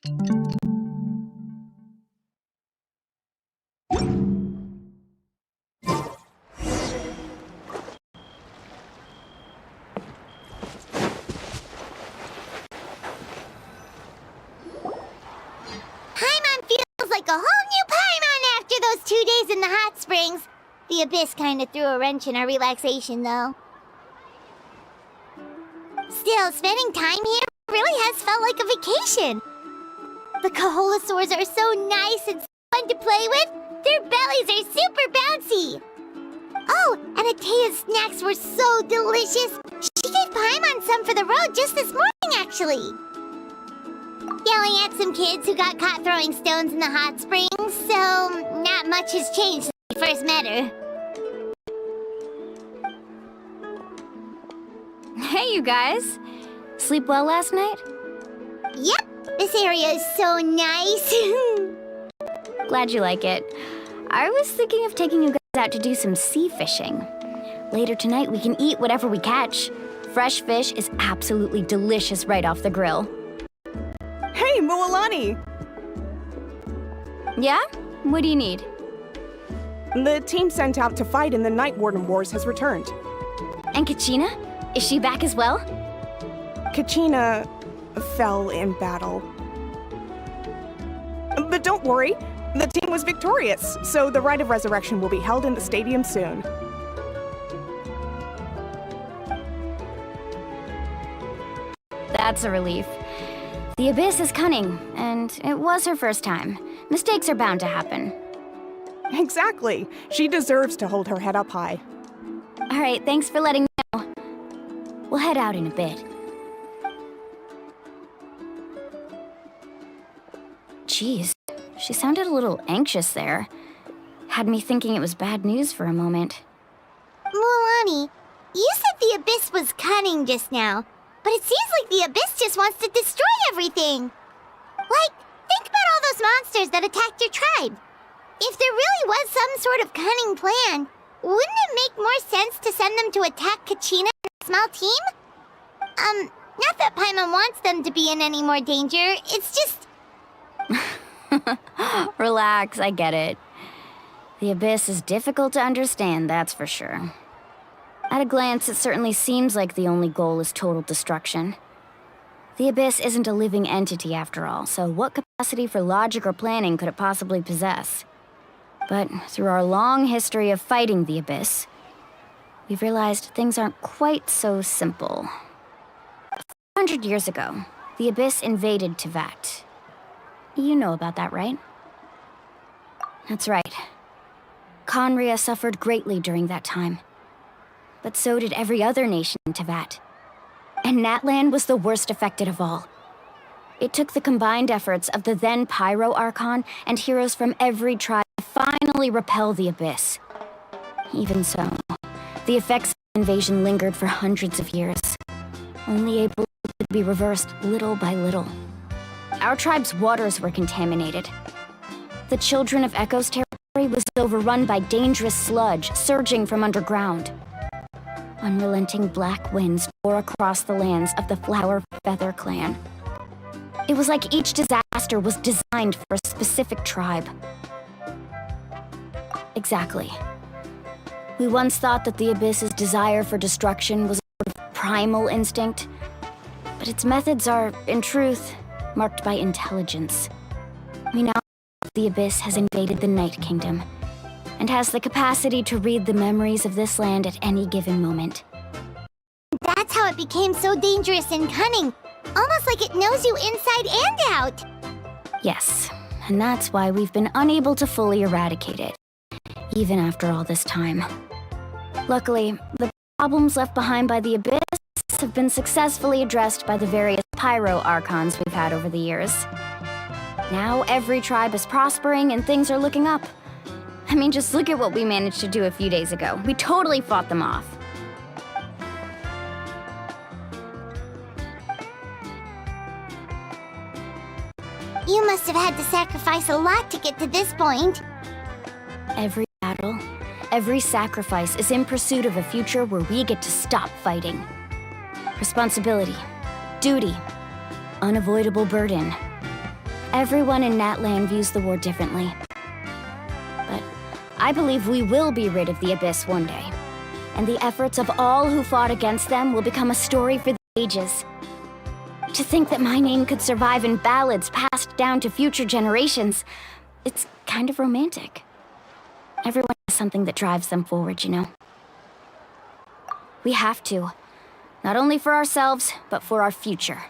Paimon feels like a whole new Paimon after those 2 days in the hot springs. The Abyss kind of threw a wrench in our relaxation, though. Still, spending time here really has felt like a vacation. The Kaholasaurs are so nice and fun to play with. Their bellies are super bouncy. Oh, and Atea's snacks were so delicious. She gave Paimon some for the road just this morning, actually. Yelling at some kids who got caught throwing stones in the hot springs, so not much has changed since we first met her. Hey, you guys. Sleep well last night? Yep, this area is so nice. Glad you like it. I was thinking of taking you guys out to do some sea fishing. Later tonight, we can eat whatever we catch. Fresh fish is absolutely delicious right off the grill. Hey, Mualani! Yeah? What do you need? The team sent out to fight in the Night Warden Wars has returned. And Kachina? Is she back as well? Kachina fell in battle. But don't worry, the team was victorious, so the Rite of Resurrection will be held in the stadium soon. That's a relief. The Abyss is cunning, and it was her first time. Mistakes are bound to happen. Exactly. She deserves to hold her head up high. All right, thanks for letting me know. We'll head out in a bit. Jeez, she sounded a little anxious there. Had me thinking it was bad news for a moment. Mualani, you said the Abyss was cunning just now, but it seems like the Abyss just wants to destroy everything. Like, think about all those monsters that attacked your tribe. If there really was some sort of cunning plan, wouldn't it make more sense to send them to attack Kachina and a small team? Not that Paimon wants them to be in any more danger, it's just... Relax, I get it. The Abyss is difficult to understand, that's for sure. At a glance, it certainly seems like the only goal is total destruction. The Abyss isn't a living entity after all, so what capacity for logic or planning could it possibly possess? But through our long history of fighting the Abyss, we've realized things aren't quite so simple. 400 years ago, the Abyss invaded Teyvat. You know about that, right? That's right. Khaenri'ah suffered greatly during that time. But so did every other nation in Teyvat. And Natlan was the worst affected of all. It took the combined efforts of the then Pyro Archon and heroes from every tribe to finally repel the Abyss. Even so, the effects of the invasion lingered for hundreds of years, only able to be reversed little by little. Our tribe's waters were contaminated. The Children of Echo's territory was overrun by dangerous sludge surging from underground. Unrelenting black winds tore across the lands of the Flower Feather clan. It was like each disaster was designed for a specific tribe. Exactly. We once thought that the Abyss's desire for destruction was a sort of primal instinct, but its methods are, in truth, marked by intelligence. We now know the Abyss has invaded the Night Kingdom, and has the capacity to read the memories of this land at any given moment. That's how it became so dangerous and cunning. Almost like it knows you inside and out. Yes, and that's why we've been unable to fully eradicate it, even after all this time. Luckily, the problems left behind by the Abyss have been successfully addressed by the various Pyro Archons we've had over the years. Now every tribe is prospering and things are looking up. I mean, just look at what we managed to do a few days ago. We totally fought them off. You must have had to sacrifice a lot to get to this point. Every battle, every sacrifice is in pursuit of a future where we get to stop fighting. Responsibility, duty, unavoidable burden. Everyone in Natlan views the war differently. But I believe we will be rid of the Abyss one day. And the efforts of all who fought against them will become a story for the ages. To think that my name could survive in ballads passed down to future generations, it's kind of romantic. Everyone has something that drives them forward, you know? We have to. Not only for ourselves, but for our future.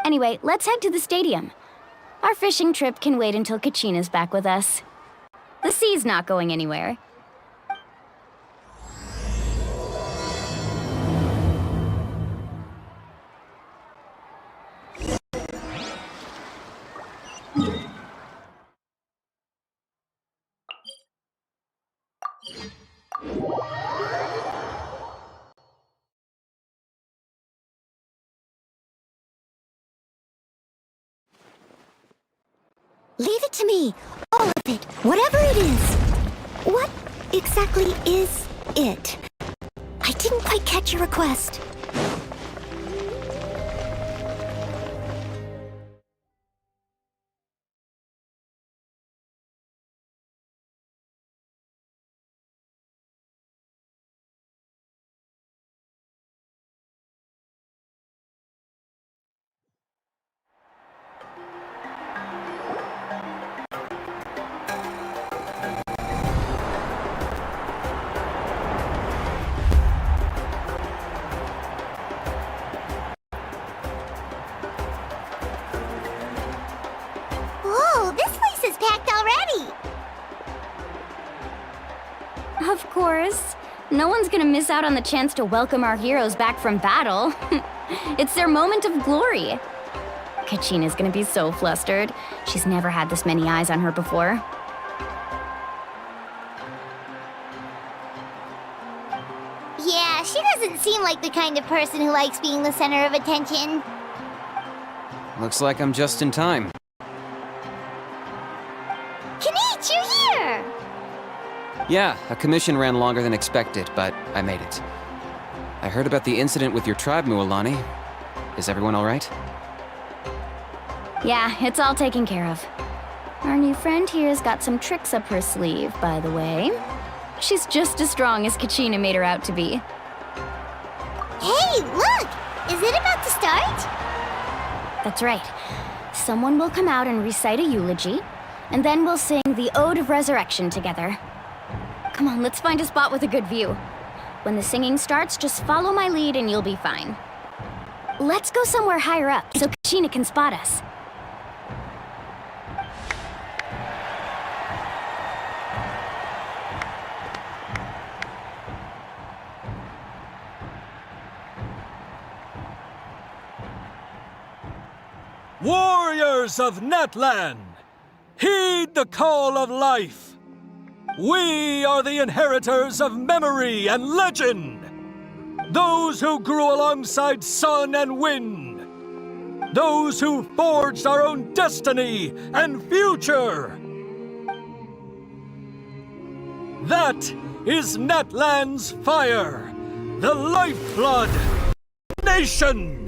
Anyway, let's head to the stadium. Our fishing trip can wait until Kachina's back with us. The sea's not going anywhere. Leave it to me. All of it. Whatever it is. What exactly is it? I didn't quite catch your request. Whoa, this place is packed already. Of course. No one's gonna miss out on the chance to welcome our heroes back from battle. It's their moment of glory. Kachina's gonna be so flustered. She's never had this many eyes on her before. Yeah, she doesn't seem like the kind of person who likes being the center of attention. Looks like I'm just in time. Kinich, you're here! Yeah, a commission ran longer than expected, but I made it. I heard about the incident with your tribe, Mualani. Is everyone all right? Yeah, it's all taken care of. Our new friend here's got some tricks up her sleeve, by the way. She's just as strong as Kachina made her out to be. Hey, look! Is it about to start? That's right. Someone will come out and recite a eulogy, and then we'll sing the Ode of Resurrection together. Come on, let's find a spot with a good view. When the singing starts, just follow my lead and you'll be fine. Let's go somewhere higher up so Kachina can spot us. Warriors of Natlan, heed the call of life. We are the inheritors of memory and legend. Those who grew alongside sun and wind. Those who forged our own destiny and future. That is Natlan's fire, the lifeblood nation.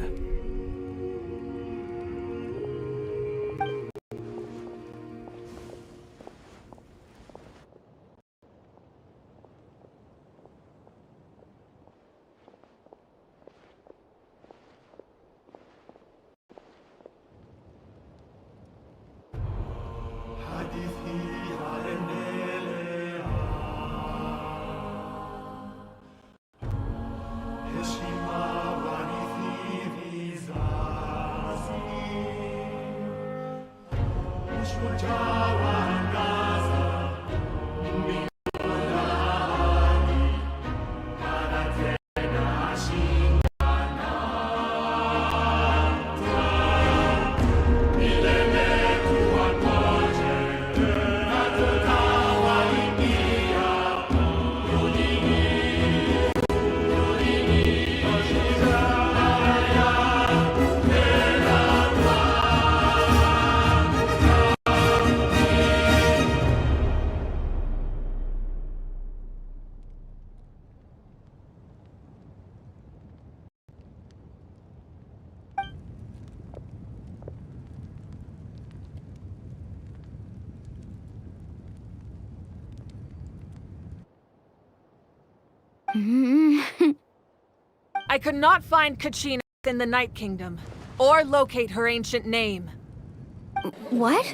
I could not find Kachina in the Night Kingdom, or locate her ancient name. What?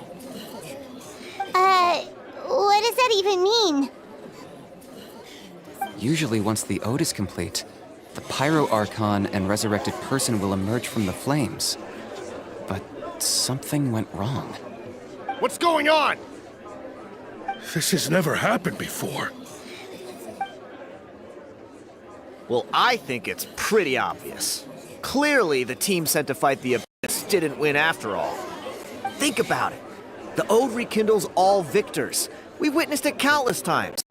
What does that even mean? Usually, once the ode is complete, the Pyro Archon and resurrected person will emerge from the flames. But something went wrong. What's going on? This has never happened before. Well, I think it's pretty obvious. Clearly, the team sent to fight the Abyss didn't win after all. Think about it. The Ode rekindles all victors. We've witnessed it countless times.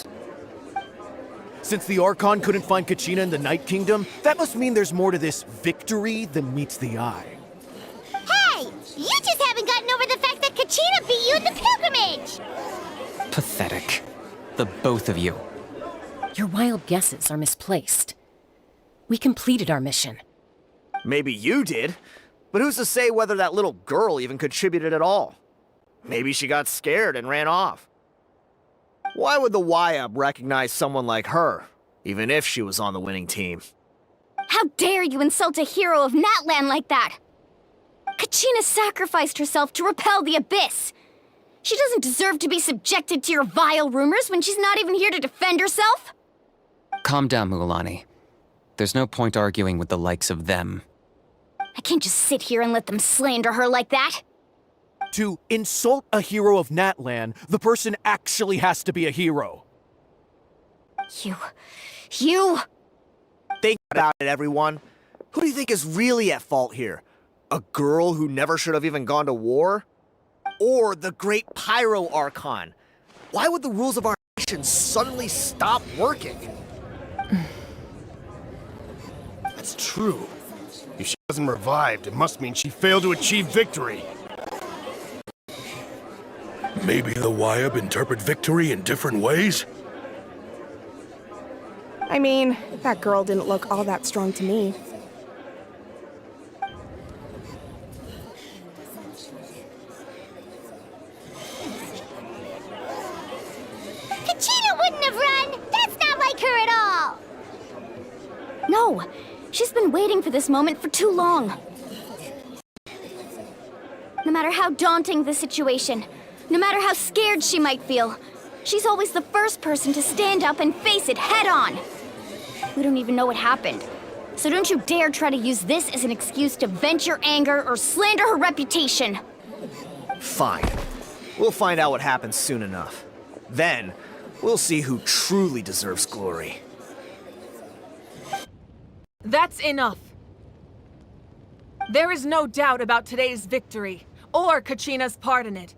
Since the Archon couldn't find Kachina in the Night Kingdom, that must mean there's more to this victory than meets the eye. Hey! You just haven't gotten over the fact that Kachina beat you in the pilgrimage! Pathetic. The both of you. Your wild guesses are misplaced. We completed our mission. Maybe you did, but who's to say whether that little girl even contributed at all? Maybe she got scared and ran off. Why would the YUB recognize someone like her, even if she was on the winning team? How dare you insult a hero of Natlan like that? Kachina sacrificed herself to repel the Abyss. She doesn't deserve to be subjected to your vile rumors when she's not even here to defend herself. Calm down, Mualani. There's no point arguing with the likes of them. I can't just sit here and let them slander her like that. To insult a hero of Natlan, the person actually has to be a hero. You... Think about it, everyone. Who do you think is really at fault here? A girl who never should have even gone to war? Or the great Pyro Archon? Why would the rules of our nation suddenly stop working? That's true. If she wasn't revived, it must mean she failed to achieve victory. Maybe the YUB interpret victory in different ways? I mean, that girl didn't look all that strong to me. Kachina wouldn't have run! That's not like her at all! No, she's been waiting for this moment for too long. No matter how daunting the situation, no matter how scared she might feel, she's always the first person to stand up and face it head on. We don't even know what happened, so don't you dare try to use this as an excuse to vent your anger or slander her reputation. Fine. We'll find out what happens soon enough. Then, we'll see who truly deserves glory. That's enough. There is no doubt about today's victory, or Kachina's part in it.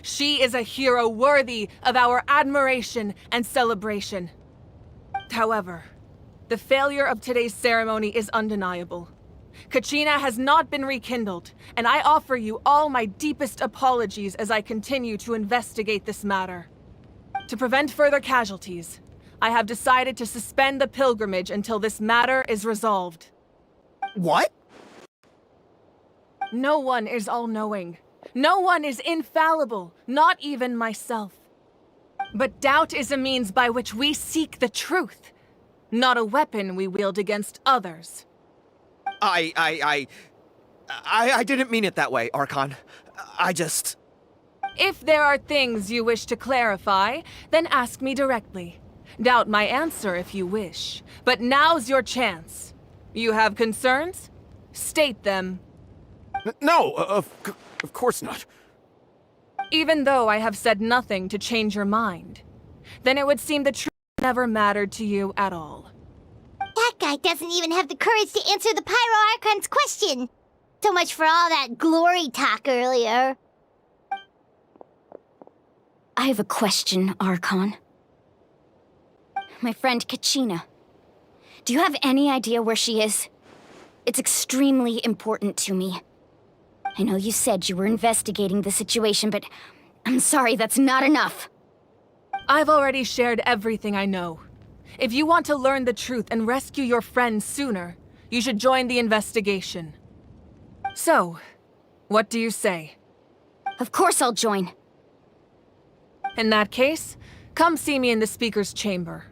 She is a hero worthy of our admiration and celebration. However, the failure of today's ceremony is undeniable. Kachina has not been rekindled, and I offer you all my deepest apologies as I continue to investigate this matter. To prevent further casualties, I have decided to suspend the pilgrimage until this matter is resolved. What? No one is all-knowing. No one is infallible, not even myself. But doubt is a means by which we seek the truth, not a weapon we wield against others. I didn't mean it that way, Archon. If there are things you wish to clarify, then ask me directly. Doubt my answer if you wish, but now's your chance. You have concerns? State them. No, of course not. Even though I have said nothing to change your mind, then it would seem the truth never mattered to you at all. That guy doesn't even have the courage to answer the Pyro Archon's question. So much for all that glory talk earlier. I have a question, Archon. My friend Kachina. Do you have any idea where she is? It's extremely important to me. I know you said you were investigating the situation, but I'm sorry, that's not enough. I've already shared everything I know. If you want to learn the truth and rescue your friend sooner, you should join the investigation. So, what do you say? Of course I'll join. In that case, come see me in the speaker's chamber.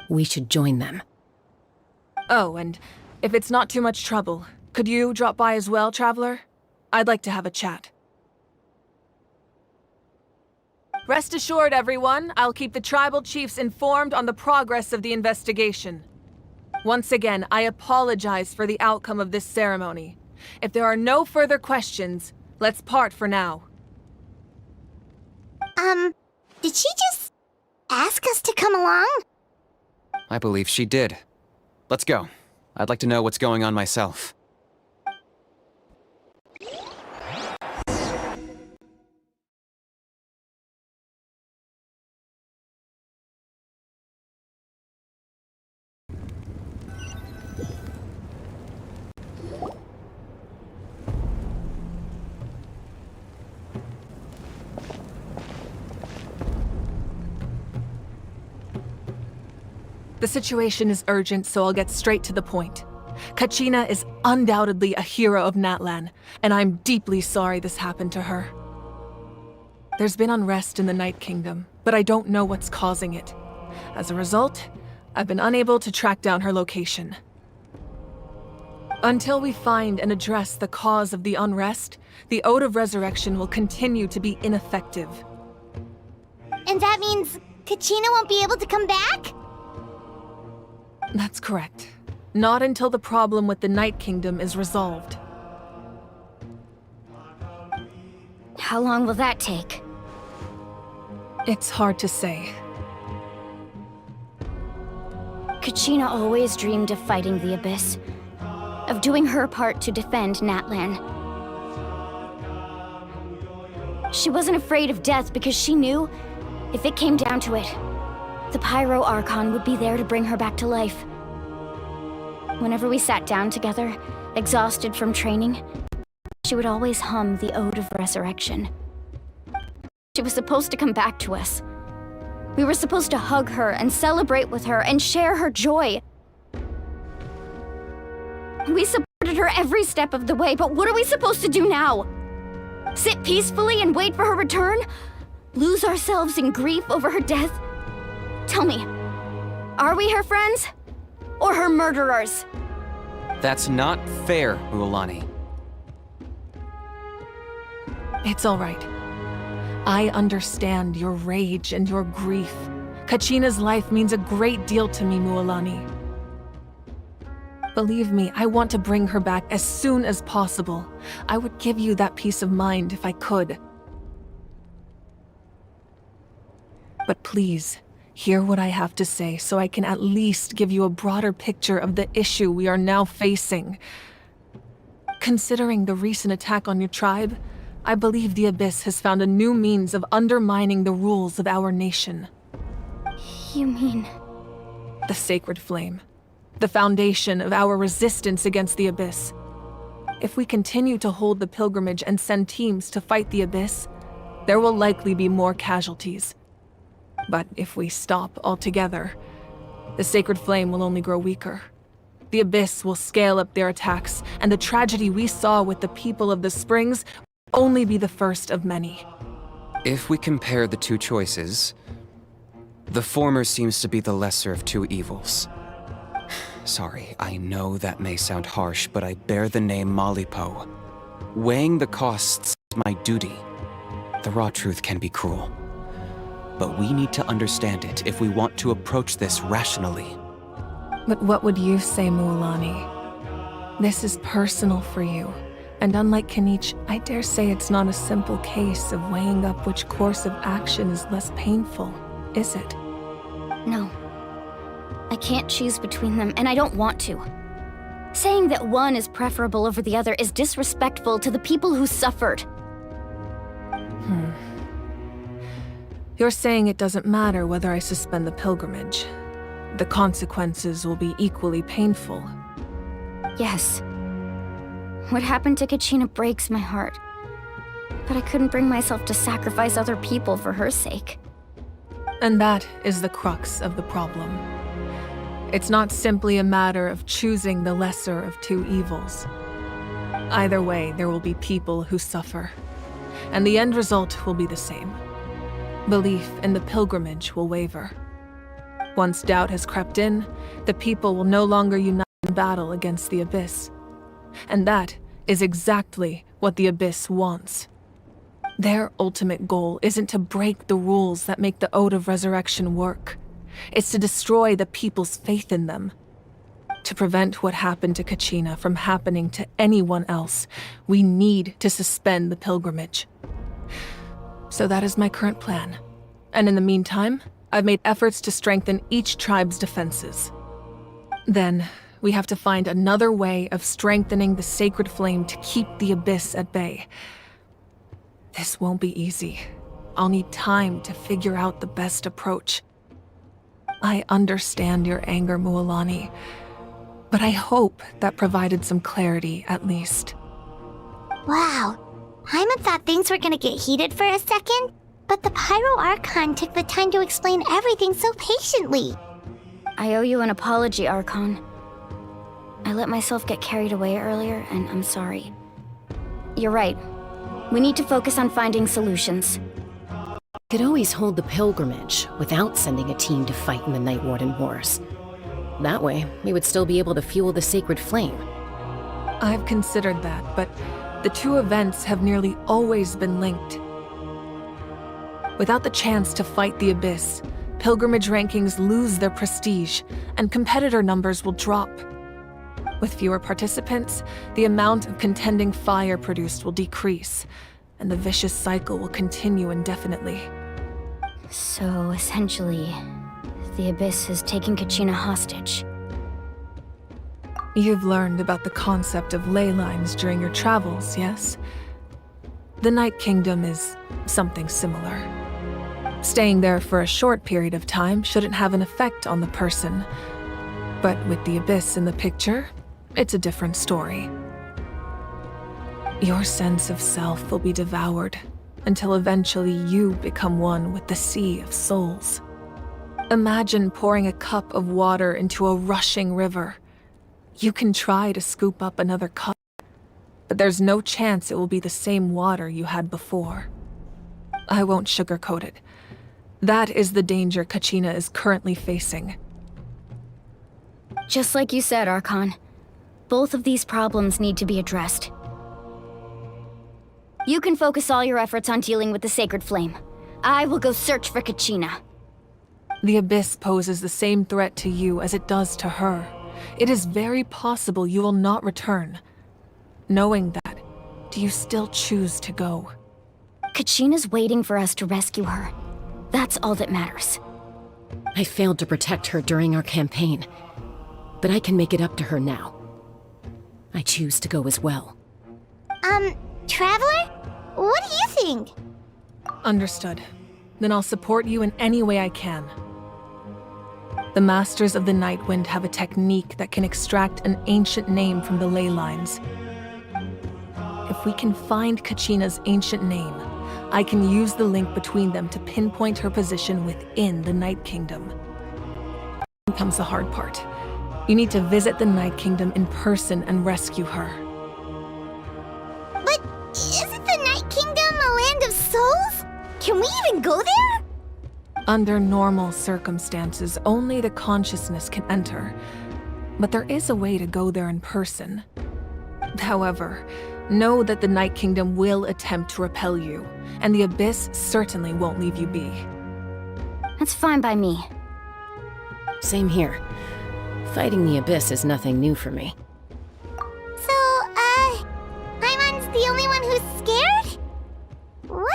We should join them. Oh, and if it's not too much trouble, could you drop by as well, Traveler? I'd like to have a chat. Rest assured, everyone, I'll keep the tribal chiefs informed on the progress of the investigation. Once again, I apologize for the outcome of this ceremony. If there are no further questions, let's part for now. Did she just ask us to come along? I believe she did. Let's go. I'd like to know what's going on myself. The situation is urgent, so I'll get straight to the point. Kachina is undoubtedly a hero of Natlan, and I'm deeply sorry this happened to her. There's been unrest in the Night Kingdom, but I don't know what's causing it. As a result, I've been unable to track down her location. Until we find and address the cause of the unrest, the Ode of Resurrection will continue to be ineffective. And that means Kachina won't be able to come back? That's correct. Not until the problem with the Night Kingdom is resolved. How long will that take? It's hard to say. Kachina always dreamed of fighting the Abyss, of doing her part to defend Natlan. She wasn't afraid of death because she knew, if it came down to it, the Pyro Archon would be there to bring her back to life. Whenever we sat down together, exhausted from training, she would always hum the Ode of Resurrection. She was supposed to come back to us. We were supposed to hug her and celebrate with her and share her joy. We supported her every step of the way, but what are we supposed to do now? Sit peacefully and wait for her return? Lose ourselves in grief over her death? Tell me, are we her friends? Or her murderers? That's not fair, Mualani. It's all right. I understand your rage and your grief. Kachina's life means a great deal to me, Mualani. Believe me, I want to bring her back as soon as possible. I would give you that peace of mind if I could. But please, hear what I have to say so I can at least give you a broader picture of the issue we are now facing. Considering the recent attack on your tribe, I believe the Abyss has found a new means of undermining the rules of our nation. You mean... The Sacred Flame. The foundation of our resistance against the Abyss. If we continue to hold the pilgrimage and send teams to fight the Abyss, there will likely be more casualties. But if we stop altogether, the Sacred Flame will only grow weaker. The Abyss will scale up their attacks, and the tragedy we saw with the people of the Springs will only be the first of many. If we compare the two choices, the former seems to be the lesser of two evils. Sorry, I know that may sound harsh, but I bear the name Malipo. Weighing the costs is my duty. The raw truth can be cruel. But we need to understand it if we want to approach this rationally. But what would you say, Mualani? This is personal for you. And unlike Kinich, I dare say it's not a simple case of weighing up which course of action is less painful, is it? No. I can't choose between them, and I don't want to. Saying that one is preferable over the other is disrespectful to the people who suffered. You're saying it doesn't matter whether I suspend the pilgrimage. The consequences will be equally painful. Yes. What happened to Kachina breaks my heart. But I couldn't bring myself to sacrifice other people for her sake. And that is the crux of the problem. It's not simply a matter of choosing the lesser of two evils. Either way, there will be people who suffer. And the end result will be the same. Belief in the pilgrimage will waver. Once doubt has crept in, the people will no longer unite in battle against the Abyss. And that is exactly what the Abyss wants. Their ultimate goal isn't to break the rules that make the Ode of Resurrection work. It's to destroy the people's faith in them. To prevent what happened to Kachina from happening to anyone else, we need to suspend the pilgrimage. So that is my current plan. And in the meantime, I've made efforts to strengthen each tribe's defenses. Then, we have to find another way of strengthening the sacred flame to keep the Abyss at bay. This won't be easy. I'll need time to figure out the best approach. I understand your anger, Mualani, but I hope that provided some clarity at least. Wow. Paimon thought things were gonna get heated for a second, but the Pyro Archon took the time to explain everything so patiently. I owe you an apology, Archon. I let myself get carried away earlier, and I'm sorry. You're right. We need to focus on finding solutions. We could always hold the pilgrimage without sending a team to fight in the Night Warden Wars. That way, we would still be able to fuel the sacred flame. I've considered that, but the two events have nearly always been linked. Without the chance to fight the Abyss, pilgrimage rankings lose their prestige, and competitor numbers will drop. With fewer participants, the amount of contending fire produced will decrease, and the vicious cycle will continue indefinitely. So, essentially, the Abyss has taken Kachina hostage. You've learned about the concept of ley lines during your travels, yes? The Night Kingdom is something similar. Staying there for a short period of time shouldn't have an effect on the person. But with the Abyss in the picture, it's a different story. Your sense of self will be devoured until eventually you become one with the Sea of Souls. Imagine pouring a cup of water into a rushing river. You can try to scoop up another cup, but there's no chance it will be the same water you had before. I won't sugarcoat it. That is the danger Kachina is currently facing. Just like you said, Archon. Both of these problems need to be addressed. You can focus all your efforts on dealing with the Sacred Flame. I will go search for Kachina. The Abyss poses the same threat to you as it does to her. It is very possible you will not return. Knowing that, do you still choose to go? Kachina's waiting for us to rescue her. That's all that matters. I failed to protect her during our campaign, but I can make it up to her now. I choose to go as well. Traveler? What do you think? Understood. Then I'll support you in any way I can. The Masters of the Nightwind have a technique that can extract an ancient name from the ley lines. If we can find Kachina's ancient name, I can use the link between them to pinpoint her position within the Night Kingdom. Then comes the hard part. You need to visit the Night Kingdom in person and rescue her. But isn't the Night Kingdom a land of souls? Can we even go there? Under normal circumstances, only the consciousness can enter. But there is a way to go there in person. However, know that the Night Kingdom will attempt to repel you, and the Abyss certainly won't leave you be. That's fine by me. Same here. Fighting the Abyss is nothing new for me. So, Paimon's the only one who's scared? Well,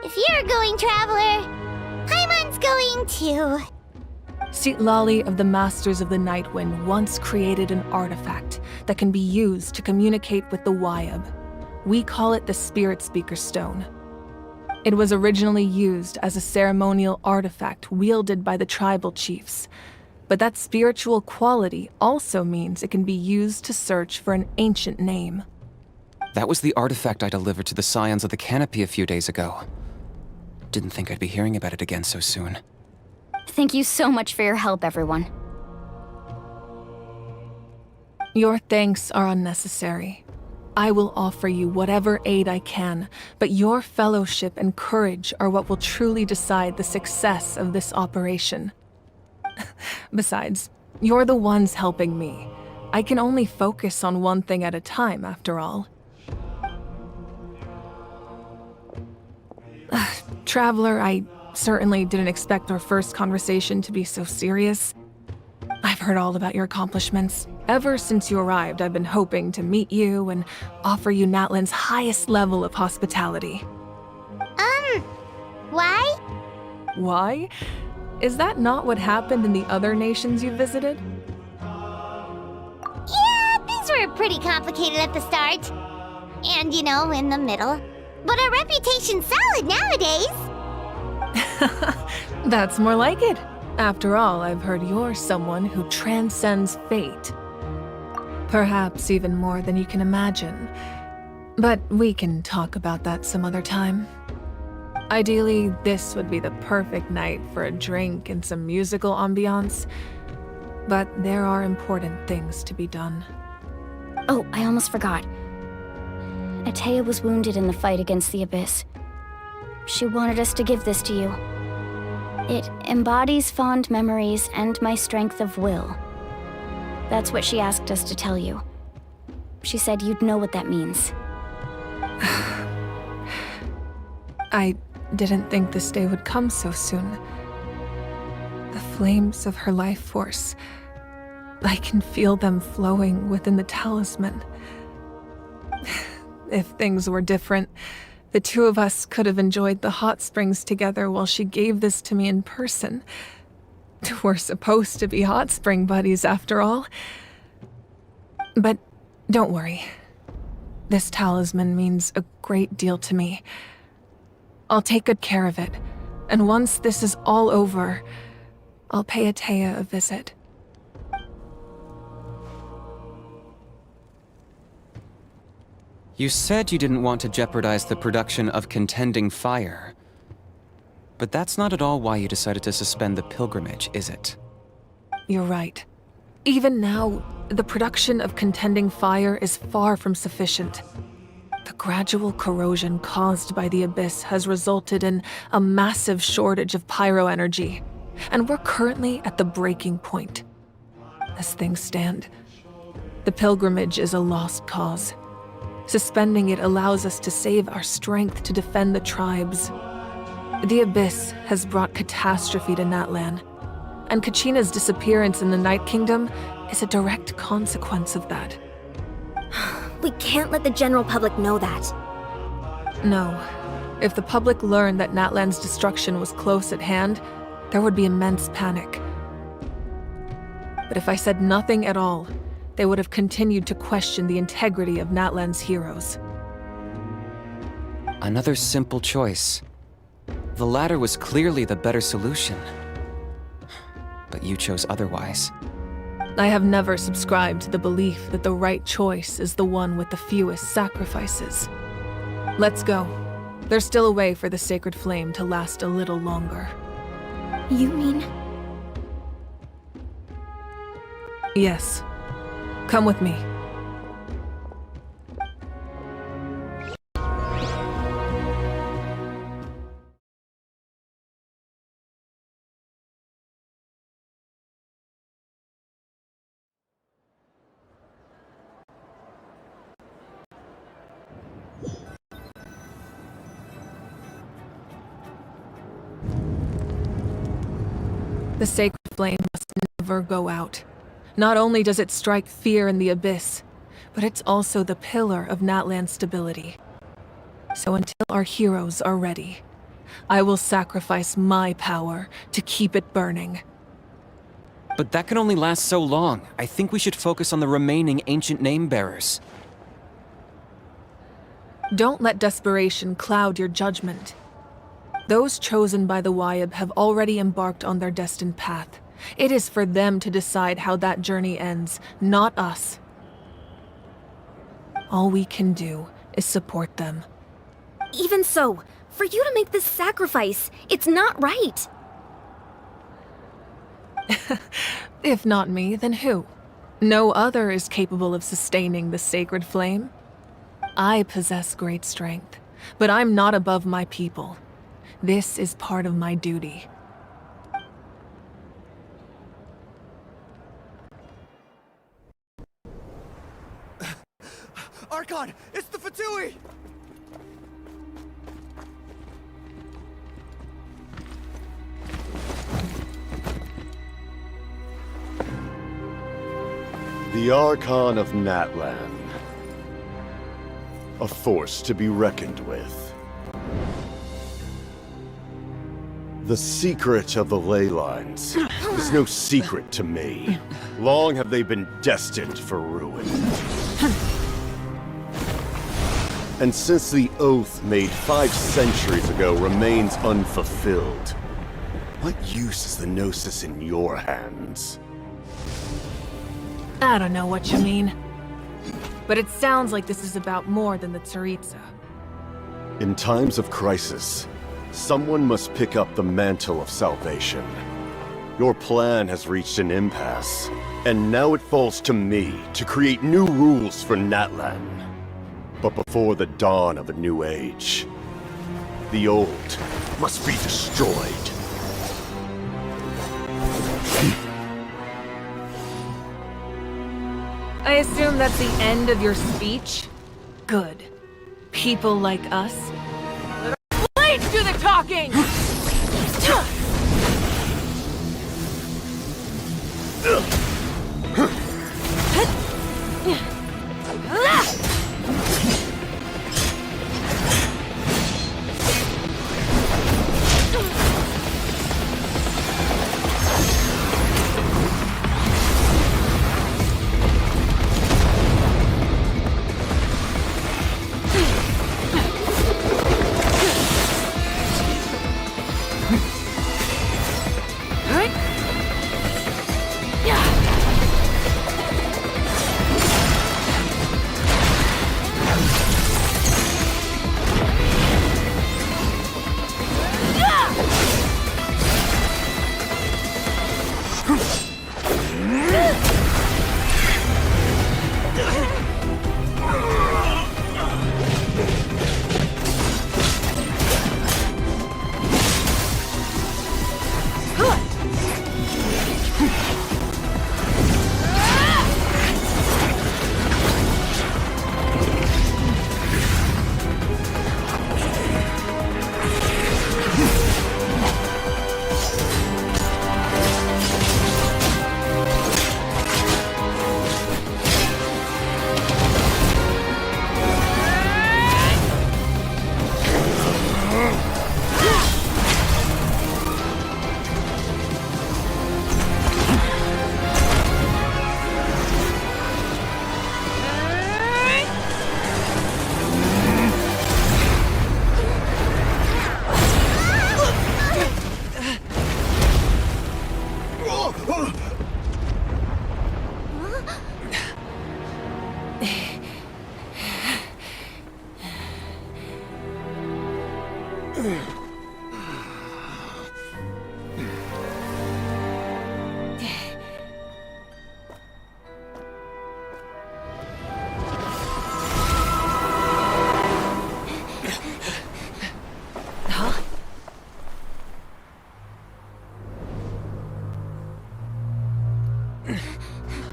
if you're going, Traveler, Paimon's going too. Citlali of the Masters of the Nightwind once created an artifact that can be used to communicate with the Wyab. We call it the Spirit Speaker Stone. It was originally used as a ceremonial artifact wielded by the tribal chiefs, but that spiritual quality also means it can be used to search for an ancient name. That was the artifact I delivered to the Scions of the Canopy a few days ago. Didn't think I'd be hearing about it again so soon. Thank you so much for your help, everyone. Your thanks are unnecessary. I will offer you whatever aid I can, but your fellowship and courage are what will truly decide the success of this operation. Besides, you're the ones helping me. I can only focus on one thing at a time, after all. Traveler, I certainly didn't expect our first conversation to be so serious. I've heard all about your accomplishments. Ever since you arrived, I've been hoping to meet you and offer you Natlan's highest level of hospitality. Why? Why? Is that not what happened in the other nations you visited? Yeah, things were pretty complicated at the start. And, in the middle. But our reputation's solid nowadays. That's more like it. After all, I've heard you're someone who transcends fate. Perhaps even more than you can imagine. But we can talk about that some other time. Ideally, this would be the perfect night for a drink and some musical ambiance. But there are important things to be done. Oh, I almost forgot. Atea was wounded in the fight against the Abyss. She wanted us to give this to you. It embodies fond memories and my strength of will. That's what she asked us to tell you. She said you'd know what that means. I didn't think this day would come so soon. The flames of her life force. I can feel them flowing within the talisman. If things were different, the two of us could have enjoyed the hot springs together while she gave this to me in person. We're supposed to be hot spring buddies, after all. But don't worry. This talisman means a great deal to me. I'll take good care of it, and once this is all over, I'll pay Atea a visit. You said you didn't want to jeopardize the production of Contending Fire. But that's not at all why you decided to suspend the pilgrimage, is it? You're right. Even now, the production of Contending Fire is far from sufficient. The gradual corrosion caused by the Abyss has resulted in a massive shortage of pyro energy, and we're currently at the breaking point. As things stand, the pilgrimage is a lost cause. Suspending it allows us to save our strength to defend the tribes. The Abyss has brought catastrophe to Natlan, and Kachina's disappearance in the Night Kingdom is a direct consequence of that. We can't let the general public know that. No. If the public learned that Natlan's destruction was close at hand, there would be immense panic. But if I said nothing at all, they would have continued to question the integrity of Natlan's heroes. Another simple choice. The latter was clearly the better solution. But you chose otherwise. I have never subscribed to the belief that the right choice is the one with the fewest sacrifices. Let's go. There's still a way for the sacred flame to last a little longer. You mean? Yes. Come with me. The sacred flame must never go out. Not only does it strike fear in the Abyss, but it's also the pillar of Natlan's stability. So until our heroes are ready, I will sacrifice my power to keep it burning. But that can only last so long. I think we should focus on the remaining ancient name-bearers. Don't let desperation cloud your judgment. Those chosen by the Wayab have already embarked on their destined path. It is for them to decide how that journey ends, not us. All we can do is support them. Even so, for you to make this sacrifice, it's not right. If not me, then who? No other is capable of sustaining the sacred flame. I possess great strength, but I'm not above my people. This is part of my duty. Fatui! The Archon of Natlan. A force to be reckoned with. The secret of the ley lines is no secret to me. Long have they been destined for ruin. And since the oath made 5 centuries ago remains unfulfilled, what use is the Gnosis in your hands? I don't know what you mean. But it sounds like this is about more than the Tsaritsa. In times of crisis, someone must pick up the mantle of salvation. Your plan has reached an impasse, and now it falls to me to create new rules for Natlan. But before the dawn of a new age, the old must be destroyed. I assume that's the end of your speech? Good. People like us? Let our blades do the talking!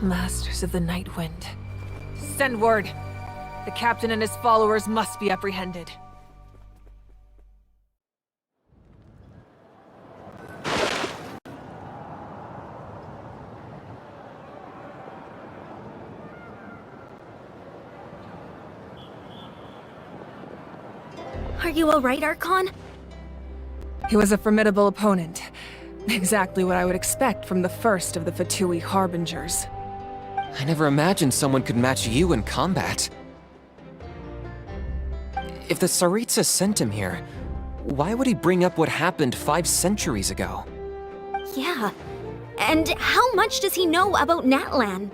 Masters of the Night Wind. Send word. The captain and his followers must be apprehended. Are you alright, Archon? He was a formidable opponent. Exactly what I would expect from the first of the Fatui Harbingers. I never imagined someone could match you in combat. If the Tsaritsa sent him here, why would he bring up what happened 5 centuries ago? Yeah. And how much does he know about Natlan?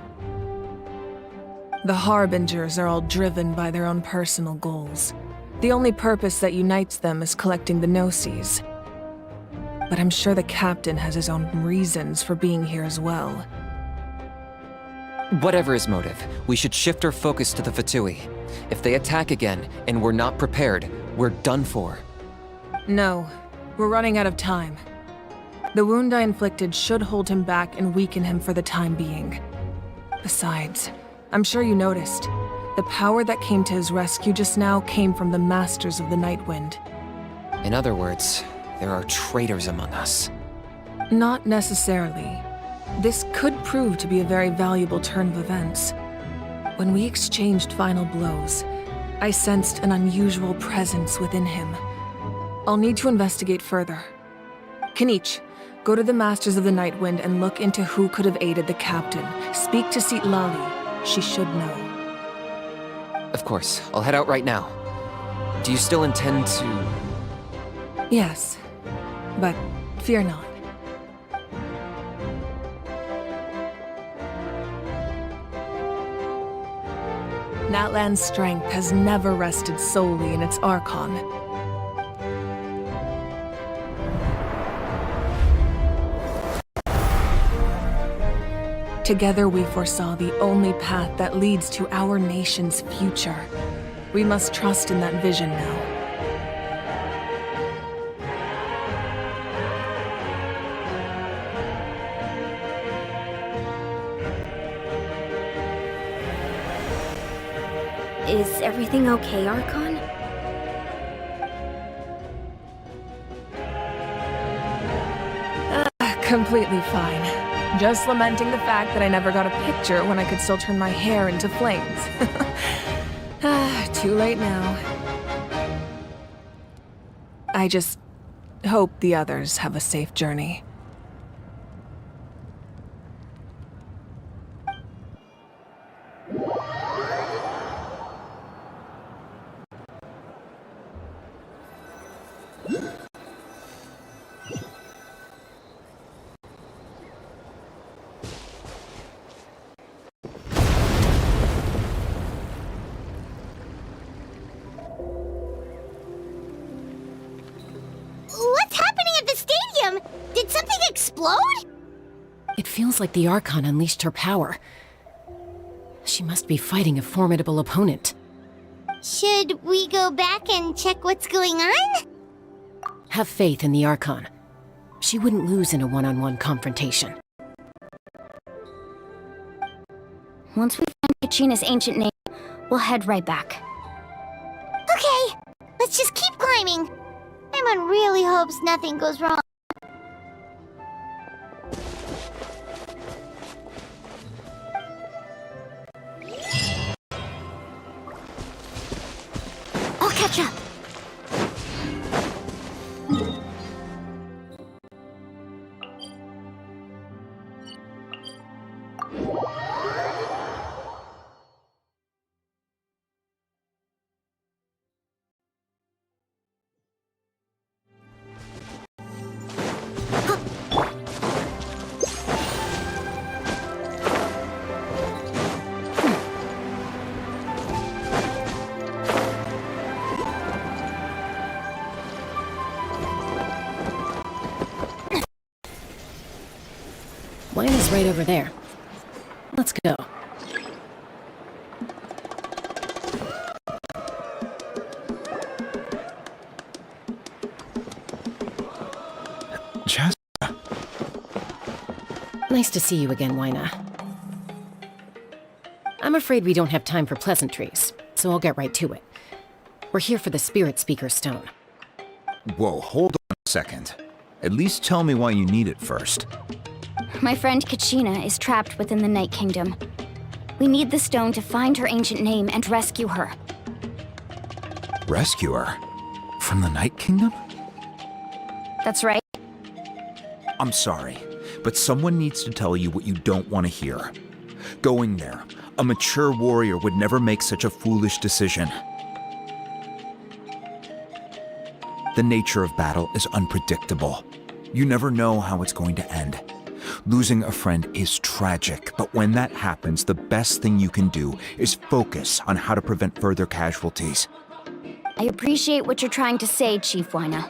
The Harbingers are all driven by their own personal goals. The only purpose that unites them is collecting the Gnosis. But I'm sure the captain has his own reasons for being here as well. Whatever his motive, we should shift our focus to the Fatui. If they attack again, and we're not prepared, we're done for. No, we're running out of time. The wound I inflicted should hold him back and weaken him for the time being. Besides, I'm sure you noticed, The power that came to his rescue just now came from the Masters of the Nightwind. In other words, there are traitors among us. Not necessarily. This could prove to be a very valuable turn of events. When we exchanged final blows, I sensed an unusual presence within him. I'll need to investigate further. Kenichi, go to the Masters of the Nightwind and look into who could have aided the captain. Speak to Citlali. She should know. Of course, I'll head out right now. Do you still intend to... Yes, but fear not. Natlan's strength has never rested solely in its Archon. Together we foresaw the only path that leads to our nation's future. We must trust in that vision now. Is everything okay, Archon? Completely fine. Just lamenting the fact that I never got a picture when I could still turn my hair into flames. Too late now. I just hope the others have a safe journey. What's happening at the stadium? Did something explode? It feels like the Archon unleashed her power. She must be fighting a formidable opponent. Should we go back and check what's going on? Have faith in the Archon. She wouldn't lose in a one-on-one confrontation. Once we find Kachina's ancient name, we'll head right back. Okay, let's just keep climbing. Emon really hopes nothing goes wrong. I'll catch up. Wina's right over there. Let's go. Jessica. Nice to see you again, Wina. I'm afraid we don't have time for pleasantries, so I'll get right to it. We're here for the Spirit Speaker Stone. Whoa, hold on a second. At least tell me why you need it first. My friend Kachina is trapped within the Night Kingdom. We need the stone to find her ancient name and rescue her. Rescue her? From the Night Kingdom? That's right. I'm sorry, but someone needs to tell you what you don't want to hear. Going there, a mature warrior would never make such a foolish decision. The nature of battle is unpredictable. You never know how it's going to end. Losing a friend is tragic, but when that happens, the best thing you can do is focus on how to prevent further casualties. I appreciate what you're trying to say, Chief Wina.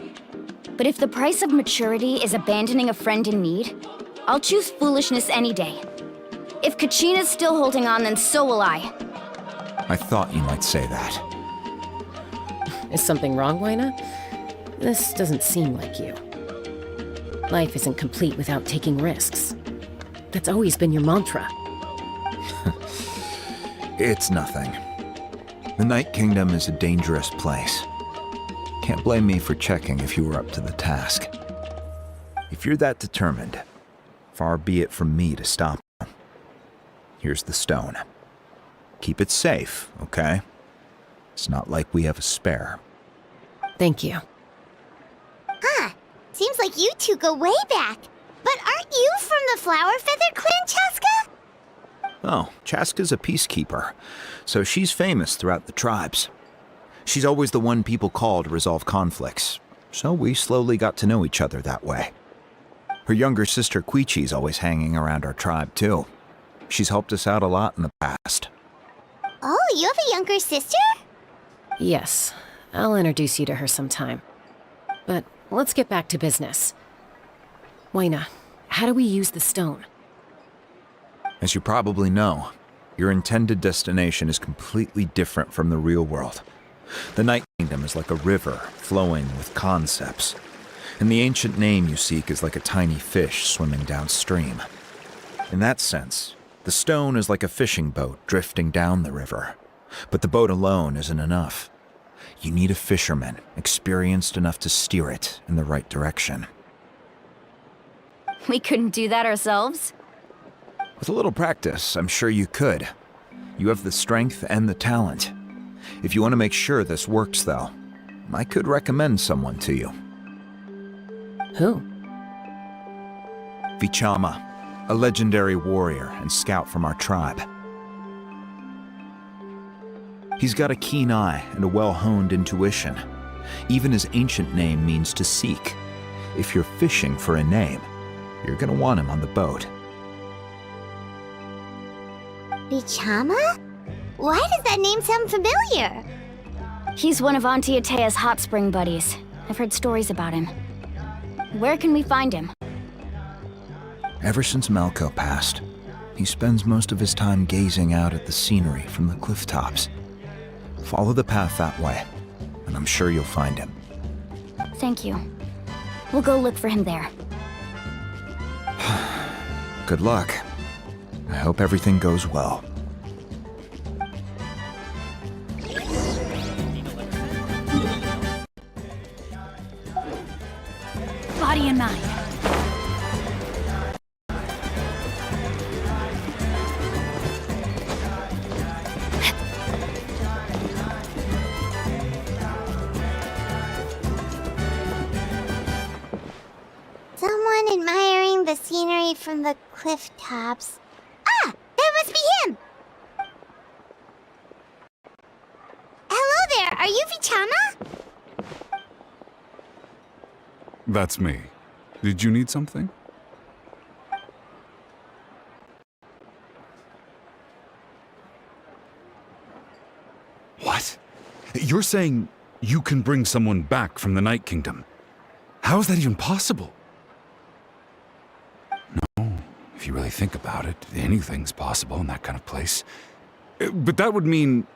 But if the price of maturity is abandoning a friend in need, I'll choose foolishness any day. If Kachina's still holding on, then so will I. I thought you might say that. Is something wrong, Wina? This doesn't seem like you. Life isn't complete without taking risks. That's always been your mantra. It's nothing. The Night Kingdom is a dangerous place. Can't blame me for checking if you were up to the task. If you're that determined, far be it from me to stop you. Here's the stone. Keep it safe, okay? It's not like we have a spare. Thank you. Huh. Seems like you two go way back. But aren't you from the Flower Feather Clan, Chaska? Oh, Chaska's a peacekeeper, so she's famous throughout the tribes. She's always the one people call to resolve conflicts, so we slowly got to know each other that way. Her younger sister Quichi's always hanging around our tribe, too. She's helped us out a lot in the past. Oh, you have a younger sister? Yes, I'll introduce you to her sometime. But let's get back to business. Wayna, how do we use the stone? As you probably know, your intended destination is completely different from the real world. The Night Kingdom is like a river flowing with concepts, and the ancient name you seek is like a tiny fish swimming downstream. In that sense, the stone is like a fishing boat drifting down the river, but the boat alone isn't enough. You need a fisherman experienced enough to steer it in the right direction. We couldn't do that ourselves? With a little practice, I'm sure you could. You have the strength and the talent. If you want to make sure this works, though, I could recommend someone to you. Who? Vichama, a legendary warrior and scout from our tribe. He's got a keen eye and a well-honed intuition. Even his ancient name means to seek. If you're fishing for a name, you're gonna want him on the boat. Vichama? Why does that name sound familiar? He's one of Auntie Atea's hot spring buddies. I've heard stories about him. Where can we find him? Ever since Malko passed, he spends most of his time gazing out at the scenery from the cliff tops. Follow the path that way, and I'm sure you'll find him. Thank you. We'll go look for him there. Good luck. I hope everything goes well. Body and mind. Someone admiring the scenery from the cliff tops. Ah! That must be him! Hello there, are you Vichama? That's me. Did you need something? What? You're saying you can bring someone back from the Night Kingdom? How is that even possible? No, if you really think about it, anything's possible in that kind of place. But that would mean...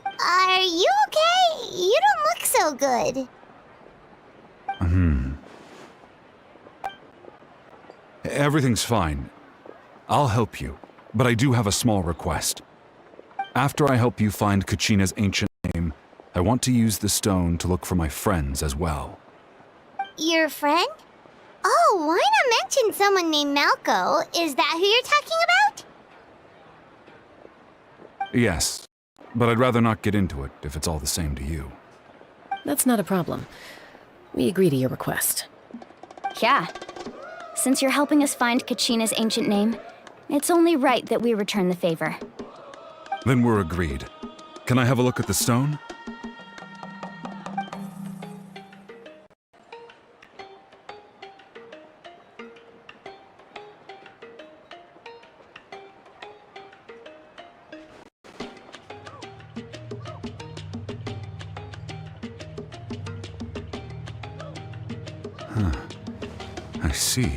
Are you okay? You don't look so good. Everything's fine. I'll help you, but I do have a small request. After I help you find Kachina's ancient name, I want to use the stone to look for my friends as well. Your friend? Oh, why not mention someone named Malko? Is that who you're talking about? Yes, but I'd rather not get into it if it's all the same to you. That's not a problem. We agree to your request. Yeah. Since you're helping us find Kachina's ancient name, it's only right that we return the favor. Then we're agreed. Can I have a look at the stone? I see.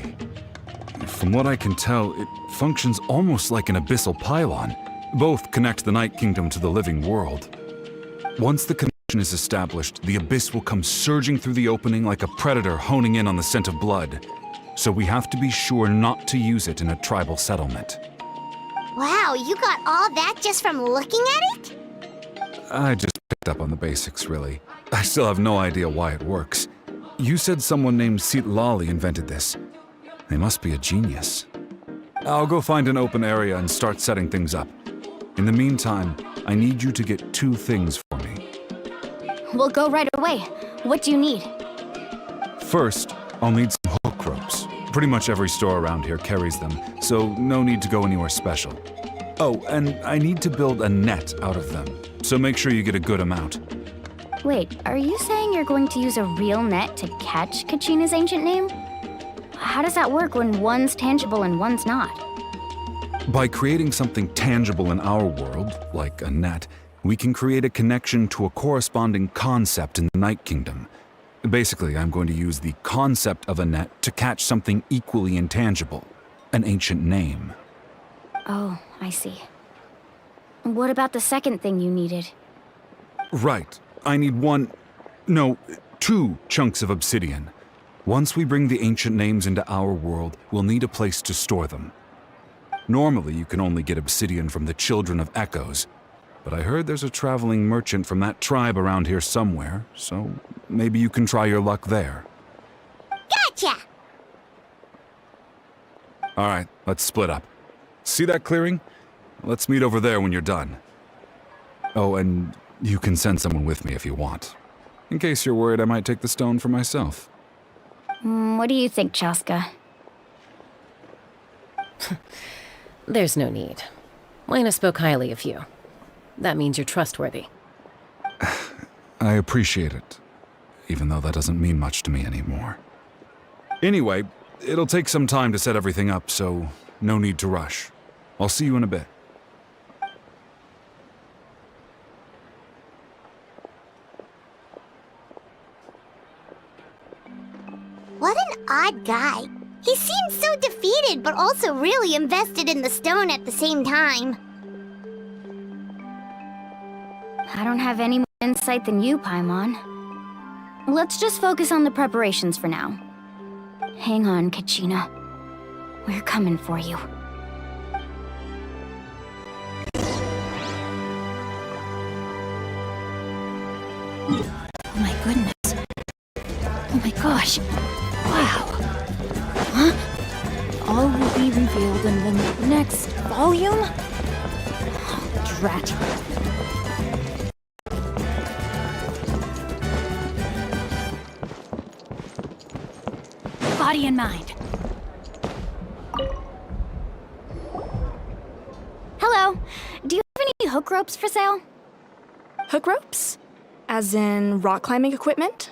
From what I can tell, it functions almost like an abyssal pylon. Both connect the Night Kingdom to the living world. Once the connection is established, the abyss will come surging through the opening like a predator honing in on the scent of blood. So we have to be sure not to use it in a tribal settlement. Wow, you got all that just from looking at it? I just picked up on the basics, really. I still have no idea why it works. You said someone named Citlali invented this. They must be a genius. I'll go find an open area and start setting things up. In the meantime, I need you to get 2 things for me. We'll go right away. What do you need? First, I'll need some hook ropes. Pretty much every store around here carries them, so no need to go anywhere special. Oh, and I need to build a net out of them, so make sure you get a good amount. Wait, are you saying you're going to use a real net to catch Kachina's ancient name? How does that work when one's tangible and one's not? By creating something tangible in our world, like a net, we can create a connection to a corresponding concept in the Night Kingdom. Basically, I'm going to use the concept of a net to catch something equally intangible, an ancient name. Oh, I see. What about the second thing you needed? Right. I need 2 chunks of obsidian. Once we bring the ancient names into our world, we'll need a place to store them. Normally, you can only get obsidian from the Children of Echoes, but I heard there's a traveling merchant from that tribe around here somewhere, so maybe you can try your luck there. Gotcha! Alright, let's split up. See that clearing? Let's meet over there when you're done. Oh, and you can send someone with me if you want. In case you're worried I might take the stone for myself. What do you think, Chaska? There's no need. Lena spoke highly of you. That means you're trustworthy. I appreciate it, even though that doesn't mean much to me anymore. Anyway, it'll take some time to set everything up, so no need to rush. I'll see you in a bit. What an odd guy. He seems so defeated, but also really invested in the stone at the same time. I don't have any more insight than you, Paimon. Let's just focus on the preparations for now. Hang on, Kachina. We're coming for you. Oh my goodness. Oh my gosh. Wow. Huh? All will be revealed in the next volume? Oh, drat. Body and mind. Hello. Do you have any hook ropes for sale? Hook ropes? As in rock climbing equipment?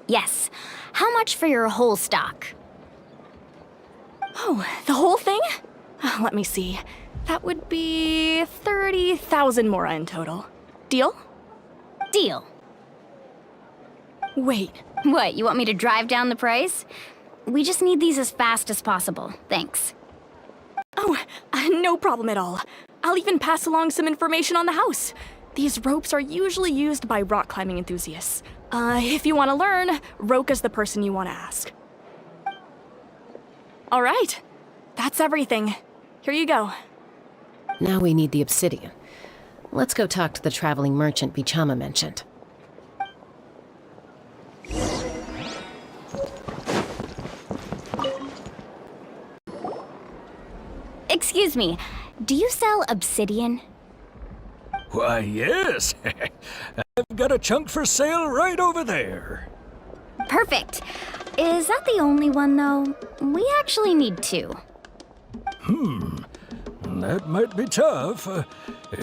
Yes. How much for your whole stock? Oh, the whole thing? Let me see. That would be 30,000 mora in total. Deal? Deal. Wait. What, you want me to drive down the price? We just need these as fast as possible. Thanks. Oh, no problem at all. I'll even pass along some information on the house. These ropes are usually used by rock climbing enthusiasts. If you want to learn, Roka's the person you want to ask. All right. That's everything. Here you go. Now we need the obsidian. Let's go talk to the traveling merchant Bichama mentioned. Excuse me, do you sell obsidian? Why, yes. I've got a chunk for sale right over there. Perfect. Is that the only one, though? We actually need 2. That might be tough.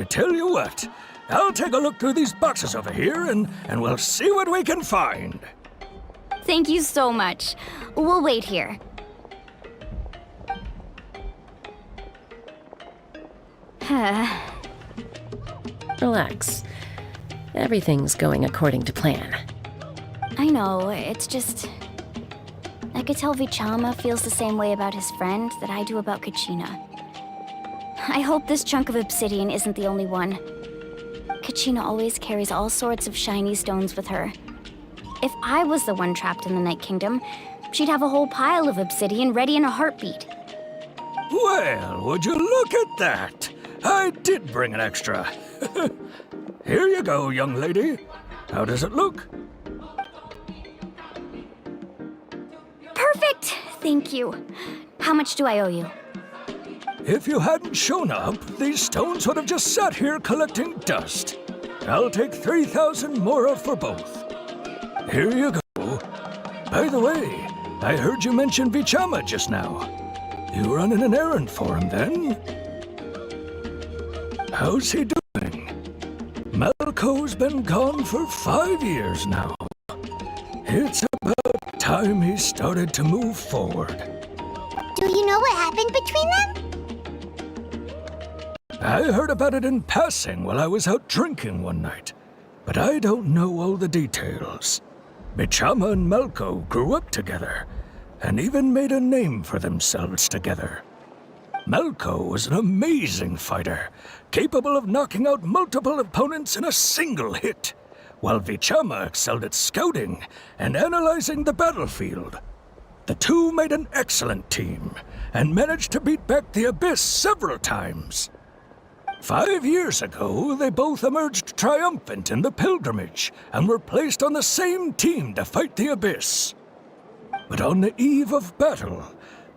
Tell you what, I'll take a look through these boxes over here and we'll see what we can find. Thank you so much. We'll wait here. Relax. Everything's going according to plan. I know, it's just... I could tell Vichama feels the same way about his friend that I do about Kachina. I hope this chunk of obsidian isn't the only one. Kachina always carries all sorts of shiny stones with her. If I was the one trapped in the Night Kingdom, she'd have a whole pile of obsidian ready in a heartbeat. Well, would you look at that? I did bring an extra. Here you go, young lady. How does it look? Perfect! Thank you. How much do I owe you? If you hadn't shown up, these stones would have just sat here collecting dust. I'll take 3,000 mora for both. Here you go. By the way, I heard you mention Vichama just now. You running an errand for him, then? How's he doing? Malco's been gone for 5 years now. It's about time he started to move forward. Do you know what happened between them? I heard about it in passing while I was out drinking one night, but I don't know all the details. Vichama and Malco grew up together, and even made a name for themselves together. Malco was an amazing fighter, capable of knocking out multiple opponents in a single hit, while Vichama excelled at scouting and analyzing the battlefield. The two made an excellent team, and managed to beat back the Abyss several times. 5 years ago, they both emerged triumphant in the pilgrimage, and were placed on the same team to fight the Abyss. But on the eve of battle,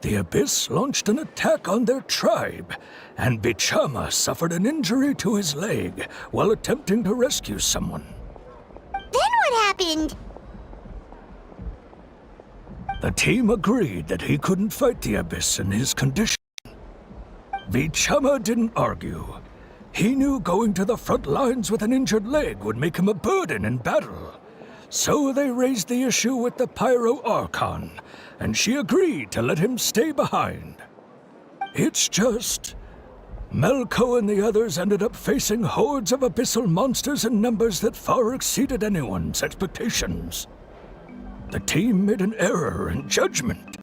the Abyss launched an attack on their tribe, and Vichama suffered an injury to his leg while attempting to rescue someone. Then what happened? The team agreed that he couldn't fight the Abyss in his condition. Vichama didn't argue. He knew going to the front lines with an injured leg would make him a burden in battle. So they raised the issue with the Pyro Archon, and she agreed to let him stay behind. It's just, Malco and the others ended up facing hordes of abyssal monsters in numbers that far exceeded anyone's expectations. The team made an error in judgment,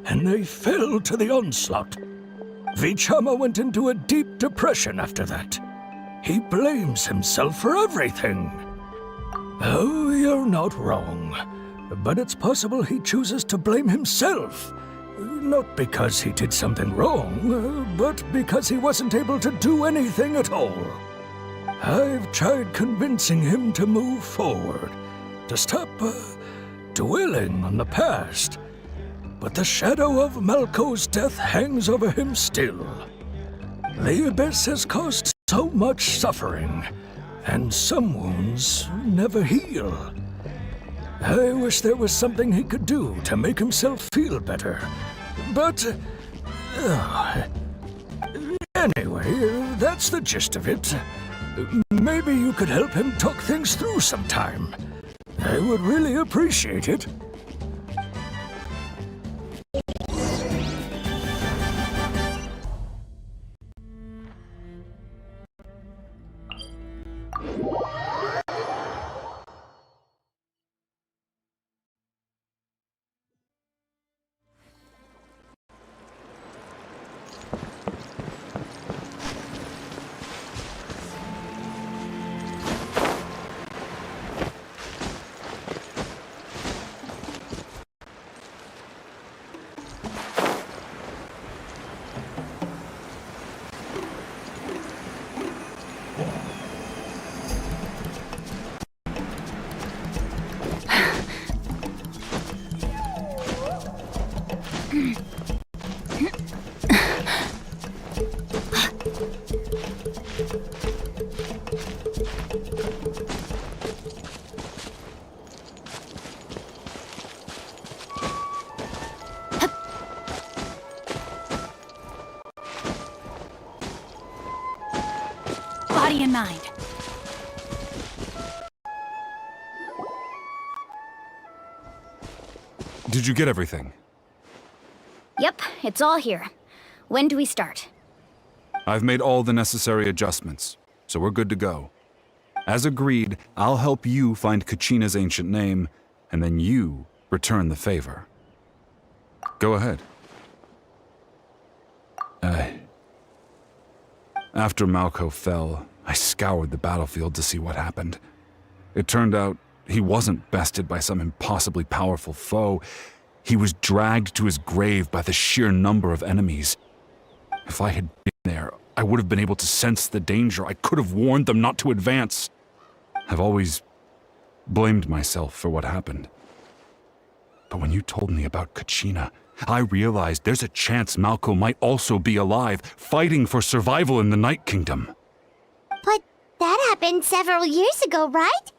and they fell to the onslaught. Vichama went into a deep depression after that. He blames himself for everything. Oh, you're not wrong. But it's possible he chooses to blame himself. Not because he did something wrong, but because he wasn't able to do anything at all. I've tried convincing him to move forward, to stop dwelling on the past. But the shadow of Malco's death hangs over him still. The Abyss has caused so much suffering, and some wounds never heal. I wish there was something he could do to make himself feel better. But, anyway, that's the gist of it. Maybe you could help him talk things through sometime. I would really appreciate it. Body in mind. Did you get everything? Yep, it's all here. When do we start? I've made all the necessary adjustments, so we're good to go. As agreed, I'll help you find Kachina's ancient name, and then you return the favor. Go ahead. After Malco fell, I scoured the battlefield to see what happened. It turned out he wasn't bested by some impossibly powerful foe. He was dragged to his grave by the sheer number of enemies. If I had been there, I would have been able to sense the danger. I could have warned them not to advance. I've always blamed myself for what happened. But when you told me about Kachina, I realized there's a chance Malko might also be alive, fighting for survival in the Night Kingdom. But that happened several years ago, right?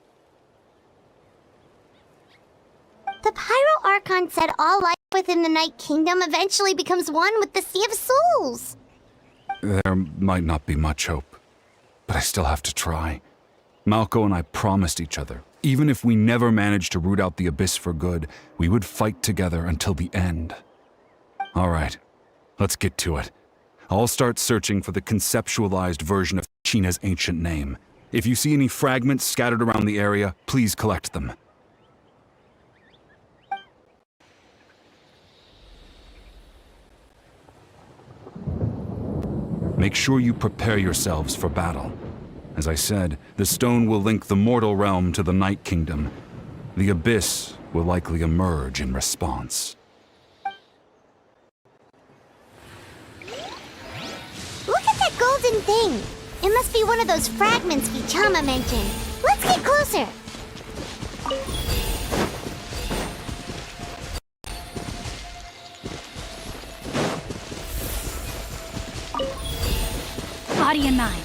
The Pyro Archon said all life within the Night Kingdom eventually becomes one with the Sea of Souls. There might not be much hope, but I still have to try. Malko and I promised each other, even if we never managed to root out the Abyss for good, we would fight together until the end. All right, let's get to it. I'll start searching for the conceptualized version of Kachina's ancient name. If you see any fragments scattered around the area, please collect them. Make sure you prepare yourselves for battle. As I said, the stone will link the mortal realm to the Night Kingdom. The Abyss will likely emerge in response. Look at that golden thing! It must be one of those fragments Vichama mentioned. Let's get closer! Body and mind.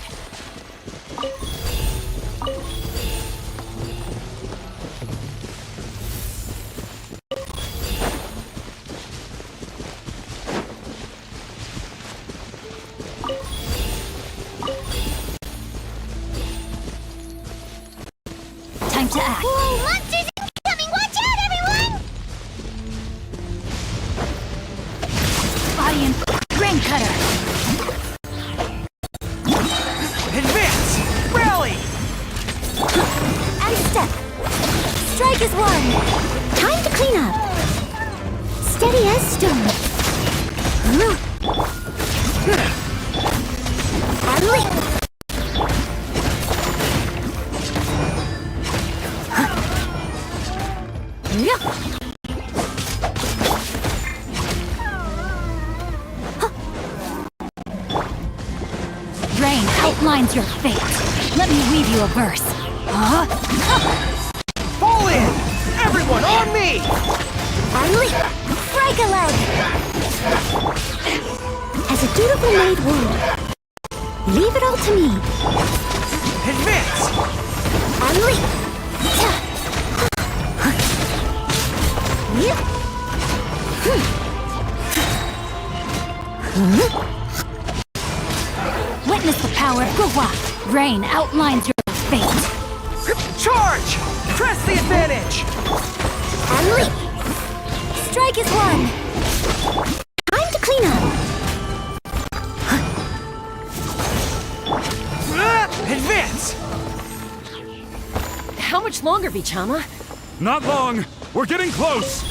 Time to act. Whoa, monsters incoming! Watch out, everyone! Body and Rain Cutter. Advance! Rally! Out of step. Strike is one. Time to clean up. Steady as stone. Unleash. Rain outlines your fate. Let me weave you a verse. Fall in! Everyone on me! Unleash. Break a leg. As a dutiful maid would, leave it all to me. Advance! Unleash. Witness the power of Guhua. Rain outlines your fate. Charge! Press the advantage! Unleash. Strike is one. Time to clean up. Advance! How much longer, Vichama? Not long! We're getting close!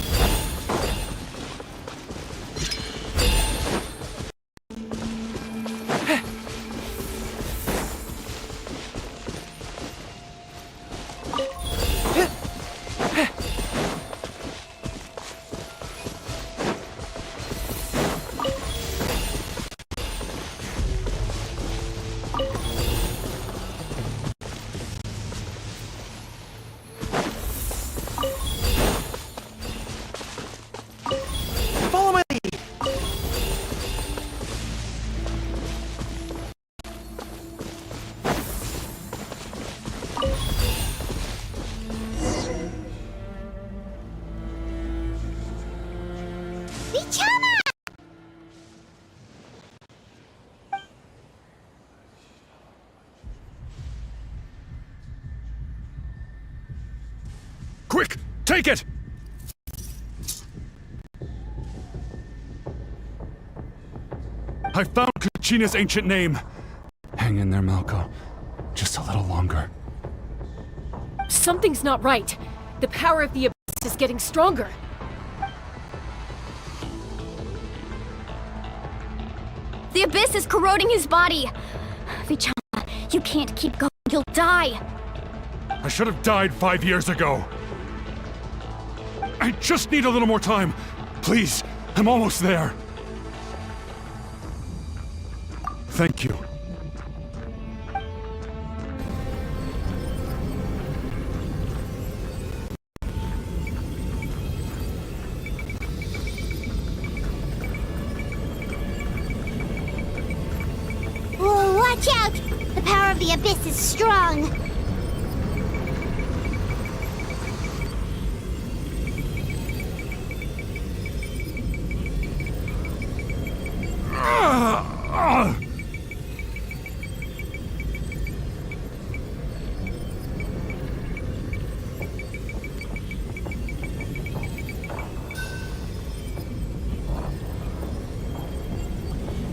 Follow my lead! Vichama! Quick! Take it! I found Kachina's ancient name. Hang in there, Malko. Just a little longer. Something's not right. The power of the Abyss is getting stronger. The Abyss is corroding his body. Vichama, you can't keep going. You'll die. I should have died 5 years ago. I just need a little more time. Please, I'm almost there. Thank you. Watch out! The power of the Abyss is strong.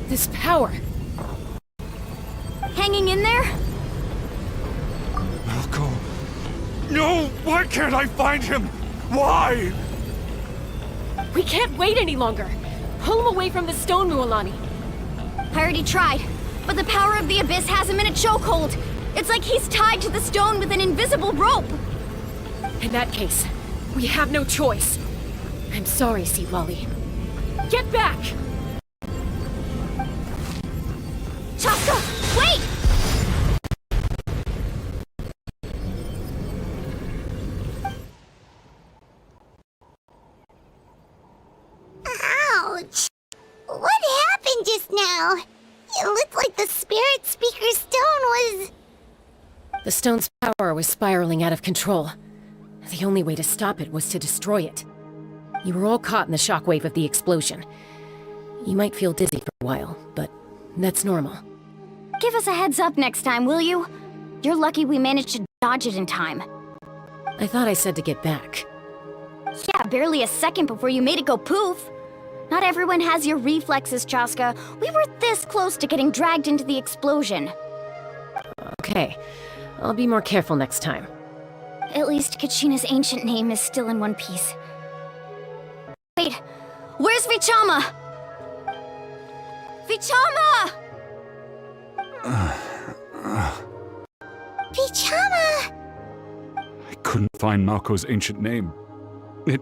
This power. Hanging in there? Malco. No! Why can't I find him? Why? We can't wait any longer. Pull him away from the stone, Mualani. I already tried, but the power of the Abyss has him in a chokehold. It's like he's tied to the stone with an invisible rope. In that case, we have no choice. I'm sorry, Sea Lolly. Get back! Chaska, wait! Ouch! What happened just now? It looked like the Spirit Speaker stone was... The stone's power was spiraling out of control. The only way to stop it was to destroy it. You were all caught in the shockwave of the explosion. You might feel dizzy for a while, but that's normal. Give us a heads up next time, will you? You're lucky we managed to dodge it in time. I thought I said to get back. Yeah, barely a second before you made it go poof. Not everyone has your reflexes, Chaska. We were this close to getting dragged into the explosion. Okay, I'll be more careful next time. At least Kachina's ancient name is still in one piece. Wait, where's Vichama? Vichama! Vichama! I couldn't find Malco's ancient name. It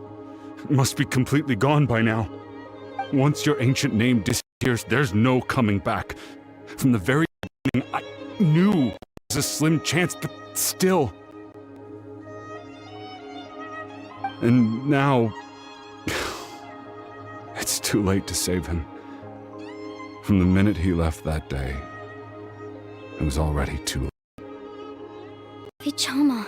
must be completely gone by now. Once your ancient name disappears, there's no coming back. From the very beginning, I knew there was a slim chance, but still. And now... it's too late to save him. From the minute he left that day, it was already too late. Vichama.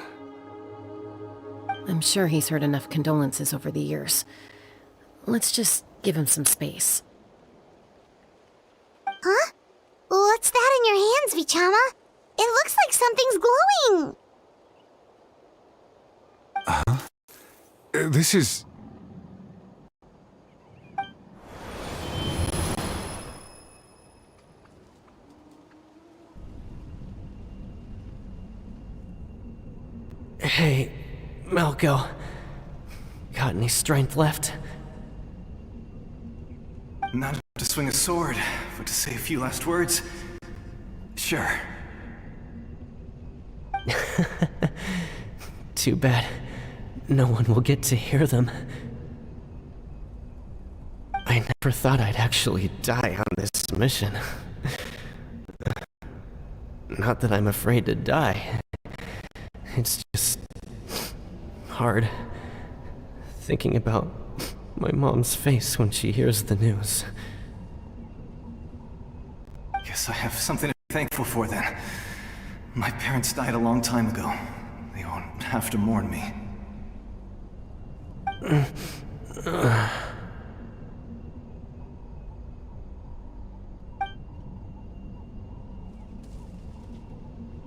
I'm sure he's heard enough condolences over the years. Let's just give him some space. Huh? What's that in your hands, Vichama? It looks like something's glowing! This is... Hey, Malco. Got any strength left? Not enough to swing a sword, but to say a few last words? Sure. Too bad. No one will get to hear them. I never thought I'd actually die on this mission. Not that I'm afraid to die. It's just... hard. Thinking about my mom's face when she hears the news. Guess I have something to be thankful for then. My parents died a long time ago. They won't have to mourn me.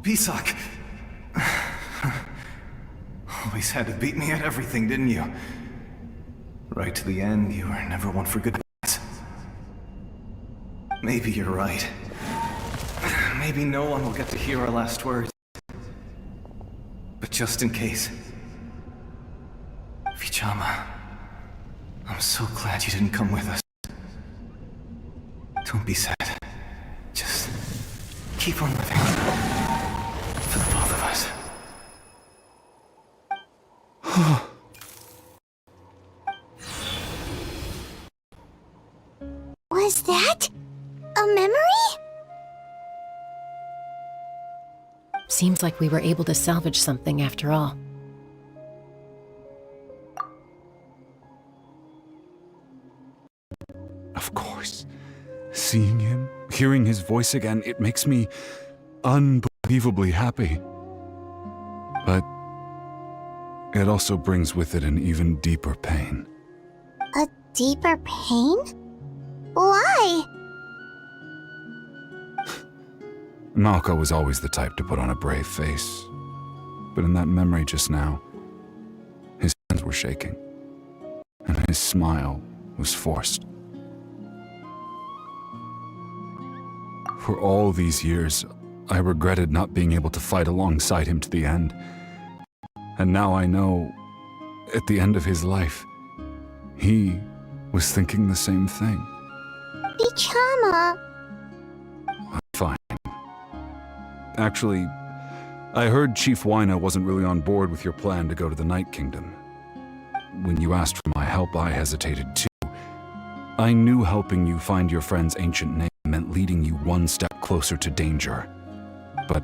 Pisak! Always had to beat me at everything, didn't you? Right to the end, you were never one for goodbyes. Maybe you're right. Maybe no one will get to hear our last words. But just in case... Vichama, I'm so glad you didn't come with us. Don't be sad. Just keep on living. For the both of us. Was that a memory? Seems like we were able to salvage something after all. Of course. Seeing him hearing his voice again, it makes me unbelievably happy. But it also brings with it an even deeper pain. A deeper pain? Why? Malko was always the type to put on a brave face. But in that memory just now, his hands were shaking, and his smile was forced. For all these years, I regretted not being able to fight alongside him to the end. And now I know, at the end of his life, he was thinking the same thing. Vichama! Fine. Actually, I heard Chief Wyna wasn't really on board with your plan to go to the Night Kingdom. When you asked for my help, I hesitated too. I knew helping you find your friend's ancient name meant leading you one step closer to danger. But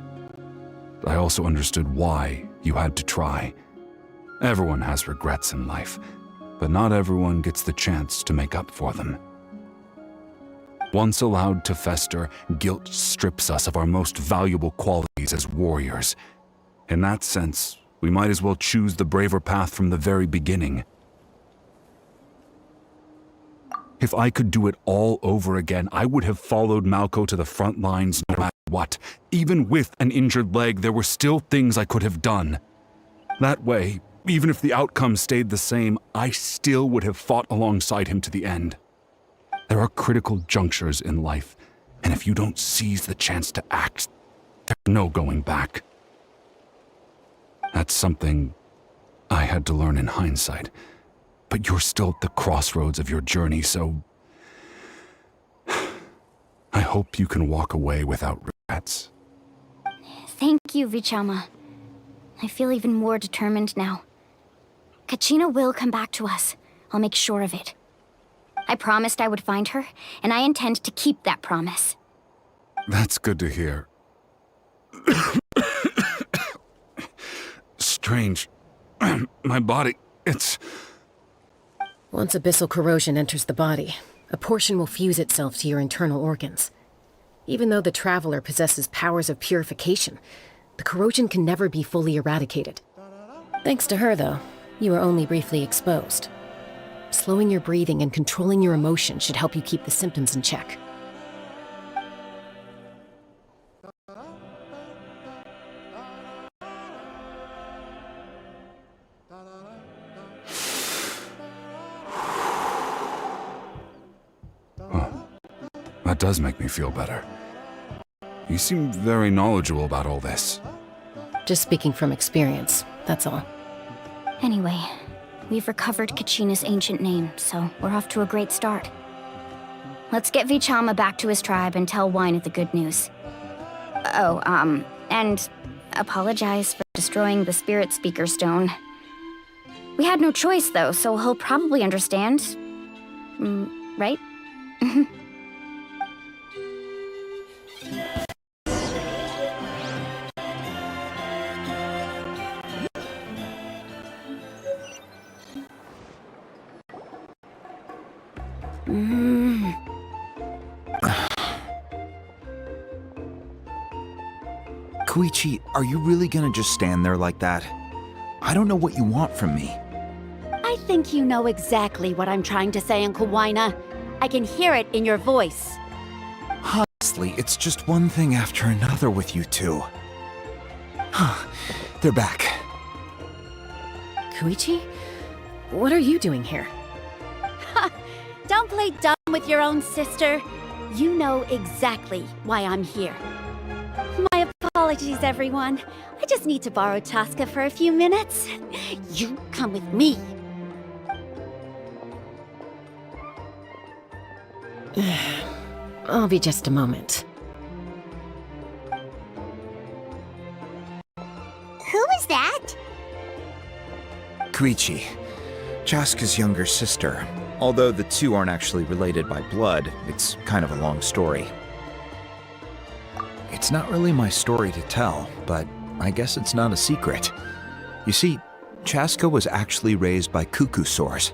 I also understood why you had to try. Everyone has regrets in life, but not everyone gets the chance to make up for them. Once allowed to fester, guilt strips us of our most valuable qualities as warriors. In that sense, we might as well choose the braver path from the very beginning. If I could do it all over again, I would have followed Malko to the front lines no matter what. Even with an injured leg, there were still things I could have done. That way, even if the outcome stayed the same, I still would have fought alongside him to the end. There are critical junctures in life, and if you don't seize the chance to act, there's no going back. That's something I had to learn in hindsight. But you're still at the crossroads of your journey, so I hope you can walk away without regrets. Thank you, Vichama. I feel even more determined now. Kachina will come back to us. I'll make sure of it. I promised I would find her, and I intend to keep that promise. That's good to hear. Strange. My body, it's... Once abyssal corrosion enters the body, a portion will fuse itself to your internal organs. Even though the Traveler possesses powers of purification, the corrosion can never be fully eradicated. Thanks to her, though, you are only briefly exposed. Slowing your breathing and controlling your emotions should help you keep the symptoms in check. That does make me feel better. You seem very knowledgeable about all this. Just speaking from experience, that's all. Anyway, we've recovered Kachina's ancient name, so we're off to a great start. Let's get Vichama back to his tribe and tell Wyna the good news. Oh, and apologize for destroying the Spirit Speaker Stone. We had no choice, though, so he'll probably understand. Right? Koichi, are you really gonna just stand there like that? I don't know what you want from me. I think you know exactly what I'm trying to say, Uncle Wyna. I can hear it in your voice. Honestly, it's just one thing after another with you two. They're back. Koichi? What are you doing here? Ha! Don't play dumb with your own sister. You know exactly why I'm here. My apologies, everyone. I just need to borrow Tosca for a few minutes. You come with me. I'll be just a moment. Who is that? Koichi, Chaska's younger sister. Although the two aren't actually related by blood, it's kind of a long story. It's not really my story to tell, but I guess it's not a secret. You see, Chaska was actually raised by cuckoo sores.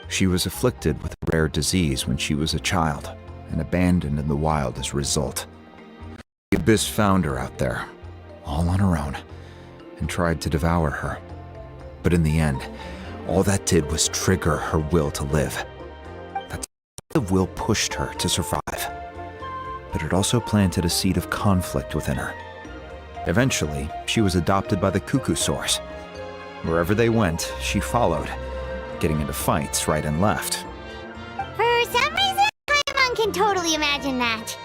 She was afflicted with a rare disease when she was a child, and abandoned in the wild as a result. The Abyss found her out there, all on her own, and tried to devour her. But in the end, all that did was trigger her will to live. That the will pushed her to survive, but it also planted a seed of conflict within her. Eventually, she was adopted by the Cuckoosaurs. Wherever they went, she followed, getting into fights right and left. For some reason, Paimon can totally imagine that.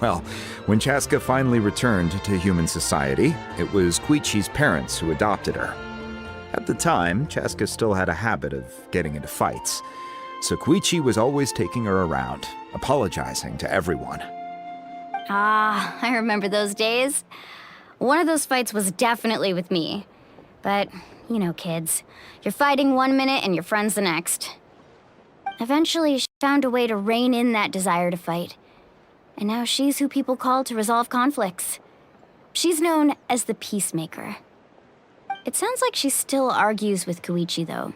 Well, when Chaska finally returned to human society, it was Koichi's parents who adopted her. At the time, Chaska still had a habit of getting into fights, so Koichi was always taking her around, apologizing to everyone. Ah, I remember those days. One of those fights was definitely with me. But, you know, kids. You're fighting one minute and your friend's the next. Eventually, she found a way to rein in that desire to fight. And now she's who people call to resolve conflicts. She's known as the Peacemaker. It sounds like she still argues with Koichi, though.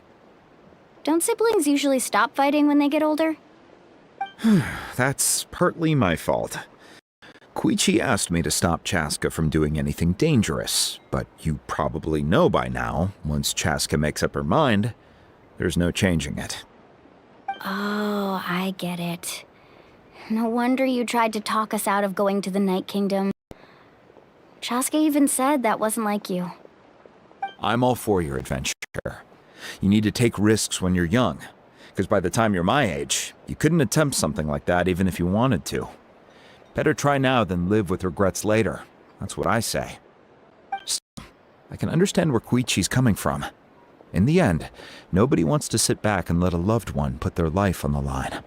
Don't siblings usually stop fighting when they get older? That's partly my fault. Koichi asked me to stop Chaska from doing anything dangerous, but you probably know by now, once Chaska makes up her mind, there's no changing it. Oh, I get it. No wonder you tried to talk us out of going to the Night Kingdom. Chaska even said that wasn't like you. I'm all for your adventure. You need to take risks when you're young, because by the time you're my age, you couldn't attempt something like that even if you wanted to. Better try now than live with regrets later. That's what I say. Still, I can understand where Koichi's coming from. In the end, nobody wants to sit back and let a loved one put their life on the line.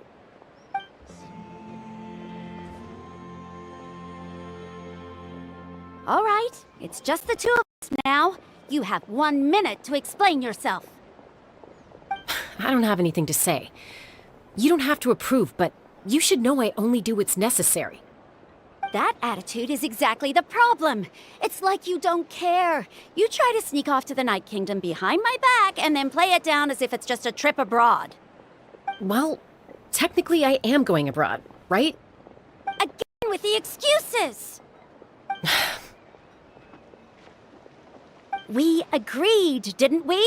All right, it's just the two of us now. You have 1 minute to explain yourself. I don't have anything to say. You don't have to approve, but you should know I only do what's necessary. That attitude is exactly the problem. It's like you don't care. You try to sneak off to the Night Kingdom behind my back and then play it down as if it's just a trip abroad. Well, technically I am going abroad, right? Again with the excuses! We agreed, didn't we?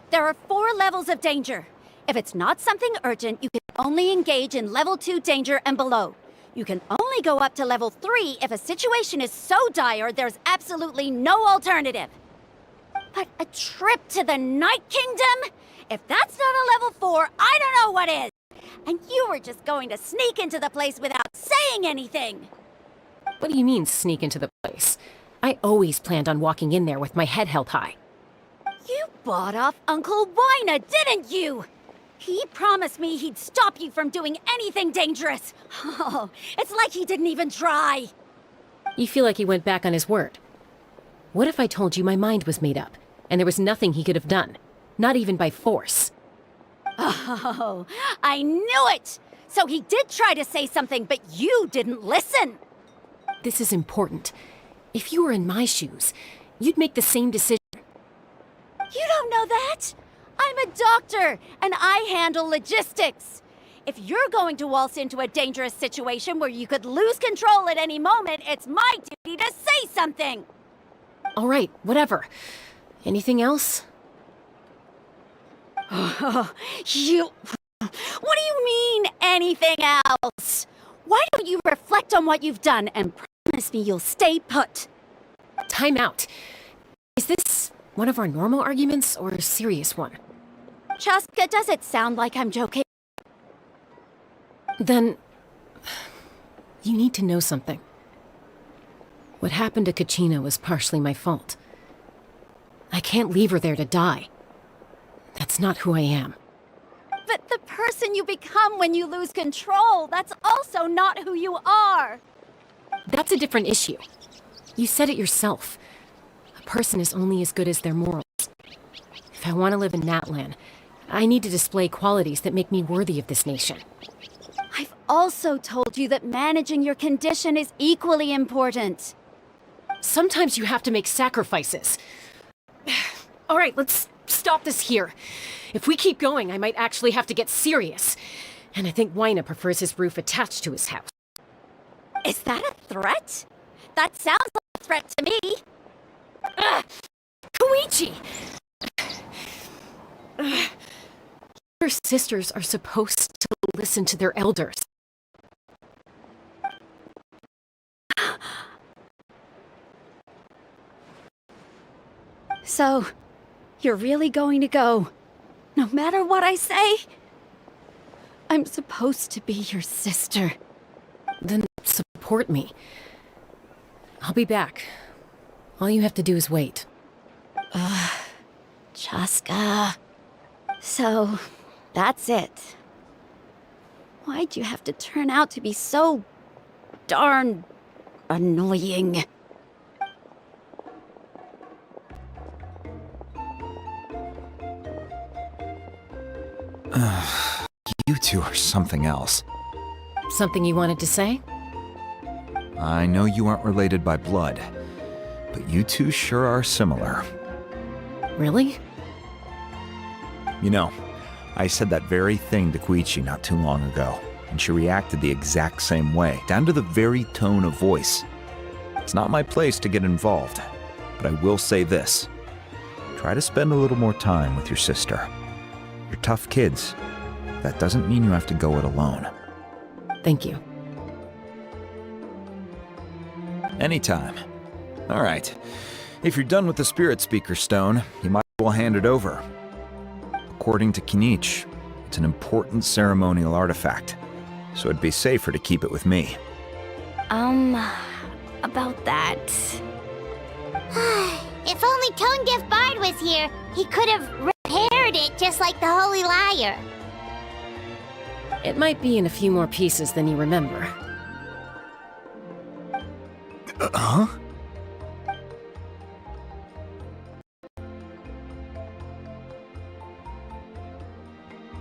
There are 4 levels of danger. If it's not something urgent, you can only engage in level 2 danger and below. You can only go up to level 3 if a situation is so dire there's absolutely no alternative. But a trip to the Night Kingdom? If that's not a level 4, I don't know what is! And you were just going to sneak into the place without saying anything! What do you mean, sneak into the place? I always planned on walking in there with my head held high. You bought off Uncle Wina, didn't you? He promised me he'd stop you from doing anything dangerous. Oh, it's like he didn't even try. You feel like he went back on his word. What if I told you my mind was made up, and there was nothing he could have done? Not even by force. Oh, I knew it! So he did try to say something, but you didn't listen. This is important. If you were in my shoes, you'd make the same decision. You don't know that? I'm a doctor, and I handle logistics. If you're going to waltz into a dangerous situation where you could lose control at any moment, it's my duty to say something. All right, whatever. Anything else? What do you mean, anything else? Why don't you reflect on what you've done and promise me you'll stay put? Time out. Is this one of our normal arguments or a serious one? Chaska, does it sound like I'm joking? Then, you need to know something. What happened to Kachina was partially my fault. I can't leave her there to die. That's not who I am. But the person you become when you lose control, that's also not who you are. That's a different issue. You said it yourself. A person is only as good as their morals. If I want to live in Natlan, I need to display qualities that make me worthy of this nation. I've also told you that managing your condition is equally important. Sometimes you have to make sacrifices. All right, let's stop this here. If we keep going, I might actually have to get serious. And I think Wyna prefers his roof attached to his house. Is that a threat? That sounds like a threat to me. Ugh! Koichi! Ugh. Your sisters are supposed to listen to their elders. So, you're really going to go, no matter what I say? I'm supposed to be your sister. Then support me. I'll be back. All you have to do is wait. Chaska. So, that's it. Why'd you have to turn out to be so darn annoying? You two are something else. Something you wanted to say? I know you aren't related by blood, but you two sure are similar. Really? You know, I said that very thing to Koichi not too long ago, and she reacted the exact same way, down to the very tone of voice. It's not my place to get involved, but I will say this. Try to spend a little more time with your sister. You're tough kids. That doesn't mean you have to go it alone. Thank you. Anytime. All right. If you're done with the Spirit Speaker Stone, you might as well hand it over. According to Kinich, it's an important ceremonial artifact, so it'd be safer to keep it with me. About that... If only Tone Deaf Bard was here, he could have repaired it just like the Holy Liar. It might be in a few more pieces than you remember. Huh?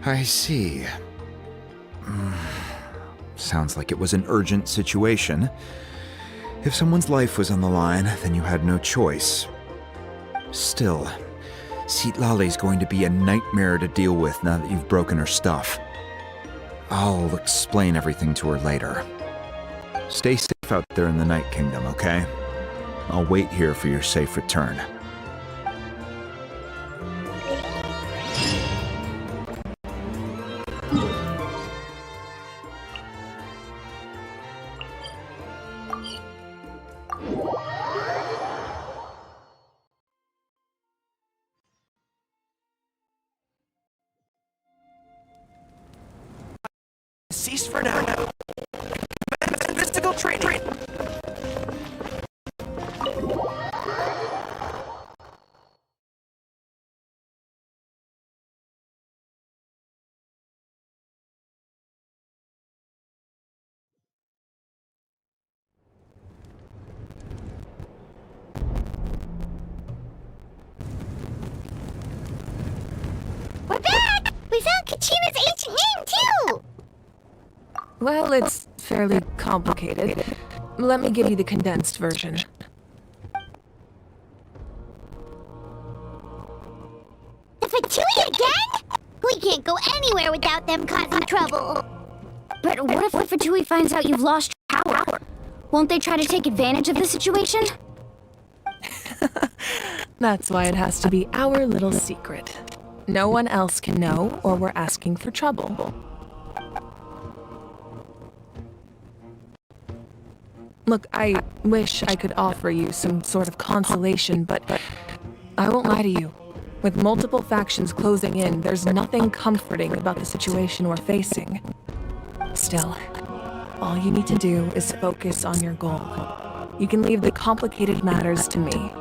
I see. Sounds like it was an urgent situation. If someone's life was on the line, then you had no choice. Still, Citlali's going to be a nightmare to deal with now that you've broken her stuff. I'll explain everything to her later. Stay safe out there in the Night Kingdom, okay? I'll wait here for your safe return. Cease for now. Commence mystical training. We're back! We found Kachina's ancient name, too! Well, it's fairly complicated. Let me give you the condensed version. The Fatui again? We can't go anywhere without them causing trouble. But what if the Fatui finds out you've lost your power? Won't they try to take advantage of the situation? That's why it has to be our little secret. No one else can know, or we're asking for trouble. Look, I wish I could offer you some sort of consolation, but I won't lie to you. With multiple factions closing in, there's nothing comforting about the situation we're facing. Still, all you need to do is focus on your goal. You can leave the complicated matters to me.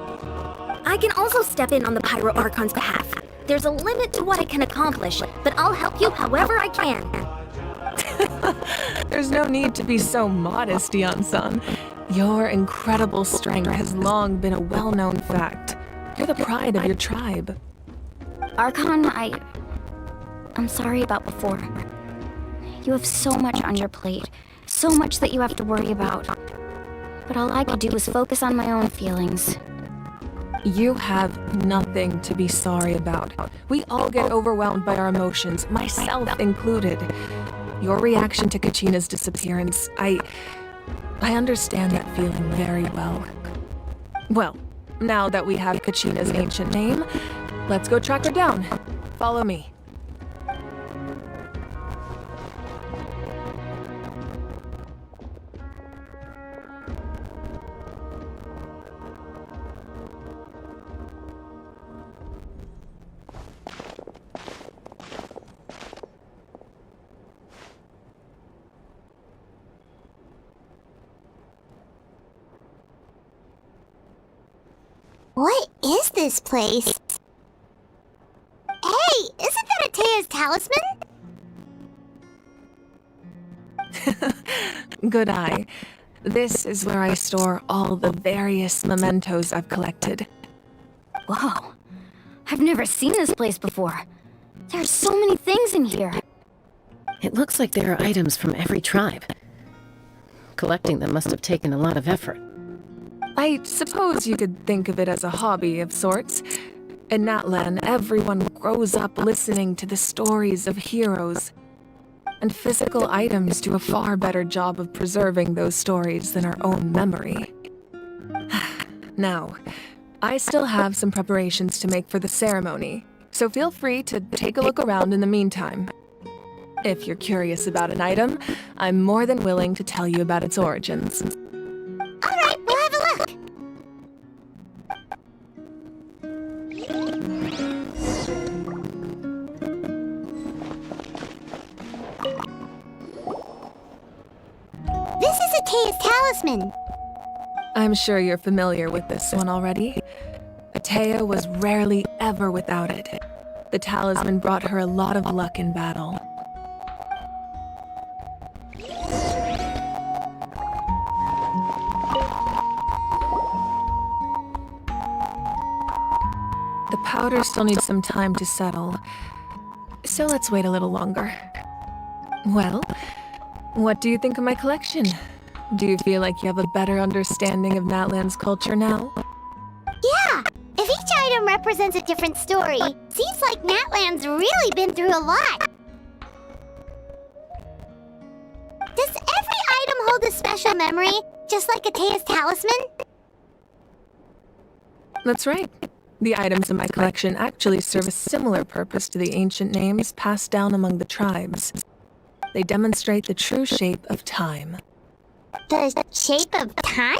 I can also step in on the Pyro Archon's behalf. There's a limit to what I can accomplish, but I'll help you however I can. There's no need to be so modest, Yan-san. Your incredible strength has long been a well-known fact. You're the pride of your tribe. Archon, I'm sorry about before. You have so much on your plate, so much that you have to worry about. But all I could do was focus on my own feelings. You have nothing to be sorry about. We all get overwhelmed by our emotions, myself included. your reaction to Kachina's disappearance, I understand that feeling very well. Well, now that we have Kachina's ancient name, let's go track her down. Follow me. What is this place? Hey, isn't that Atea's talisman? Good eye. This is where I store all the various mementos I've collected. Whoa. I've never seen this place before. There are so many things in here. It looks like there are items from every tribe. Collecting them must have taken a lot of effort. I suppose you could think of it as a hobby of sorts. In Natlan, everyone grows up listening to the stories of heroes. And physical items do a far better job of preserving those stories than our own memory. Now, I still have some preparations to make for the ceremony, so feel free to take a look around in the meantime. If you're curious about an item, I'm more than willing to tell you about its origins. Alright, we'll have a look. This is Atea's talisman. I'm sure you're familiar with this one already. Atea was rarely ever without it. The talisman brought her a lot of luck in battle. The powder still needs some time to settle, so let's wait a little longer. Well, what do you think of my collection? Do you feel like you have a better understanding of Natlan's culture now? Yeah! If each item represents a different story, seems like Natlan's really been through a lot. Does every item hold a special memory, just like Atea's talisman? That's right. The items in my collection actually serve a similar purpose to the ancient names passed down among the tribes. They demonstrate the true shape of time. The shape of time?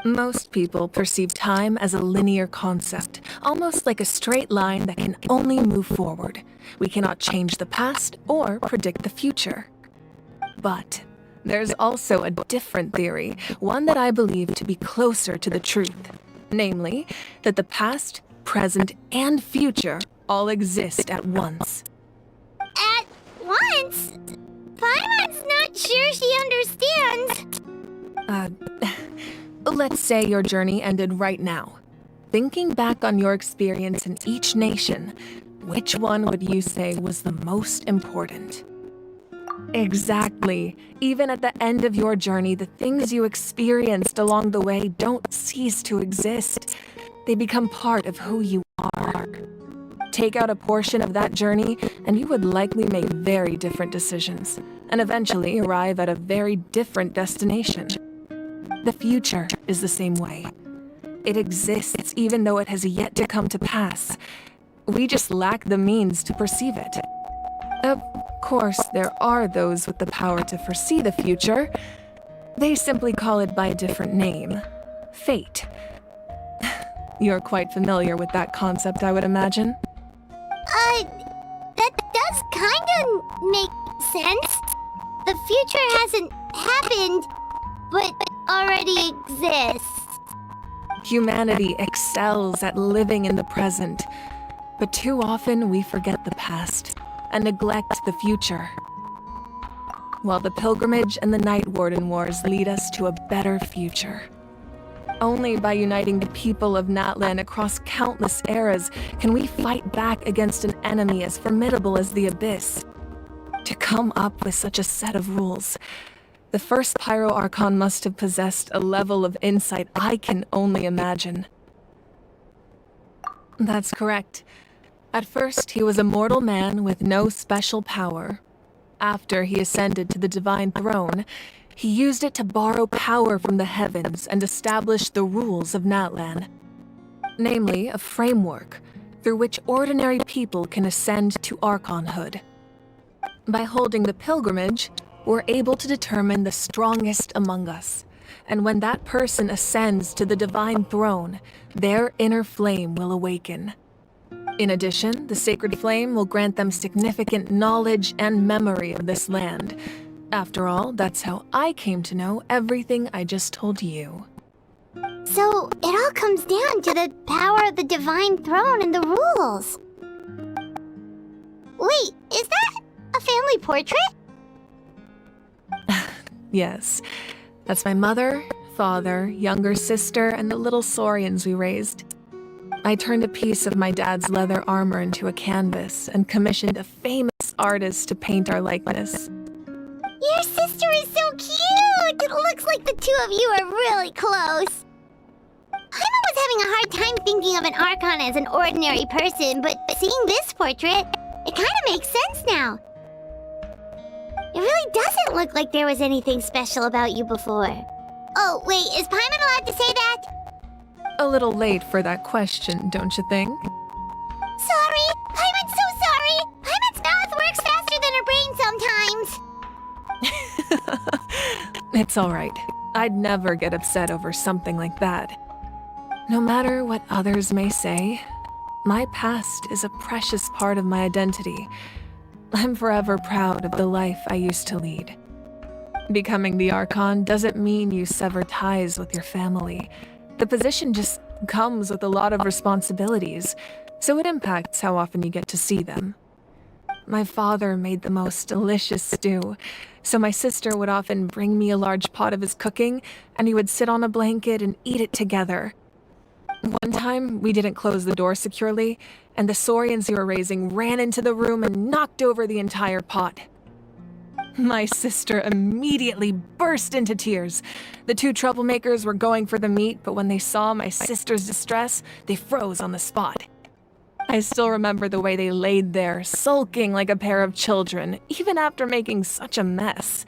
Most people perceive time as a linear concept, almost like a straight line that can only move forward. We cannot change the past or predict the future. But there's also a different theory, one that I believe to be closer to the truth. Namely, that the past, present, and future all exist at once. At once? Paimon's not sure she understands. Let's say your journey ended right now. Thinking back on your experience in each nation, which one would you say was the most important? Exactly. Even at the end of your journey, the things you experienced along the way don't cease to exist. They become part of who you are. Take out a portion of that journey, and you would likely make very different decisions, and eventually arrive at a very different destination. The future is the same way. It exists even though it has yet to come to pass. We just lack the means to perceive it. Of course, there are those with the power to foresee the future. They simply call it by a different name. Fate. You're quite familiar with that concept, I would imagine. That does kinda make sense. The future hasn't happened, but already exists. Humanity excels at living in the present, but too often we forget the past and neglect the future. While the pilgrimage and the Night Warden Wars lead us to a better future. Only by uniting the people of Natlan across countless eras can we fight back against an enemy as formidable as the Abyss. To come up with such a set of rules, the first Pyro Archon must have possessed a level of insight I can only imagine. That's correct. At first, he was a mortal man with no special power, after he ascended to the divine throne, he used it to borrow power from the heavens and establish the rules of Natlan. Namely, a framework through which ordinary people can ascend to Archonhood. By holding the pilgrimage, we're able to determine the strongest among us. And when that person ascends to the divine throne, their inner flame will awaken. In addition, the sacred flame will grant them significant knowledge and memory of this land. After all, that's how I came to know everything I just told you. So, it all comes down to the power of the divine throne and the rules. Wait, is that a family portrait? Yes. That's my mother, father, younger sister, and the little saurians we raised. I turned a piece of my dad's leather armor into a canvas and commissioned a famous artist to paint our likeness. Your sister is so cute! It looks like the two of you are really close. Paimon was having a hard time thinking of an Archon as an ordinary person, but seeing this portrait, it kind of makes sense now. It really doesn't look like there was anything special about you before. Oh, wait, is Paimon allowed to say that? A little late for that question, don't you think? Sorry! Paimon's so sorry! Paimon's mouth works faster than her brain sometimes! It's alright. I'd never get upset over something like that. No matter what others may say, my past is a precious part of my identity. I'm forever proud of the life I used to lead. Becoming the Archon doesn't mean you sever ties with your family. The position just comes with a lot of responsibilities, so it impacts how often you get to see them. My father made the most delicious stew, so my sister would often bring me a large pot of his cooking, and he would sit on a blanket and eat it together. One time, we didn't close the door securely, and the saurians we were raising ran into the room and knocked over the entire pot. My sister immediately burst into tears. The two troublemakers were going for the meat, but when they saw my sister's distress, they froze on the spot. I still remember the way they laid there, sulking like a pair of children, even after making such a mess.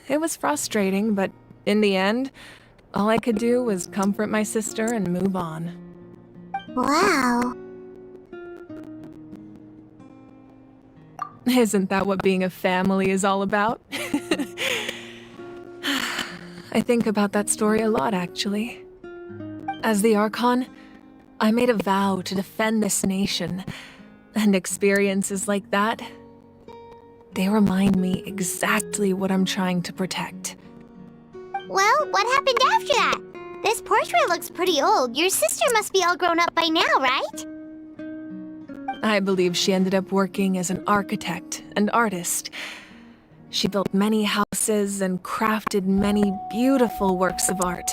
It was frustrating, but in the end, all I could do was comfort my sister and move on. Wow. Isn't that what being a family is all about? I think about that story a lot, actually. As the Archon, I made a vow to defend this nation, and experiences like that, they remind me exactly what I'm trying to protect. Well, what happened after that? This portrait looks pretty old. Your sister must be all grown up by now, right? I believe she ended up working as an architect and artist. She built many houses and crafted many beautiful works of art.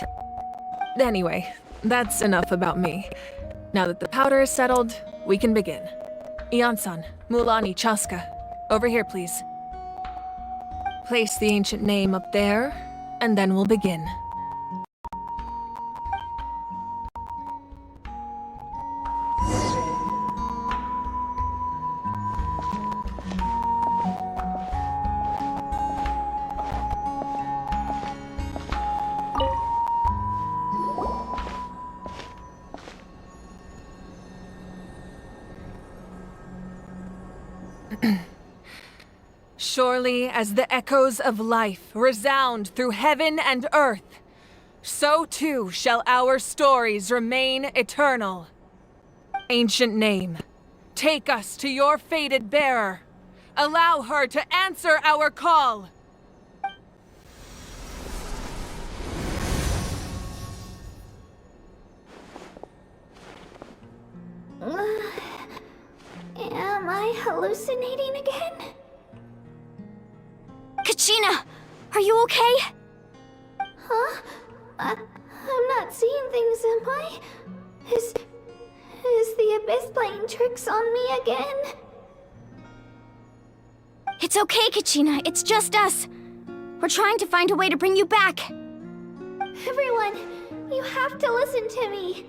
Anyway, that's enough about me. Now that the powder is settled, we can begin. Ian-san, Mulani, Chaska, over here, please. Place the ancient name up there, and then we'll begin. Surely as the echoes of life resound through heaven and earth, so too shall our stories remain eternal. Ancient name, take us to your fated bearer. Allow her to answer our call. Am I hallucinating again? Kachina! Are you okay? Huh? I'm not seeing things, am I? Is the Abyss playing tricks on me again? It's okay, Kachina. It's just us. We're trying to find a way to bring you back. Everyone, you have to listen to me.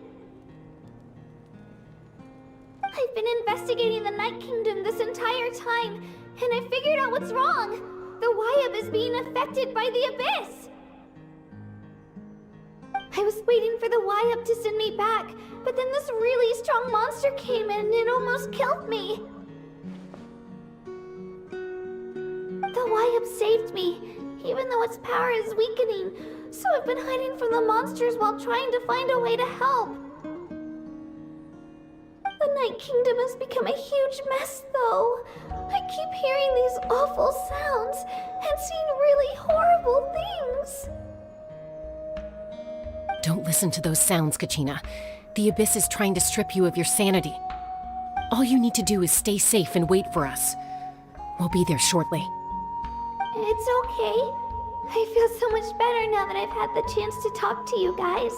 I've been investigating the Night Kingdom this entire time, and I figured out what's wrong. The Wyab is being affected by the Abyss. I was waiting for the Wyab to send me back, but then this really strong monster came in and it almost killed me. The Wyab saved me, even though its power is weakening, so I've been hiding from the monsters while trying to find a way to help. The Night Kingdom has become a huge mess, though. I keep hearing these awful sounds and seeing really horrible things. Don't listen to those sounds, Kachina. The Abyss is trying to strip you of your sanity. All you need to do is stay safe and wait for us. We'll be there shortly. It's okay. I feel so much better now that I've had the chance to talk to you guys.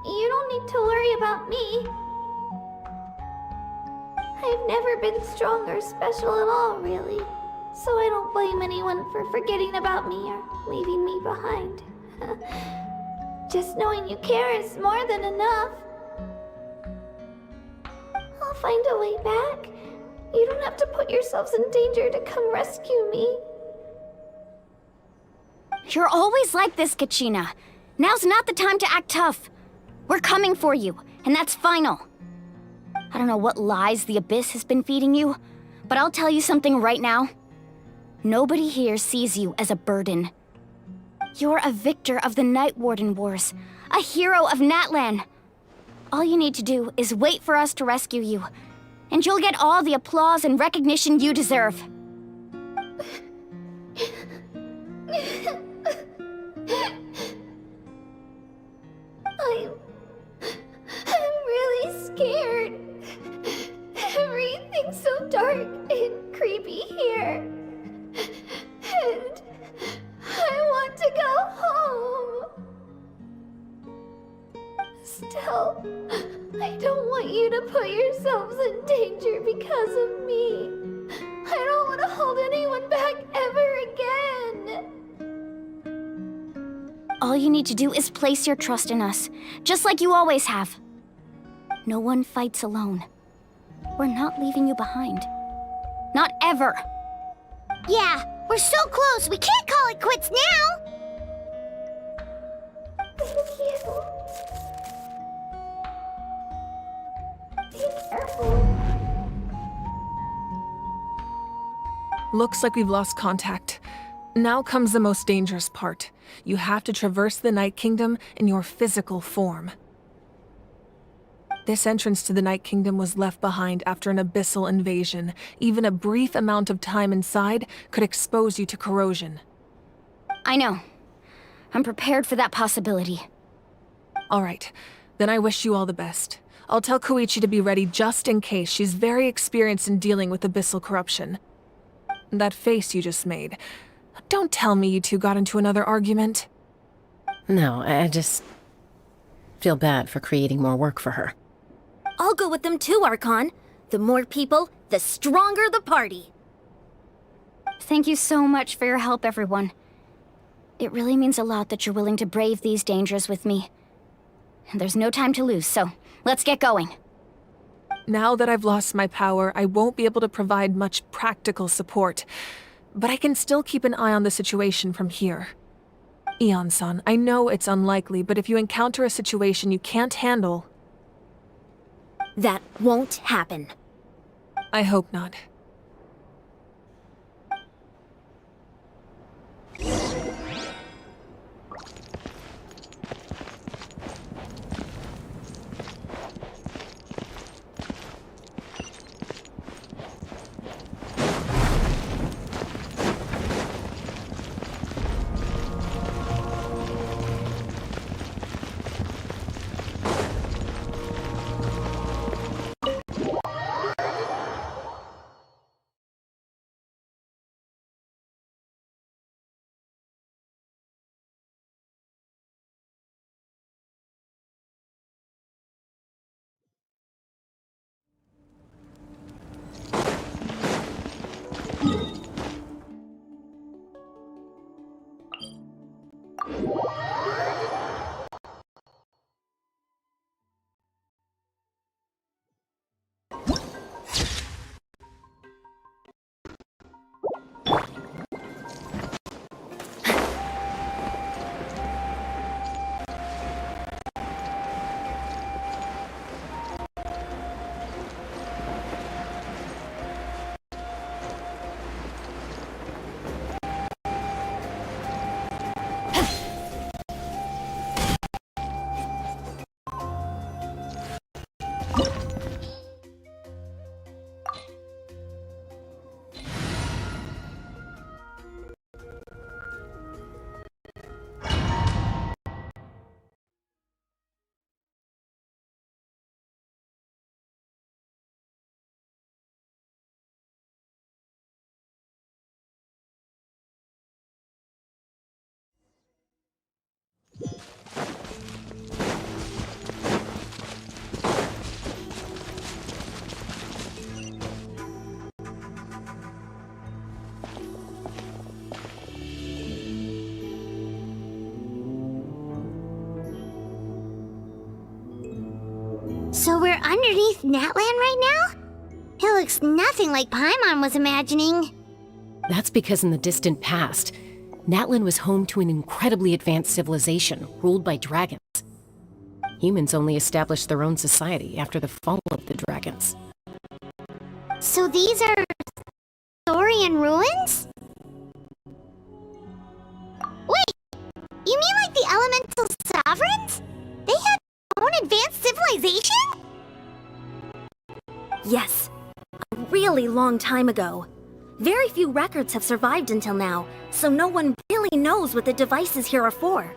You don't need to worry about me. I've never been strong or special at all, really. So I don't blame anyone for forgetting about me or leaving me behind. Just knowing you care is more than enough. I'll find a way back. You don't have to put yourselves in danger to come rescue me. You're always like this, Kachina. Now's not the time to act tough. We're coming for you, and that's final. I don't know what lies the Abyss has been feeding you, but I'll tell you something right now. Nobody here sees you as a burden. You're a victor of the Night Warden Wars, a hero of Natlan. All you need to do is wait for us to rescue you, and you'll get all the applause and recognition you deserve. I'm really scared. Everything's so dark and creepy here. And I want to go home. Still, I don't want you to put yourselves in danger because of me. I don't want to hold anyone back ever again. All you need to do is place your trust in us, just like you always have. No one fights alone. We're not leaving you behind. Not ever. Yeah, we're so close. We can't call it quits now. Thank you. Be careful. Looks like we've lost contact. Now comes the most dangerous part. You have to traverse the Night Kingdom in your physical form. This entrance to the Night Kingdom was left behind after an abyssal invasion. Even a brief amount of time inside could expose you to corrosion. I know. I'm prepared for that possibility. All right, then I wish you all the best. I'll tell Koichi to be ready just in case. She's very experienced in dealing with abyssal corruption. That face you just made. Don't tell me you two got into another argument. No, I just feel bad for creating more work for her. I'll go with them too, Archon. The more people, the stronger the party. Thank you so much for your help, everyone. It really means a lot that you're willing to brave these dangers with me. And there's no time to lose, so let's get going. Now that I've lost my power, I won't be able to provide much practical support. But I can still keep an eye on the situation from here. Eon-san, I know it's unlikely, but if you encounter a situation you can't handle... That won't happen. I hope not. underneath Natlan right now? It looks nothing like Paimon was imagining. That's because in the distant past, Natlan was home to an incredibly advanced civilization ruled by dragons. Humans only established their own society after the fall of the dragons. So these are Saurian ruins? Wait, you mean like the elemental sovereigns? They had their own advanced civilization? Yes, a really long time ago. Very few records have survived until now, so no one really knows what the devices here are for.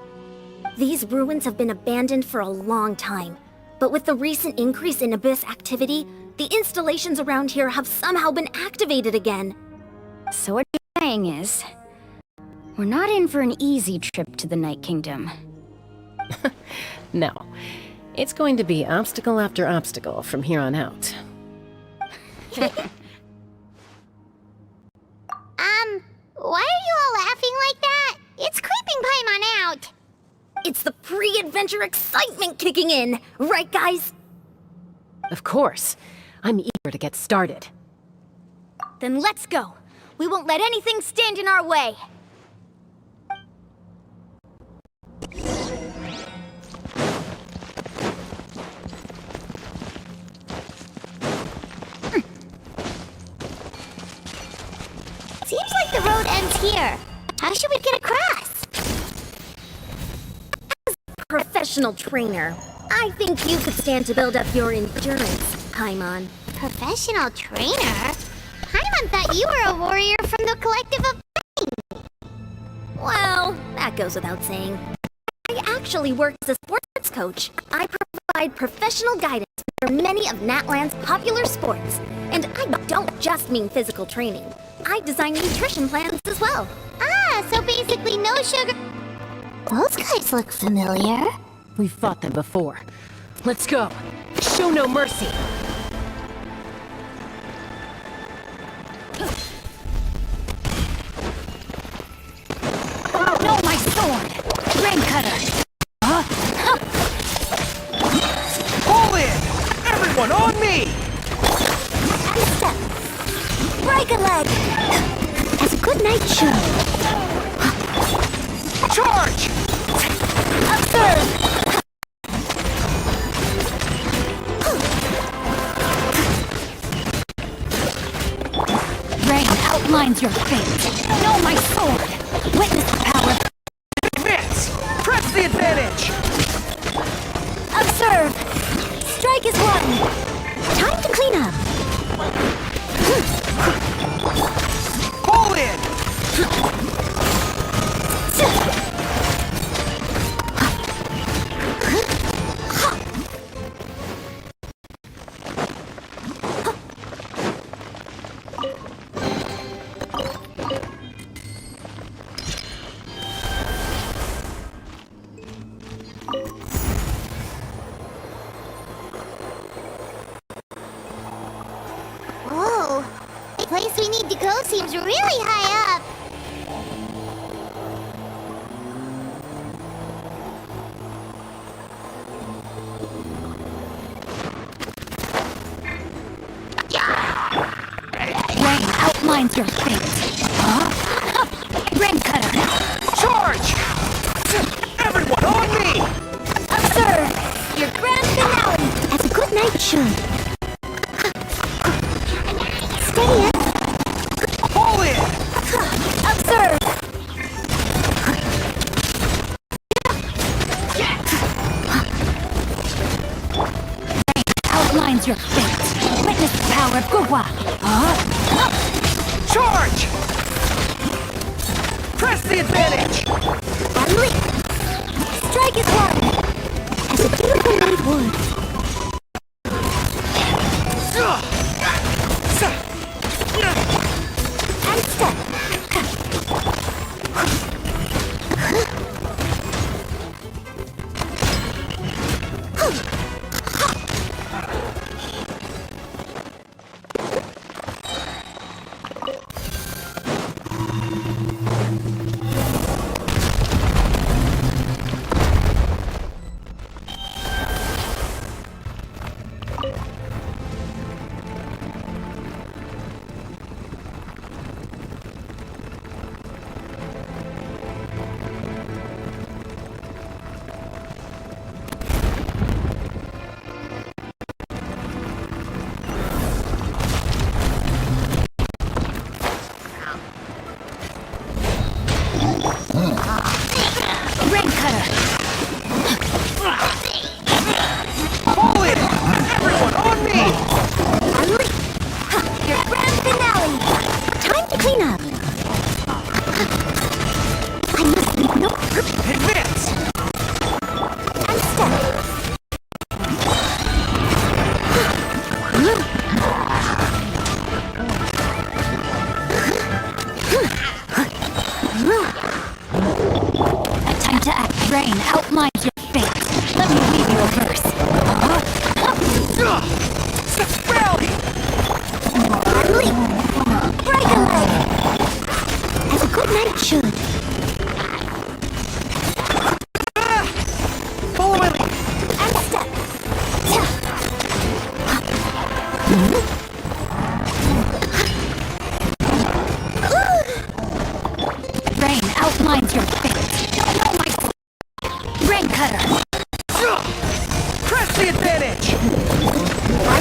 These ruins have been abandoned for a long time, but with the recent increase in Abyss activity, the installations around here have somehow been activated again. So what you're saying is, we're not in for an easy trip to the Night Kingdom. No. It's going to be obstacle after obstacle from here on out. Why are you all laughing like that? It's creeping Paimon out. It's the pre-adventure excitement kicking in, right guys? Of course. I'm eager to get started. Then let's go. We won't let anything stand in our way. Seems like the road ends here. How should we get across? As a professional trainer, I think you could stand to build up your endurance, Paimon. Professional trainer? Paimon thought you were a warrior from the Collective of Pain. Well, that goes without saying. I actually work as a sports coach. I provide professional guidance for many of Natlan's popular sports. And I don't just mean physical training. I design nutrition plans as well. Ah, so basically no sugar. Those guys look familiar. We've fought them before. Let's go. Show no mercy. Oh no, my sword! Rain cutter! Pull in! Everyone on me! Break a leg! As a good night show. Charge! Observe! Rain outlines your fate. Know my sword! Witness the power of... Advance! Press the advantage! Observe! Strike is one! Time to clean up. Pull in! Whoa, the place we need to go seems really high up. Rain outlines your fate. Rain cutter! Charge! Everyone on me! Observe! Your grand finale! As a good night should. Steady up. Pull in! Observe! Outlines your fate. Witness the power of Gurwa. Charge! Press the advantage! Unleash! Strike is one! As a beautiful night would. And step!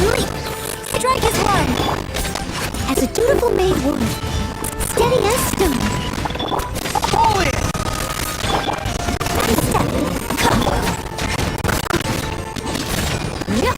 leap! Strike as one! As a dutiful maid would. Steady as stone. All in! Yep.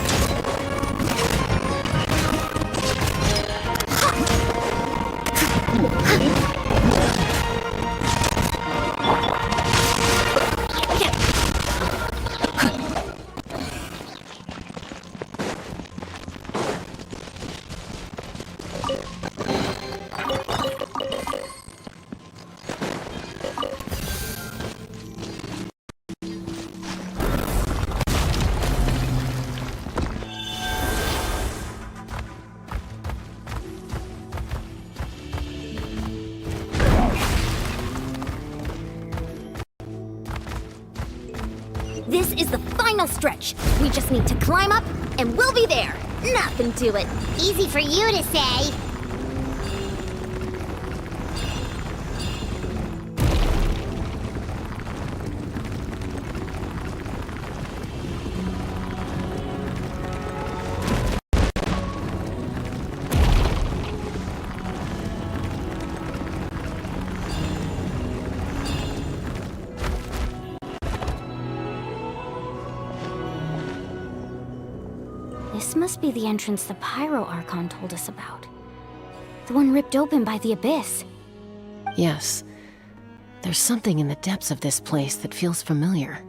This is the final stretch. We just need to climb up, and we'll be there. Nothing to it. Easy for you to say. This must be the entrance the Pyro Archon told us about. The one ripped open by the Abyss. Yes. There's something in the depths of this place that feels familiar,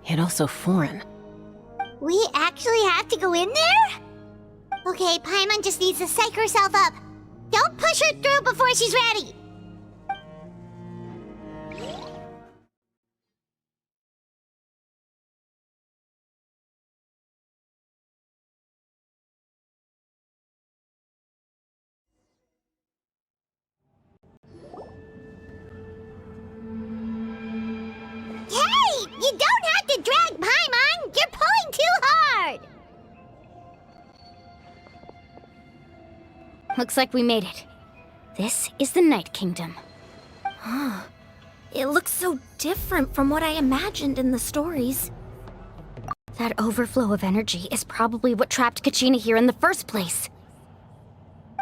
yet also foreign. We actually have to go in there? Okay, Paimon just needs to psych herself up. Don't push her through before she's ready. Hey! You don't have to drag Paimon! You're pulling too hard! Looks like we made it. This is the Night Kingdom. It looks so different from what I imagined in the stories. That overflow of energy is probably what trapped Kachina here in the first place.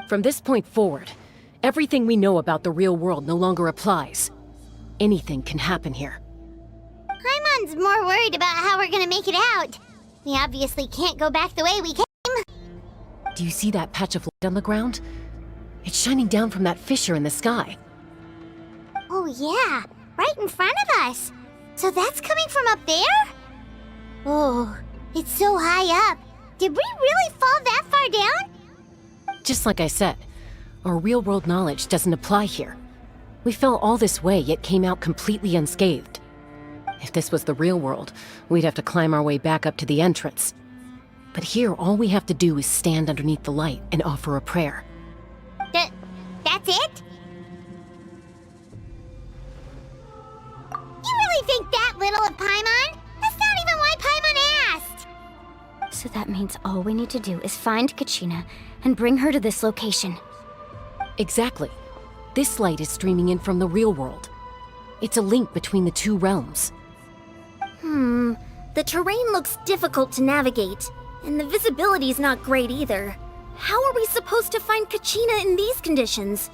From this point forward, everything we know about the real world no longer applies. Anything can happen here. Paimon's more worried about how we're gonna make it out. We obviously can't go back the way we came. Do you see that patch of light on the ground? It's shining down from that fissure in the sky. Oh yeah, right in front of us. So that's coming from up there? Oh, it's so high up. Did we really fall that far down? Just like I said, our real-world knowledge doesn't apply here. We fell all this way, yet came out completely unscathed. If this was the real world, we'd have to climb our way back up to the entrance. But here, all we have to do is stand underneath the light and offer a prayer. That's it? You really think that little of Paimon? That's not even why Paimon asked! So that means all we need to do is find Kachina and bring her to this location. Exactly. This light is streaming in from the real world. It's a link between the two realms. The terrain looks difficult to navigate, and the visibility's not great either. How are we supposed to find Kachina in these conditions?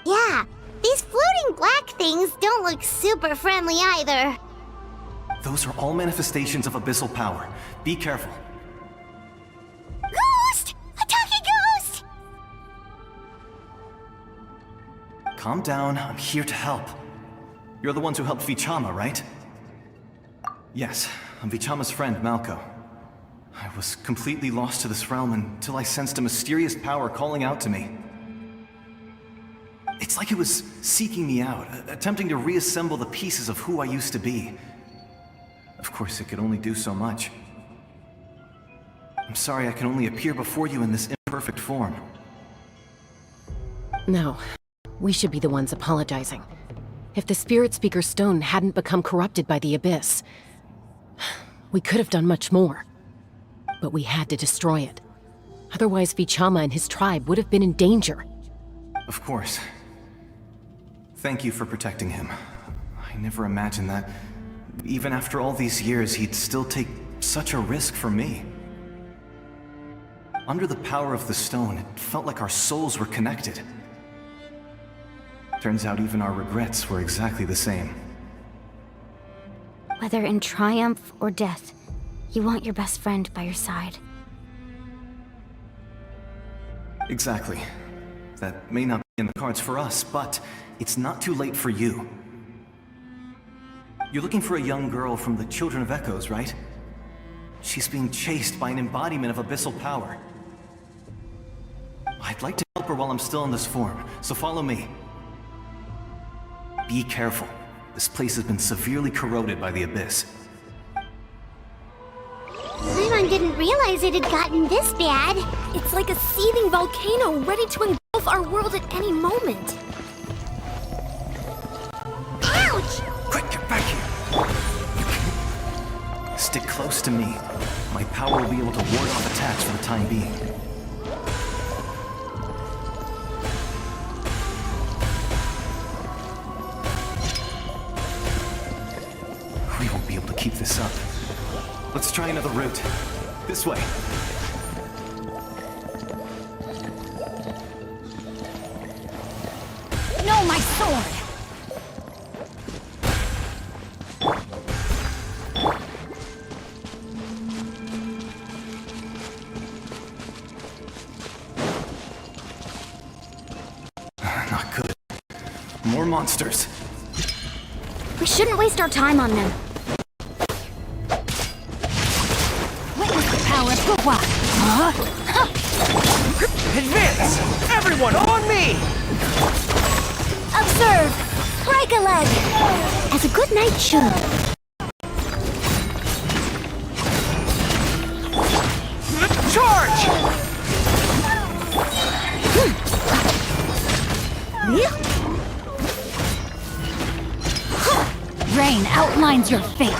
Yeah, these floating black things don't look super friendly either. Those are all manifestations of abyssal power. Be careful. Ghost! A talking ghost! Calm down, I'm here to help. You're the ones who helped Vichama, right? Yes, I'm Vichama's friend, Malko. I was completely lost to this realm until I sensed a mysterious power calling out to me. It's like it was seeking me out, attempting to reassemble the pieces of who I used to be. Of course, it could only do so much. I'm sorry I can only appear before you in this imperfect form. No, we should be the ones apologizing. If the Spirit Speaker Stone hadn't become corrupted by the Abyss, we could have done much more. But we had to destroy it. Otherwise, Vichama and his tribe would have been in danger. Of course. Thank you for protecting him. I never imagined that, even after all these years, he'd still take such a risk for me. Under the power of the stone, it felt like our souls were connected. Turns out even our regrets were exactly the same. Whether in triumph or death, you want your best friend by your side. Exactly. That may not be in the cards for us, but it's not too late for you. You're looking for a young girl from the Children of Echoes, right? She's being chased by an embodiment of abyssal power. I'd like to help her while I'm still in this form, so follow me. Be careful. This place has been severely corroded by the Abyss. Paimon didn't realize it had gotten this bad. It's like a seething volcano ready to engulf our world at any moment. Ouch! Quick, get back here! Stick close to me. My power will be able to ward off attacks for the time being. We won't be able to keep this up. Let's try another route. This way. No, my sword! Not good. More monsters. We shouldn't waste our time on them. Witness the power of Gugwa! Advance! Everyone on me! Observe! Break a leg! As a good knight should. Charge! Rain outlines your fate.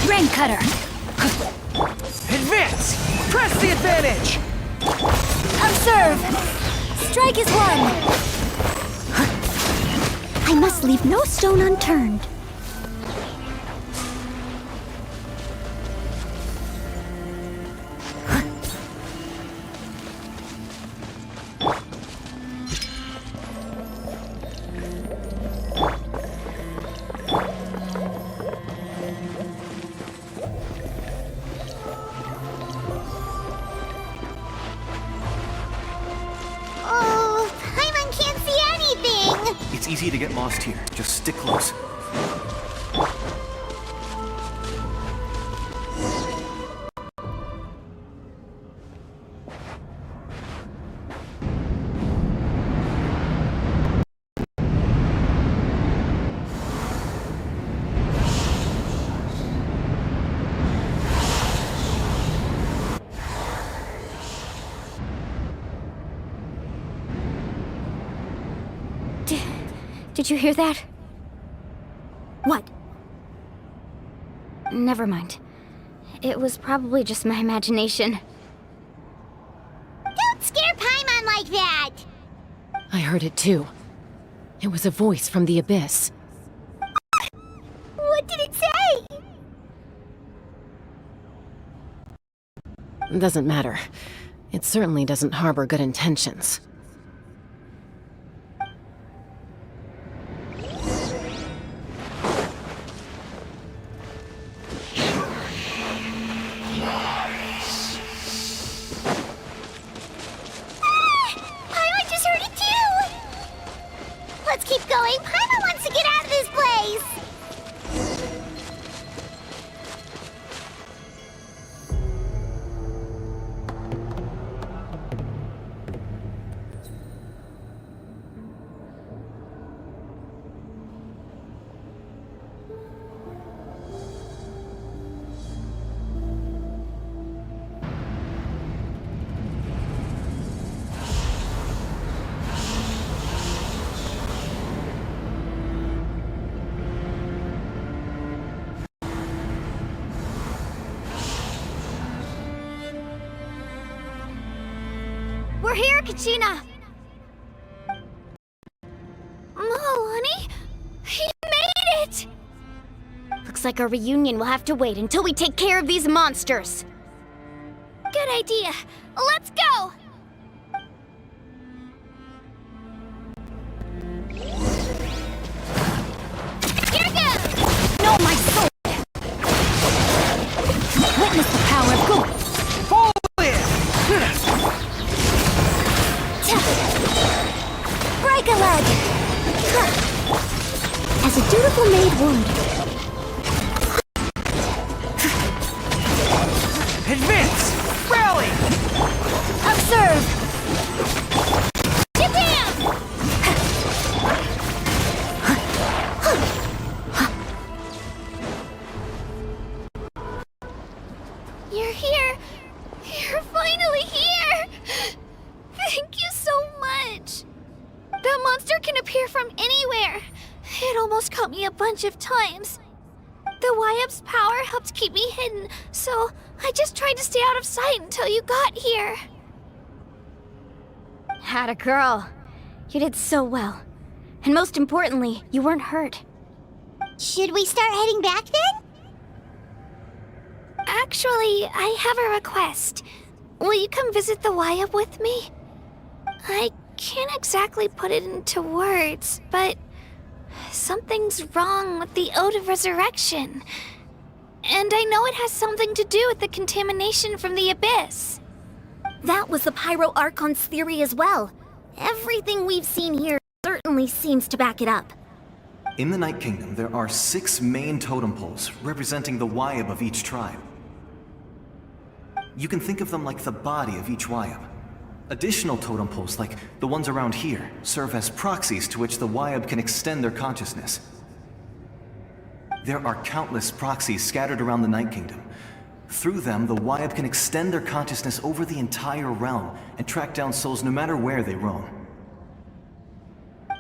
Rain Cutter! Advance! Press the advantage! Observe! Strike is one! I must leave no stone unturned. Oh, Paimon can't see anything! It's easy to get lost here. Just stick close. Did you hear that? What? Never mind. It was probably just my imagination. Don't scare Paimon like that! I heard it too. It was a voice from the Abyss. What did it say? Doesn't matter. It certainly doesn't harbor good intentions. Paimon just heard it too! Let's keep going. Paimon wants to get out of this place! We're here, Kachina! Honey? He made it! Looks like our reunion will have to wait until we take care of these monsters. Good idea. Let's go! Break a leg! As a dutiful maid would. Advance! Rally! Observe! Jam! You're here! You're finally here! Thank you so much! That monster can appear from anywhere. It almost caught me a bunch of times. The Wyab's power helped keep me hidden, so I just tried to stay out of sight until you got here. Atta girl. You did so well. And most importantly, you weren't hurt. Should we start heading back then? Actually, I have a request. Will you come visit the Wyab with me? I can't exactly put it into words, but something's wrong with the Ode of Resurrection. And I know it has something to do with the contamination from the Abyss. That was the Pyro Archon's theory as well. Everything we've seen here certainly seems to back it up. In the Night Kingdom, there are 6 main totem poles representing the Wyab of each tribe. You can think of them like the body of each Wyab. Additional totem poles, like the ones around here, serve as proxies to which the Wyab can extend their consciousness. There are countless proxies scattered around the Night Kingdom. Through them, the Wyab can extend their consciousness over the entire realm and track down souls no matter where they roam.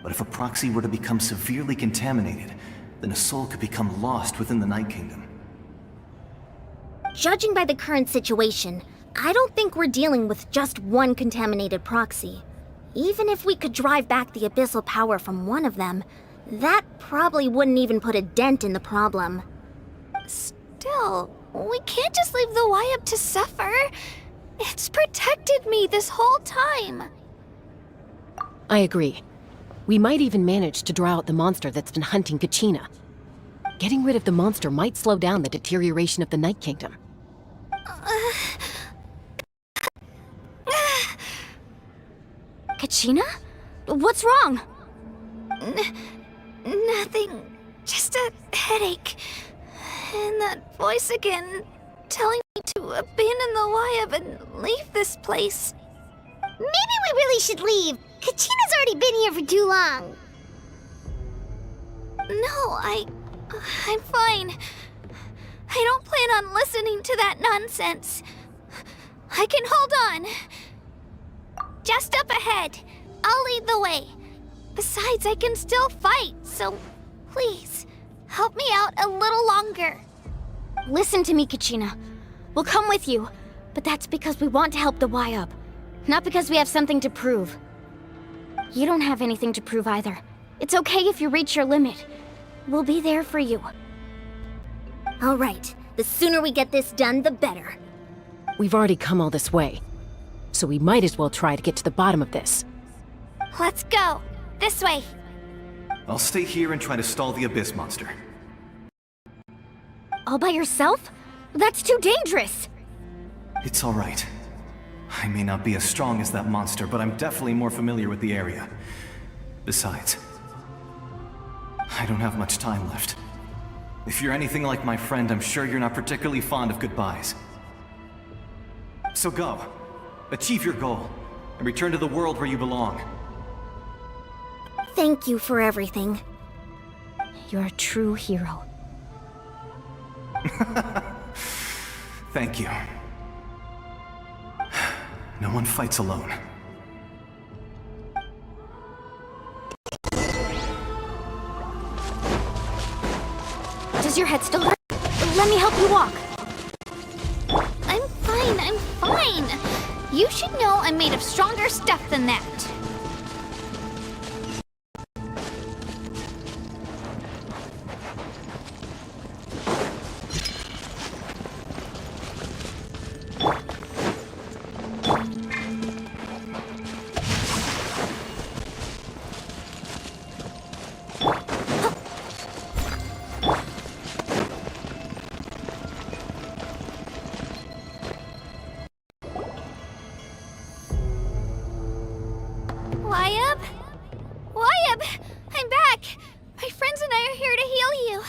But if a proxy were to become severely contaminated, then a soul could become lost within the Night Kingdom. Judging by the current situation, I don't think we're dealing with just one contaminated proxy. Even if we could drive back the abyssal power from one of them, that probably wouldn't even put a dent in the problem. Still, we can't just leave the Wyab to suffer. It's protected me this whole time. I agree. We might even manage to draw out the monster that's been hunting Kachina. Getting rid of the monster might slow down the deterioration of the Night Kingdom. Kachina? What's wrong? Nothing. Just a headache. And that voice again, telling me to abandon the Wyab and leave this place. Maybe we really should leave. Kachina's already been here for too long. No, I'm fine. I don't plan on listening to that nonsense. I can hold on. Just up ahead. I'll lead the way. Besides, I can still fight, so please, help me out a little longer. Listen to me, Kachina. We'll come with you, but that's because we want to help the Wyab, not because we have something to prove. You don't have anything to prove either. It's okay if you reach your limit. We'll be there for you. All right, the sooner we get this done, the better. We've already come all this way, so we might as well try to get to the bottom of this. Let's go. This way. I'll stay here and try to stall the Abyss monster. All by yourself? That's too dangerous. It's all right. I may not be as strong as that monster, but I'm definitely more familiar with the area. Besides, I don't have much time left. If you're anything like my friend, I'm sure you're not particularly fond of goodbyes. So go. Achieve your goal, and return to the world where you belong. Thank you for everything. You're a true hero. Thank you. No one fights alone. Does your head still hurt? Let me help you walk. I'm fine. You should know I'm made of stronger stuff than that. Wyab? friends and I are here to heal you.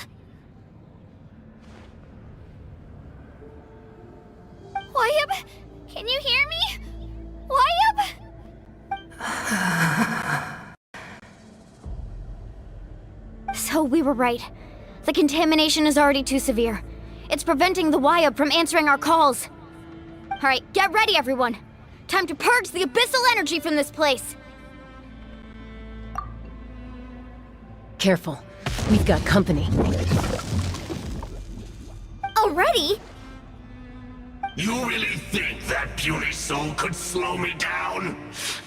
Wyatt, can you hear me? Wyatt? So we were right. The contamination is already too severe. It's preventing the Wyatt from answering our calls. Alright, get ready, everyone. Time to purge the abyssal energy from this place. Careful. We've got company. Already? You really think that puny soul could slow me down?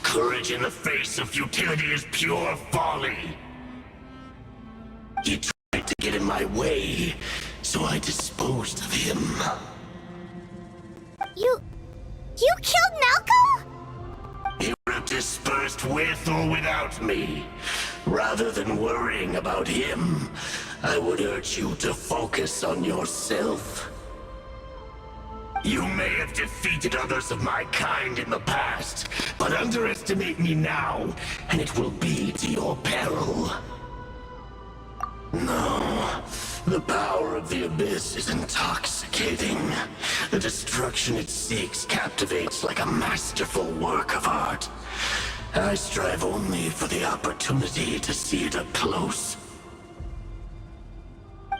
Courage in the face of futility is pure folly. He tried to get in my way, so I disposed of him. You killed Malco? He would have dispersed with or without me. Rather than worrying about him, I would urge you to focus on yourself. You may have defeated others of my kind in the past, but underestimate me now, and it will be to your peril. No, the power of the Abyss is intoxicating. The destruction it seeks captivates like a masterful work of art. I strive only for the opportunity to see it up close.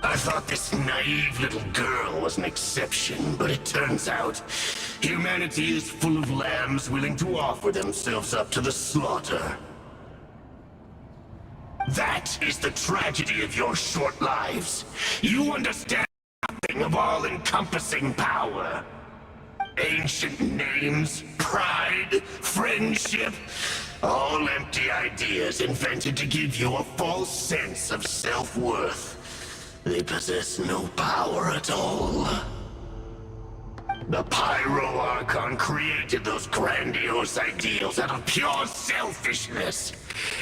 I thought this naive little girl was an exception, but it turns out humanity is full of lambs willing to offer themselves up to the slaughter. That is the tragedy of your short lives. You understand nothing of all-encompassing power. Ancient names, pride, friendship, all empty ideas invented to give you a false sense of self-worth. They possess no power at all. The Pyro Archon created those grandiose ideals out of pure selfishness.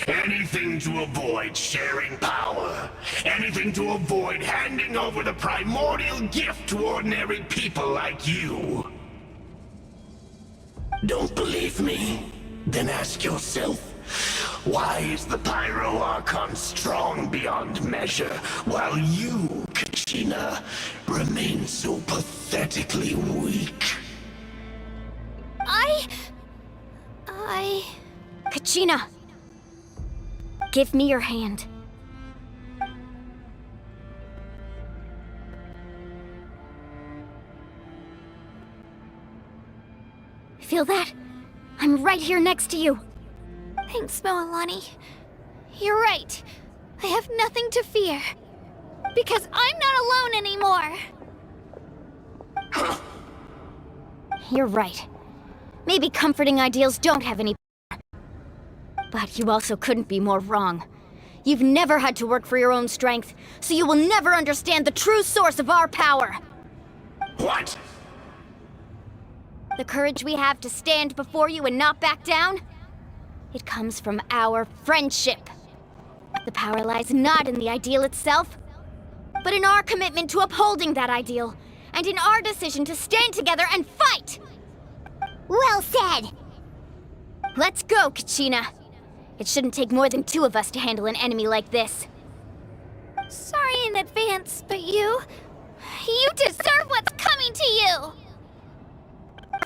Anything to avoid sharing power. Anything to avoid handing over the primordial gift to ordinary people like you. Don't believe me? Then ask yourself, why is the Pyro Archon strong beyond measure, while you, Kachina, remain so pathetically weak? Kachina! Give me your hand. Feel that? I'm right here next to you. Thanks, Moalani. You're right. I have nothing to fear. Because I'm not alone anymore. You're right. Maybe comforting ideals don't have any power. But you also couldn't be more wrong. You've never had to work for your own strength, so you will never understand the true source of our power. What? The courage we have to stand before you and not back down? It comes from our friendship. The power lies not in the ideal itself, but in our commitment to upholding that ideal, and in our decision to stand together and fight! Well said! Let's go, Kachina. It shouldn't take more than 2 of us to handle an enemy like this. Sorry in advance, but you deserve what's coming to you!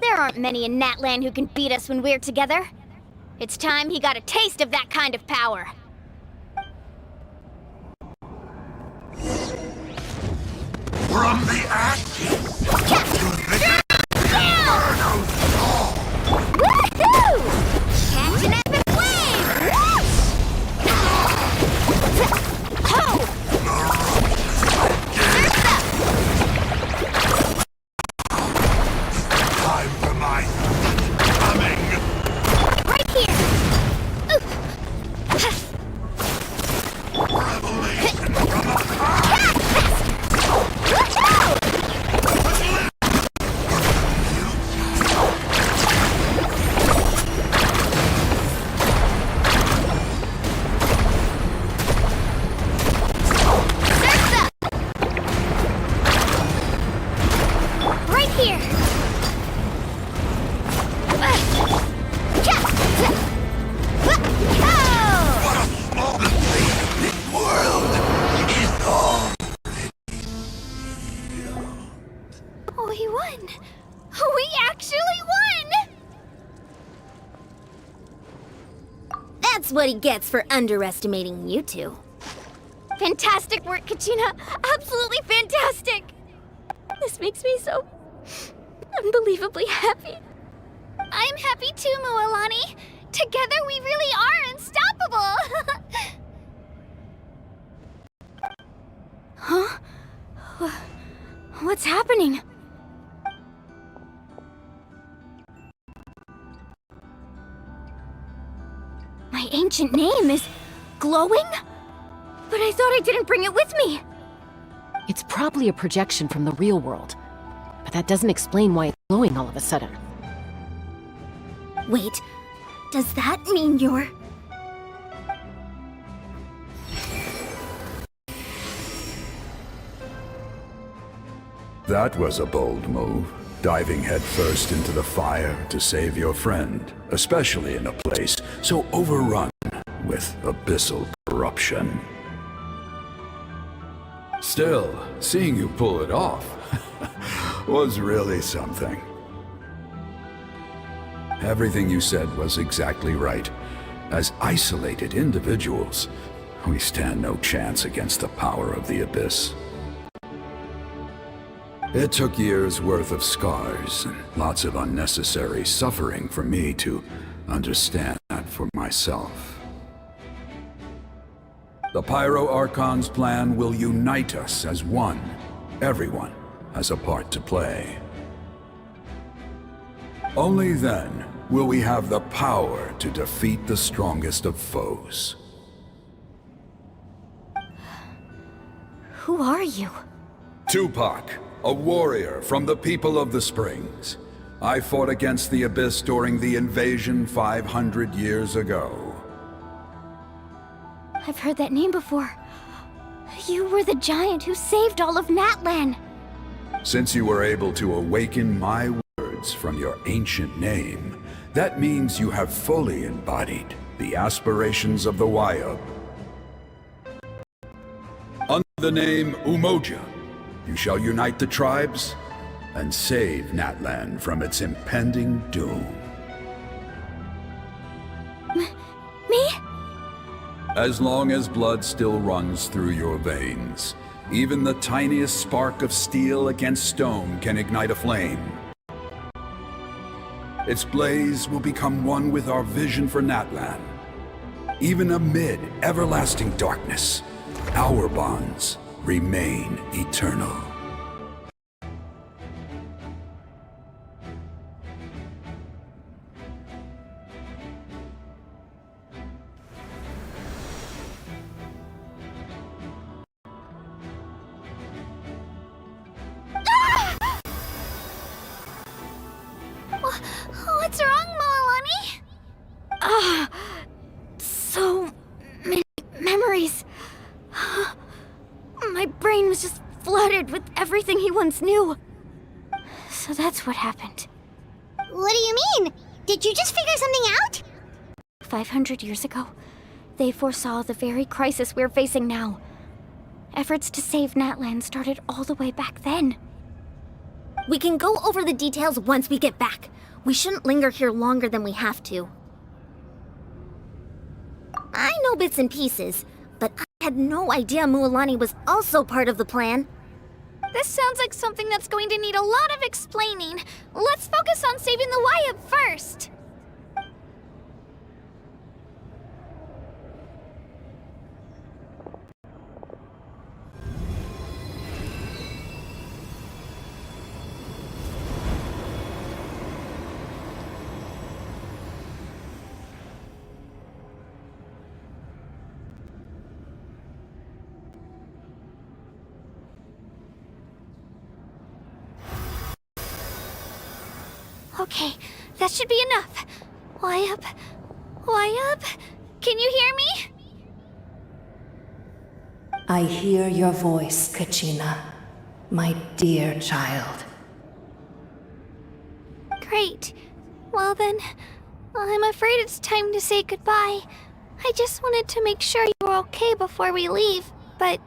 There aren't many in Natlan who can beat us when we're together. It's time he got a taste of that kind of power. From the ashes to the eternal dawn! Woohoo! Catch an epic wave! Time for my coming! Right here! Revelation from a That's what he gets for underestimating you two. Fantastic work, Kachina! Absolutely fantastic! This makes me so unbelievably happy. I'm happy too, Mualani. Together we really are unstoppable! Huh? What's happening? My ancient name is glowing? But I thought I didn't bring it with me! It's probably a projection from the real world. But that doesn't explain why it's glowing all of a sudden. Wait, does that mean you're... That was a bold move, diving headfirst into the fire to save your friend, especially in a place so overrun with abyssal corruption. Still, seeing you pull it off was really something. Everything you said was exactly right. As isolated individuals, we stand no chance against the power of the Abyss. It took years' worth of scars and lots of unnecessary suffering for me to understand that for myself. The Pyro Archon's plan will unite us as one. Everyone has a part to play. Only then will we have the power to defeat the strongest of foes. Who are you? Tupac, a warrior from the people of the Springs. I fought against the Abyss during the invasion 500 years ago. I've heard that name before. You were the giant who saved all of Natlan. Since you were able to awaken my words from your ancient name, that means you have fully embodied the aspirations of the Wayub. Under the name Umoja, you shall unite the tribes and save Natlan from its impending doom. Me? As long as blood still runs through your veins, even the tiniest spark of steel against stone can ignite a flame. Its blaze will become one with our vision for Natlan. Even amid everlasting darkness, our bonds remain eternal. What's wrong, Mualani? So many memories. My brain was just flooded with everything he once knew. So that's what happened. What do you mean? Did you just figure something out? 500 years ago, they foresaw the very crisis we're facing now. Efforts to save Natlan started all the way back then. We can go over the details once we get back. We shouldn't linger here longer than we have to. I know bits and pieces, but I had no idea Mualani was also part of the plan. This sounds like something that's going to need a lot of explaining. Let's focus on saving the Wayub first. Okay, that should be enough. Wayub? Wayub? Can you hear me? I hear your voice, Kachina, my dear child. Great. Well then, I'm afraid it's time to say goodbye. I just wanted to make sure you were okay before we leave, but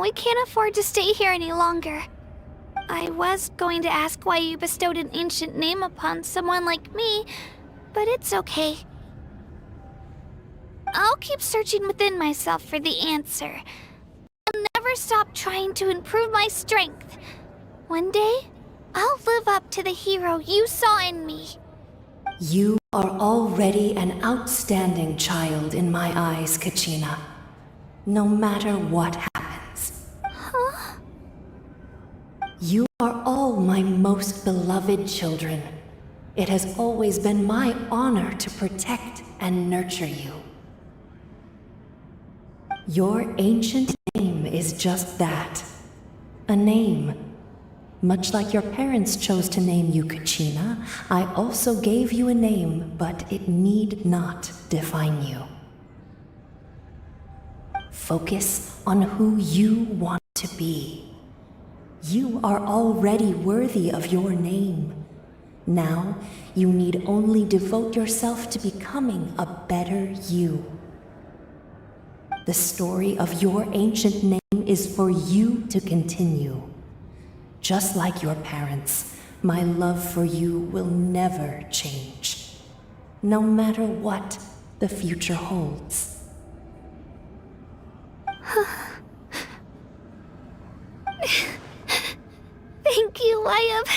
we can't afford to stay here any longer. I was going to ask why you bestowed an ancient name upon someone like me, but it's okay. I'll keep searching within myself for the answer. I'll never stop trying to improve my strength. One day, I'll live up to the hero you saw in me. You are already an outstanding child in my eyes, Kachina. No matter what happens. Huh? You are all my most beloved children. It has always been my honor to protect and nurture you. Your ancient name is just that. A name. Much like your parents chose to name you Kachina, I also gave you a name, but it need not define you. Focus on who you want to be. You are already worthy of your name. Now, you need only devote yourself to becoming a better you. The story of your ancient name is for you to continue. Just like your parents, my love for you will never change, no matter what the future holds. Thank you, Wyatt.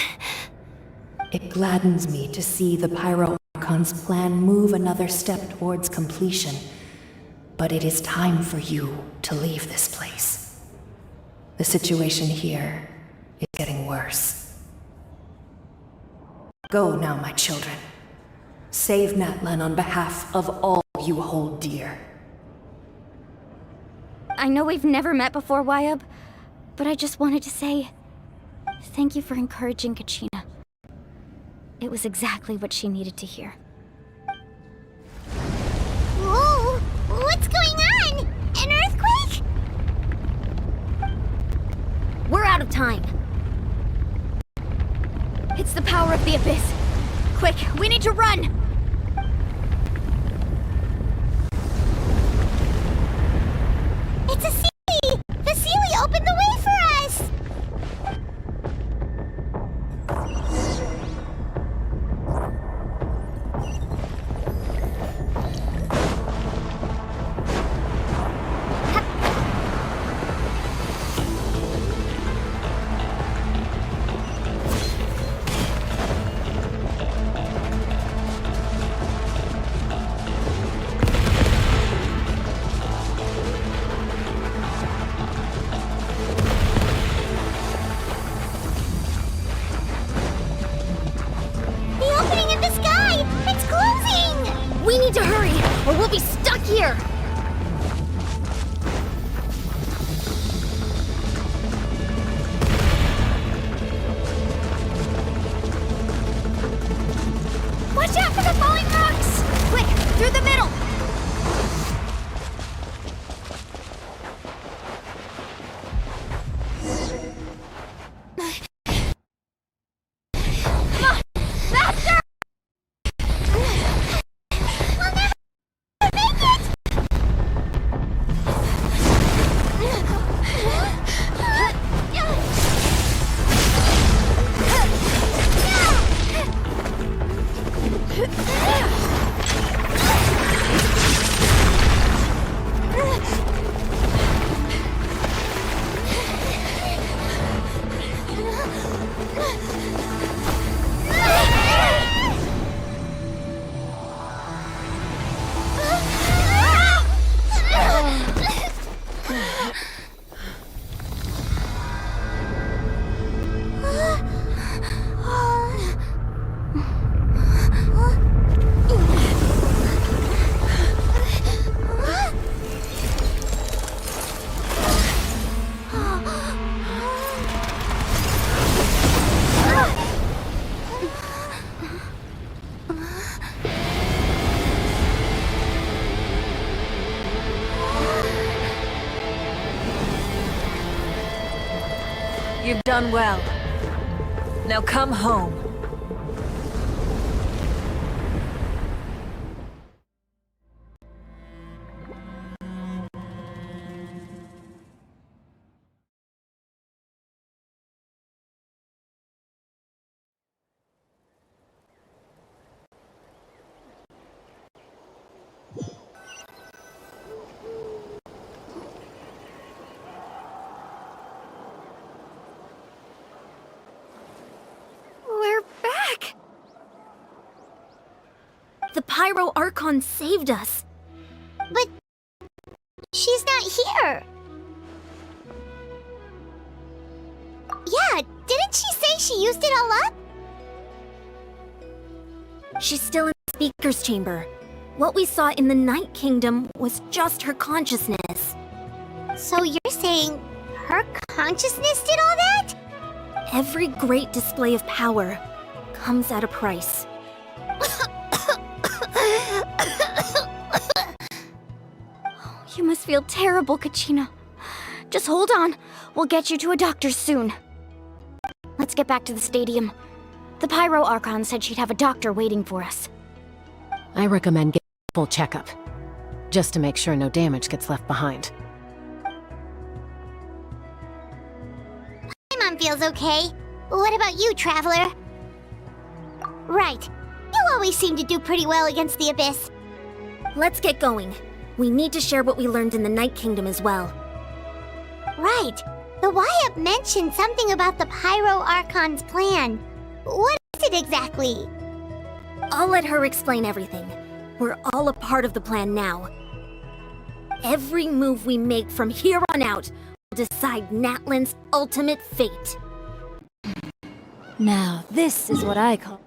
It gladdens me to see the Pyro Archon's plan move another step towards completion, but it is time for you to leave this place. The situation here is getting worse. Go now, my children. Save Natlan on behalf of all you hold dear. I know we've never met before, Wyatt, but I just wanted to say thank you for encouraging Kachina. It was exactly what she needed to hear. Whoa! What's going on? An earthquake? We're out of time. It's the power of the Abyss. Quick, we need to run! It's a Seelie! The Seelie opened the way for us! We need to hurry, or we'll be stuck here! Watch out for the falling rocks! Quick, through the middle! You've done well. Now come home. The Pyro Archon saved us. But she's not here. Yeah, didn't she say she used it all up? She's still in the Speaker's Chamber. What we saw in the Night Kingdom was just her consciousness. So you're saying her consciousness did all that? Every great display of power comes at a price. You must feel terrible, Kachina. Just hold on. We'll get you to a doctor soon. Let's get back to the stadium. The Pyro Archon said she'd have a doctor waiting for us. I recommend getting a full checkup, just to make sure no damage gets left behind. My mom feels okay. What about you, Traveler? Right. You always seem to do pretty well against the Abyss. Let's get going. We need to share what we learned in the Night Kingdom as well. Right. The Wyatt mentioned something about the Pyro Archon's plan. What is it exactly? I'll let her explain everything. We're all a part of the plan now. Every move we make from here on out will decide Natlan's ultimate fate. Now, this is what I call...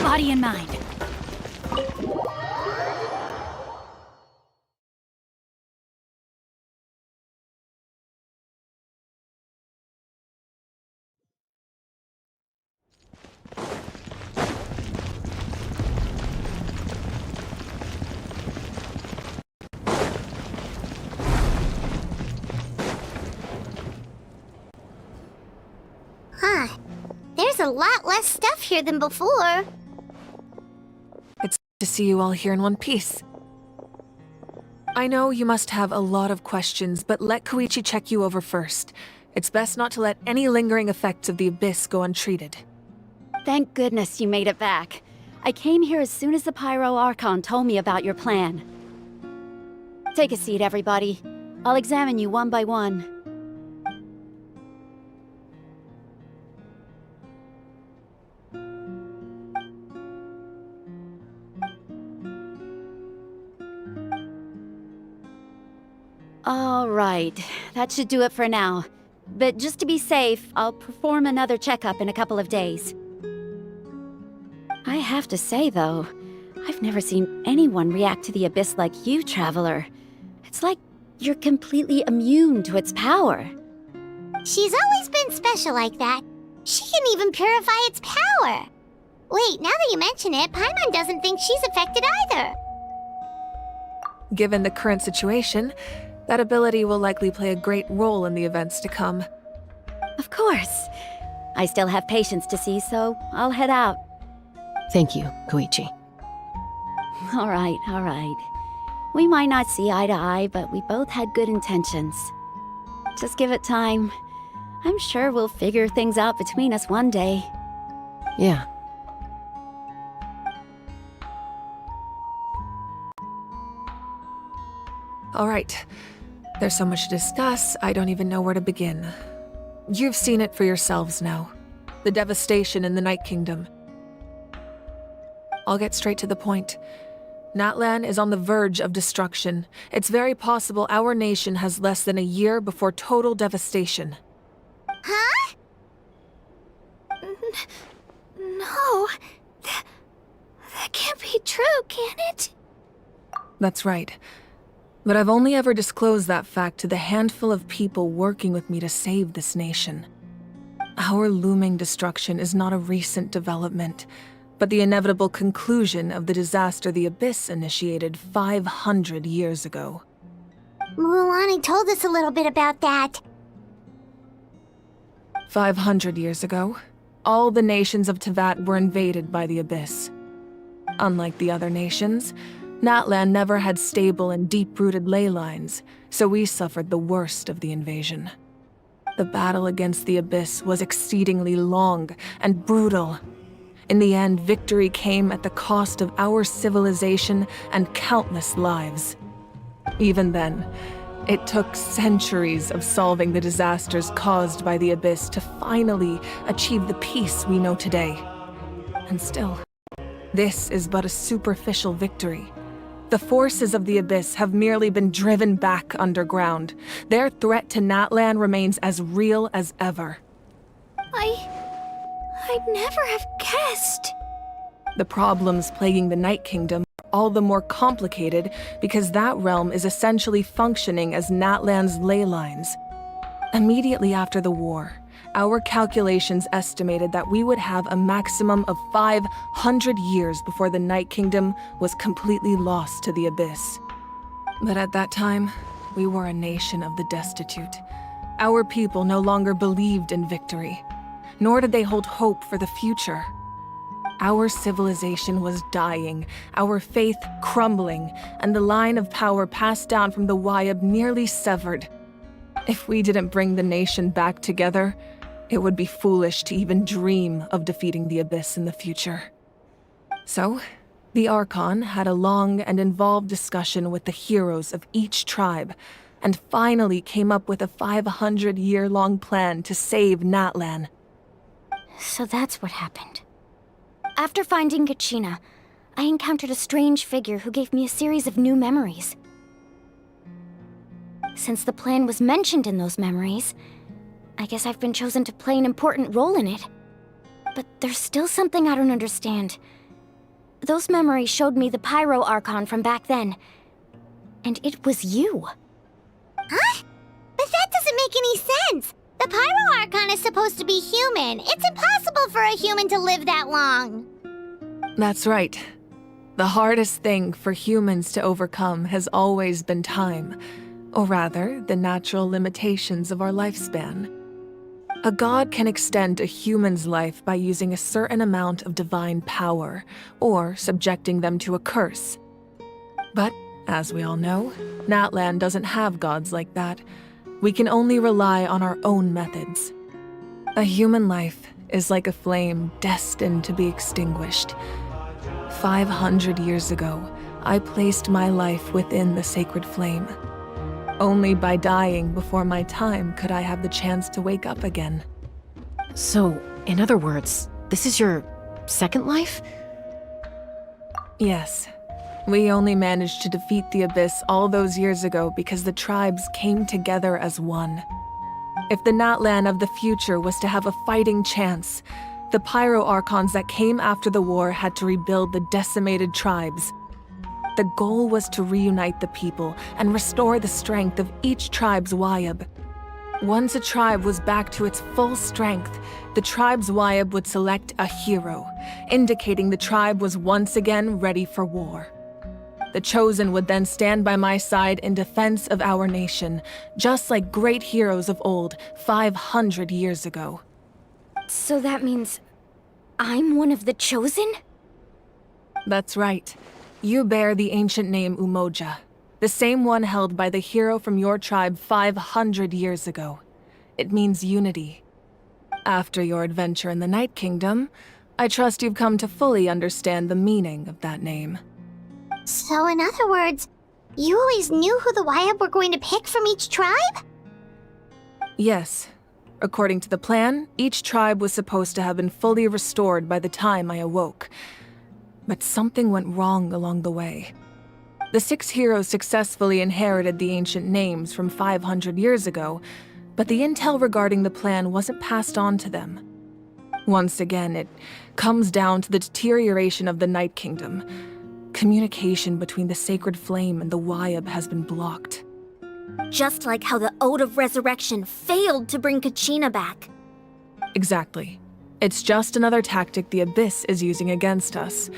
body and mind. Huh. There's a lot less stuff here than before. It's good to see you all here in one piece. I know you must have a lot of questions, but let Koichi check you over first. It's best not to let any lingering effects of the Abyss go untreated. Thank goodness you made it back. I came here as soon as the Pyro Archon told me about your plan. Take a seat, everybody. I'll examine you one by one. All right, that should do it for now. But just to be safe, I'll perform another checkup in a couple of days. I have to say, though, I've never seen anyone react to the Abyss like you, Traveler. It's like you're completely immune to its power. She's always been special like that. She can even purify its power. Wait, now that you mention it, Paimon doesn't think she's affected either. Given the current situation, that ability will likely play a great role in the events to come. Of course. I still have patients to see, so I'll head out. Thank you, Koichi. All right. We might not see eye to eye, but we both had good intentions. Just give it time. I'm sure we'll figure things out between us one day. Yeah. All right. There's so much to discuss, I don't even know where to begin. You've seen it for yourselves now. The devastation in the Night Kingdom. I'll get straight to the point. Natlan is on the verge of destruction. It's very possible our nation has less than a year before total devastation. Huh? No. That can't be true, can it? That's right. But I've only ever disclosed that fact to the handful of people working with me to save this nation. Our looming destruction is not a recent development, but the inevitable conclusion of the disaster the Abyss initiated 500 years ago. Mualani told us a little bit about that. 500 years ago, all the nations of Teyvat were invaded by the Abyss. Unlike the other nations, Natlan never had stable and deep-rooted ley lines, so we suffered the worst of the invasion. The battle against the Abyss was exceedingly long and brutal. In the end, victory came at the cost of our civilization and countless lives. Even then, it took centuries of solving the disasters caused by the Abyss to finally achieve the peace we know today. And still, this is but a superficial victory. The forces of the Abyss have merely been driven back underground. Their threat to Natlan remains as real as ever. I'd never have guessed. The problems plaguing the Night Kingdom are all the more complicated because that realm is essentially functioning as Natlan's ley lines. Immediately after the war, our calculations estimated that we would have a maximum of 500 years before the Night Kingdom was completely lost to the Abyss. But at that time, we were a nation of the destitute. Our people no longer believed in victory, nor did they hold hope for the future. Our civilization was dying, our faith crumbling, and the line of power passed down from the Wayab nearly severed. If we didn't bring the nation back together, it would be foolish to even dream of defeating the Abyss in the future. So, the Archon had a long and involved discussion with the heroes of each tribe, and finally came up with a 500-year-long plan to save Natlan. So that's what happened. After finding Kachina, I encountered a strange figure who gave me a series of new memories. Since the plan was mentioned in those memories, I guess I've been chosen to play an important role in it. But there's still something I don't understand. Those memories showed me the Pyro Archon from back then. And it was you. Huh? But that doesn't make any sense! The Pyro Archon is supposed to be human. It's impossible for a human to live that long. That's right. The hardest thing for humans to overcome has always been time, or rather, the natural limitations of our lifespan. A god can extend a human's life by using a certain amount of divine power, or subjecting them to a curse. But, as we all know, Natlan doesn't have gods like that. We can only rely on our own methods. A human life is like a flame destined to be extinguished. 500 years ago, I placed my life within the sacred flame. Only by dying before my time could I have the chance to wake up again. So, in other words, this is your second life? Yes. We only managed to defeat the Abyss all those years ago because the tribes came together as one. If the Natlan of the future was to have a fighting chance, the Pyro Archons that came after the war had to rebuild the decimated tribes. The goal was to reunite the people and restore the strength of each tribe's Wayab. Once a tribe was back to its full strength, the tribe's Wayab would select a hero, indicating the tribe was once again ready for war. The Chosen would then stand by my side in defense of our nation, just like great heroes of old 500 years ago. So that means I'm one of the Chosen? That's right. You bear the ancient name Umoja, the same one held by the hero from your tribe 500 years ago. It means unity. After your adventure in the Night Kingdom, I trust you've come to fully understand the meaning of that name. So in other words, you always knew who the Wayab were going to pick from each tribe? Yes. According to the plan, each tribe was supposed to have been fully restored by the time I awoke. But something went wrong along the way. The 6 heroes successfully inherited the ancient names from 500 years ago, but the intel regarding the plan wasn't passed on to them. Once again, it comes down to the deterioration of the Night Kingdom. Communication between the Sacred Flame and the Wayab has been blocked. Just like how the Ode of Resurrection failed to bring Kachina back. Exactly. It's just another tactic the Abyss is using against us.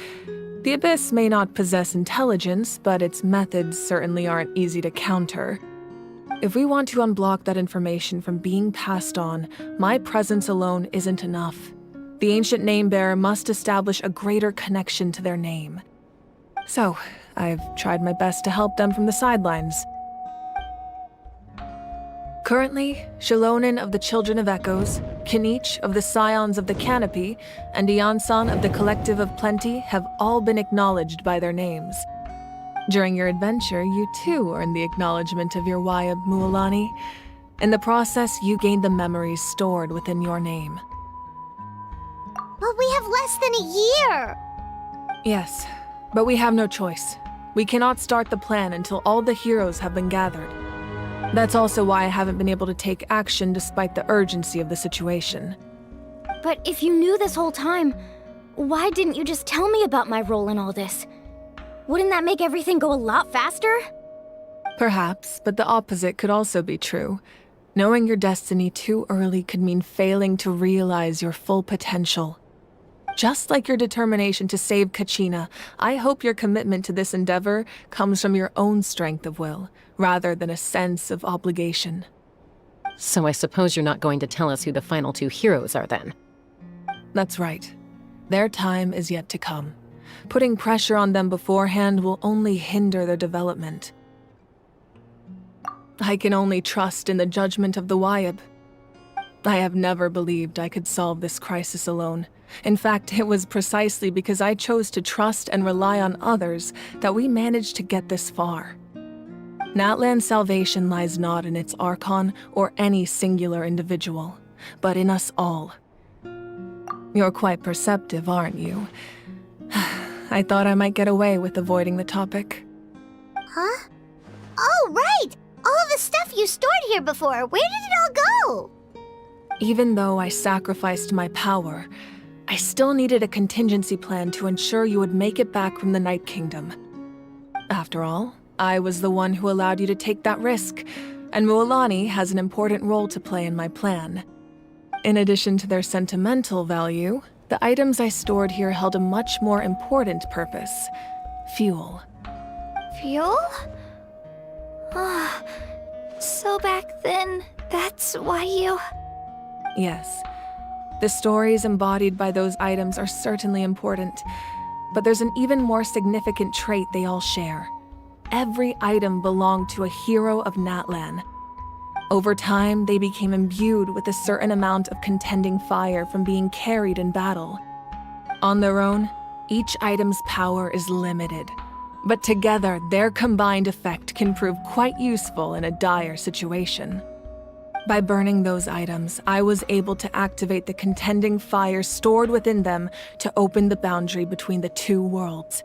The Abyss may not possess intelligence, but its methods certainly aren't easy to counter. If we want to unblock that information from being passed on, my presence alone isn't enough. The ancient name bearer must establish a greater connection to their name. So, I've tried my best to help them from the sidelines. Currently, Shilonen of the Children of Echoes, Kinich of the Scions of the Canopy, and Iansan of the Collective of Plenty have all been acknowledged by their names. During your adventure, you too earned the acknowledgement of your Wayab Mualani. In the process, you gained the memories stored within your name. But we have less than a year! Yes, but we have no choice. We cannot start the plan until all the heroes have been gathered. That's also why I haven't been able to take action despite the urgency of the situation. But if you knew this whole time, why didn't you just tell me about my role in all this? Wouldn't that make everything go a lot faster? Perhaps, but the opposite could also be true. Knowing your destiny too early could mean failing to realize your full potential. Just like your determination to save Kachina, I hope your commitment to this endeavor comes from your own strength of will, rather than a sense of obligation. So I suppose you're not going to tell us who the final two heroes are then? That's right. Their time is yet to come. Putting pressure on them beforehand will only hinder their development. I can only trust in the judgment of the Wayab. I have never believed I could solve this crisis alone. In fact, it was precisely because I chose to trust and rely on others that we managed to get this far. Natlan's salvation lies not in its Archon or any singular individual, but in us all. You're quite perceptive, aren't you? I thought I might get away with avoiding the topic. Huh? Oh, right! All of the stuff you stored here before, where did it all go? Even though I sacrificed my power, I still needed a contingency plan to ensure you would make it back from the Night Kingdom. After all, I was the one who allowed you to take that risk, and Mualani has an important role to play in my plan. In addition to their sentimental value, the items I stored here held a much more important purpose: fuel. Fuel? So back then, that's why you... Yes. The stories embodied by those items are certainly important, but there's an even more significant trait they all share. Every item belonged to a hero of Natlan. Over time, they became imbued with a certain amount of contending fire from being carried in battle. On their own, each item's power is limited, but together, their combined effect can prove quite useful in a dire situation. By burning those items, I was able to activate the contending fire stored within them to open the boundary between the two worlds.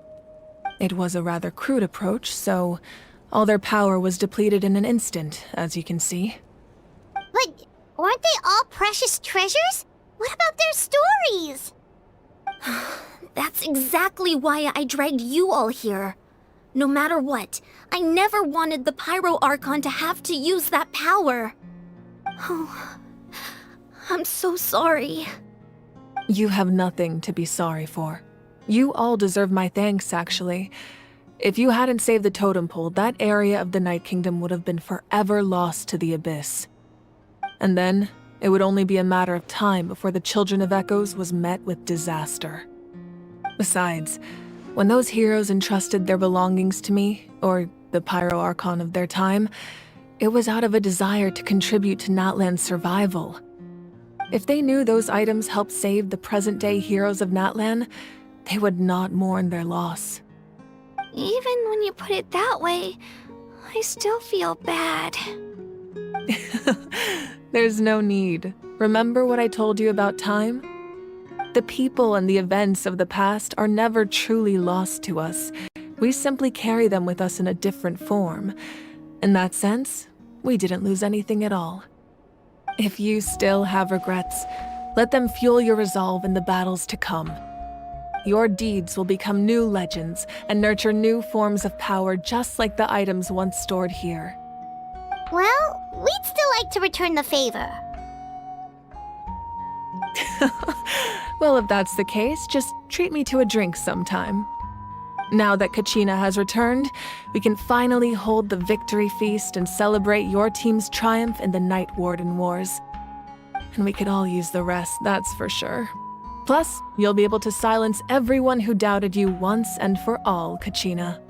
It was a rather crude approach, so all their power was depleted in an instant, as you can see. But weren't they all precious treasures? What about their stories? That's exactly why I dragged you all here. No matter what, I never wanted the Pyro Archon to have to use that power. Oh, I'm so sorry. You have nothing to be sorry for. You all deserve my thanks, actually. If you hadn't saved the totem pole, that area of the Night Kingdom would have been forever lost to the Abyss. And then, it would only be a matter of time before the Children of Echoes was met with disaster. Besides, when those heroes entrusted their belongings to me, or the Pyro Archon of their time, it was out of a desire to contribute to Natlan's survival. If they knew those items helped save the present-day heroes of Natlan, they would not mourn their loss. Even when you put it that way, I still feel bad. There's no need. Remember what I told you about time? The people and the events of the past are never truly lost to us. We simply carry them with us in a different form. In that sense, we didn't lose anything at all. If you still have regrets, let them fuel your resolve in the battles to come. Your deeds will become new legends and nurture new forms of power just like the items once stored here. Well, we'd still like to return the favor. Well, if that's the case, just treat me to a drink sometime. Now that Kachina has returned, we can finally hold the victory feast and celebrate your team's triumph in the Night Warden Wars. And we could all use the rest, that's for sure. Plus, you'll be able to silence everyone who doubted you once and for all, Kachina.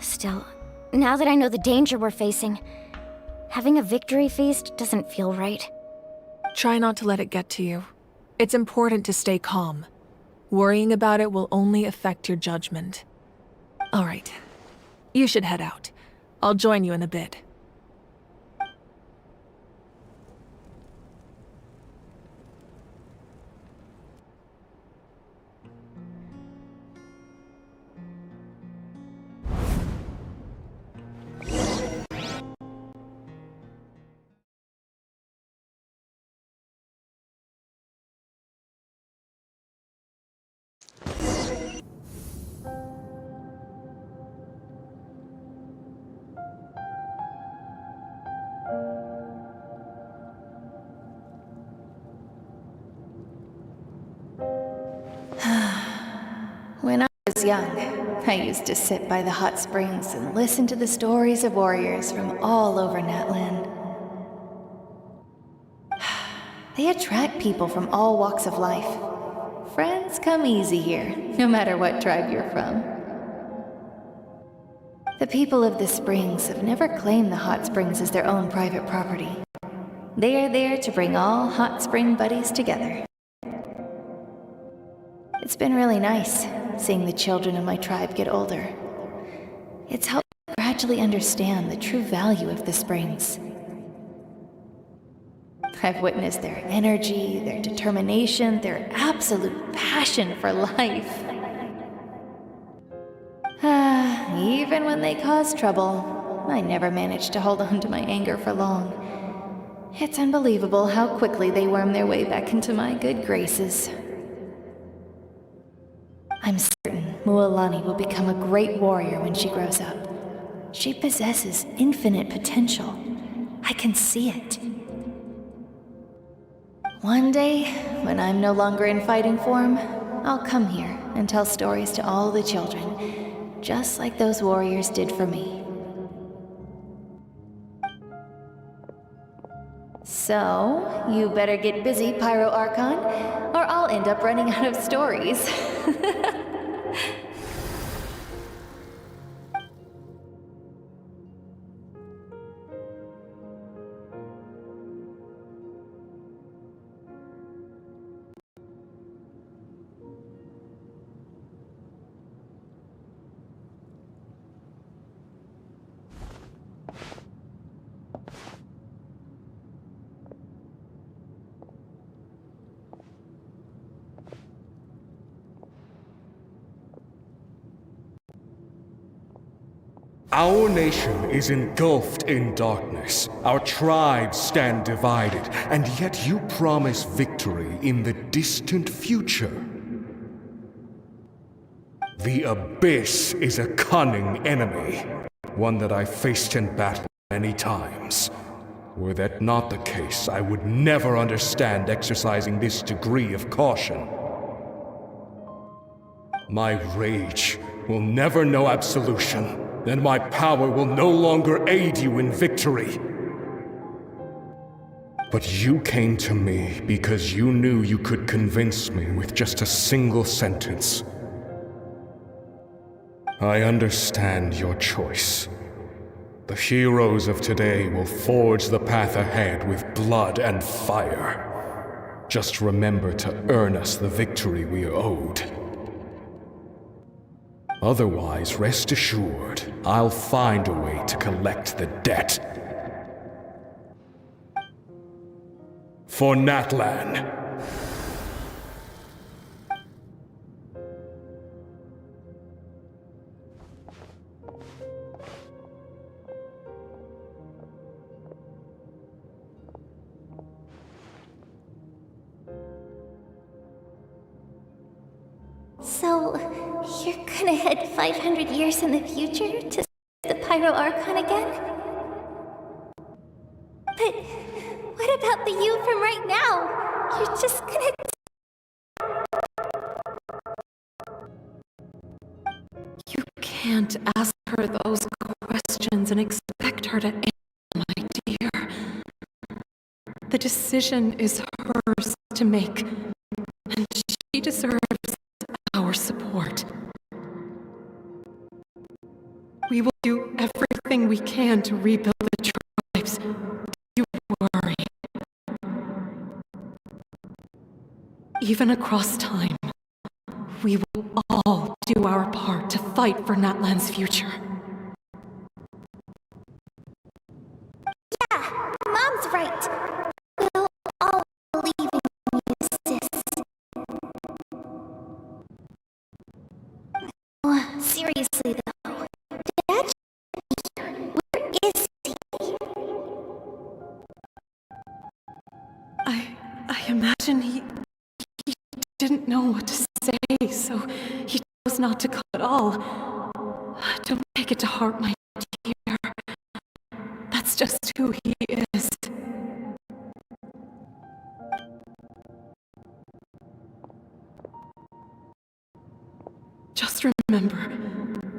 Still, now that I know the danger we're facing, having a victory feast doesn't feel right. Try not to let it get to you. It's important to stay calm. Worrying about it will only affect your judgment. All right. You should head out. I'll join you in a bit. When I was young, I used to sit by the hot springs and listen to the stories of warriors from all over Natlan. They attract people from all walks of life. Friends come easy here, no matter what tribe you're from. The people of the springs have never claimed the hot springs as their own private property. They are there to bring all hot spring buddies together. It's been really nice seeing the children of my tribe get older. It's helped me gradually understand the true value of the springs. I've witnessed their energy, their determination, their absolute passion for life. Even when they cause trouble, I never managed to hold on to my anger for long. It's unbelievable how quickly they worm their way back into my good graces. I'm certain Mualani will become a great warrior when she grows up. She possesses infinite potential. I can see it. One day, when I'm no longer in fighting form, I'll come here and tell stories to all the children, just like those warriors did for me. So, you better get busy, Pyro Archon, or I'll end up running out of stories. Our nation is engulfed in darkness. Our tribes stand divided, and yet you promise victory in the distant future. The Abyss is a cunning enemy, one that I've faced in battle many times. Were that not the case, I would never understand exercising this degree of caution. My rage will never know absolution. Then my power will no longer aid you in victory. But you came to me because you knew you could convince me with just a single sentence. I understand your choice. The heroes of today will forge the path ahead with blood and fire. Just remember to earn us the victory we are owed. Otherwise, rest assured, I'll find a way to collect the debt. For Natlan. So, you're gonna head 500 years in the future to save the Pyro Archon again? But what about the you from right now? You're just gonna... You can't ask her those questions and expect her to answer, my dear. The decision is hers to make, and she deserves our support. We will we can to rebuild the tribes. You worry. Even across time, we will all do our part to fight for Natlan's future. Yeah, Mom's right. We'll all believe in you, sis. Oh, seriously though, Dad should be here. Where is he? I imagine he didn't know what to say, so he chose not to come at all. Don't take it to heart, my dear. That's just who he is. Just remember,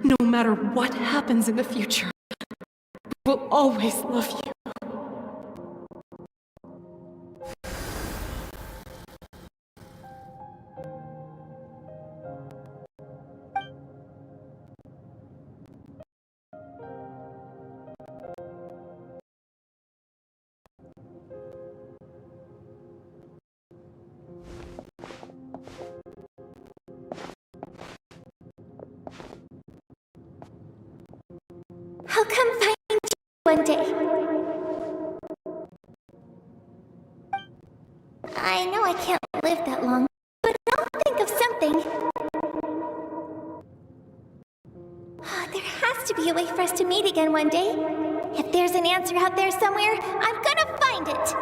no matter what happens in the future, we will always love you. I'll come find you one day. I know I can't live that long, but I'll think of something. There has to be a way for us to meet again one day. If there's an answer out there somewhere, I'm gonna find it.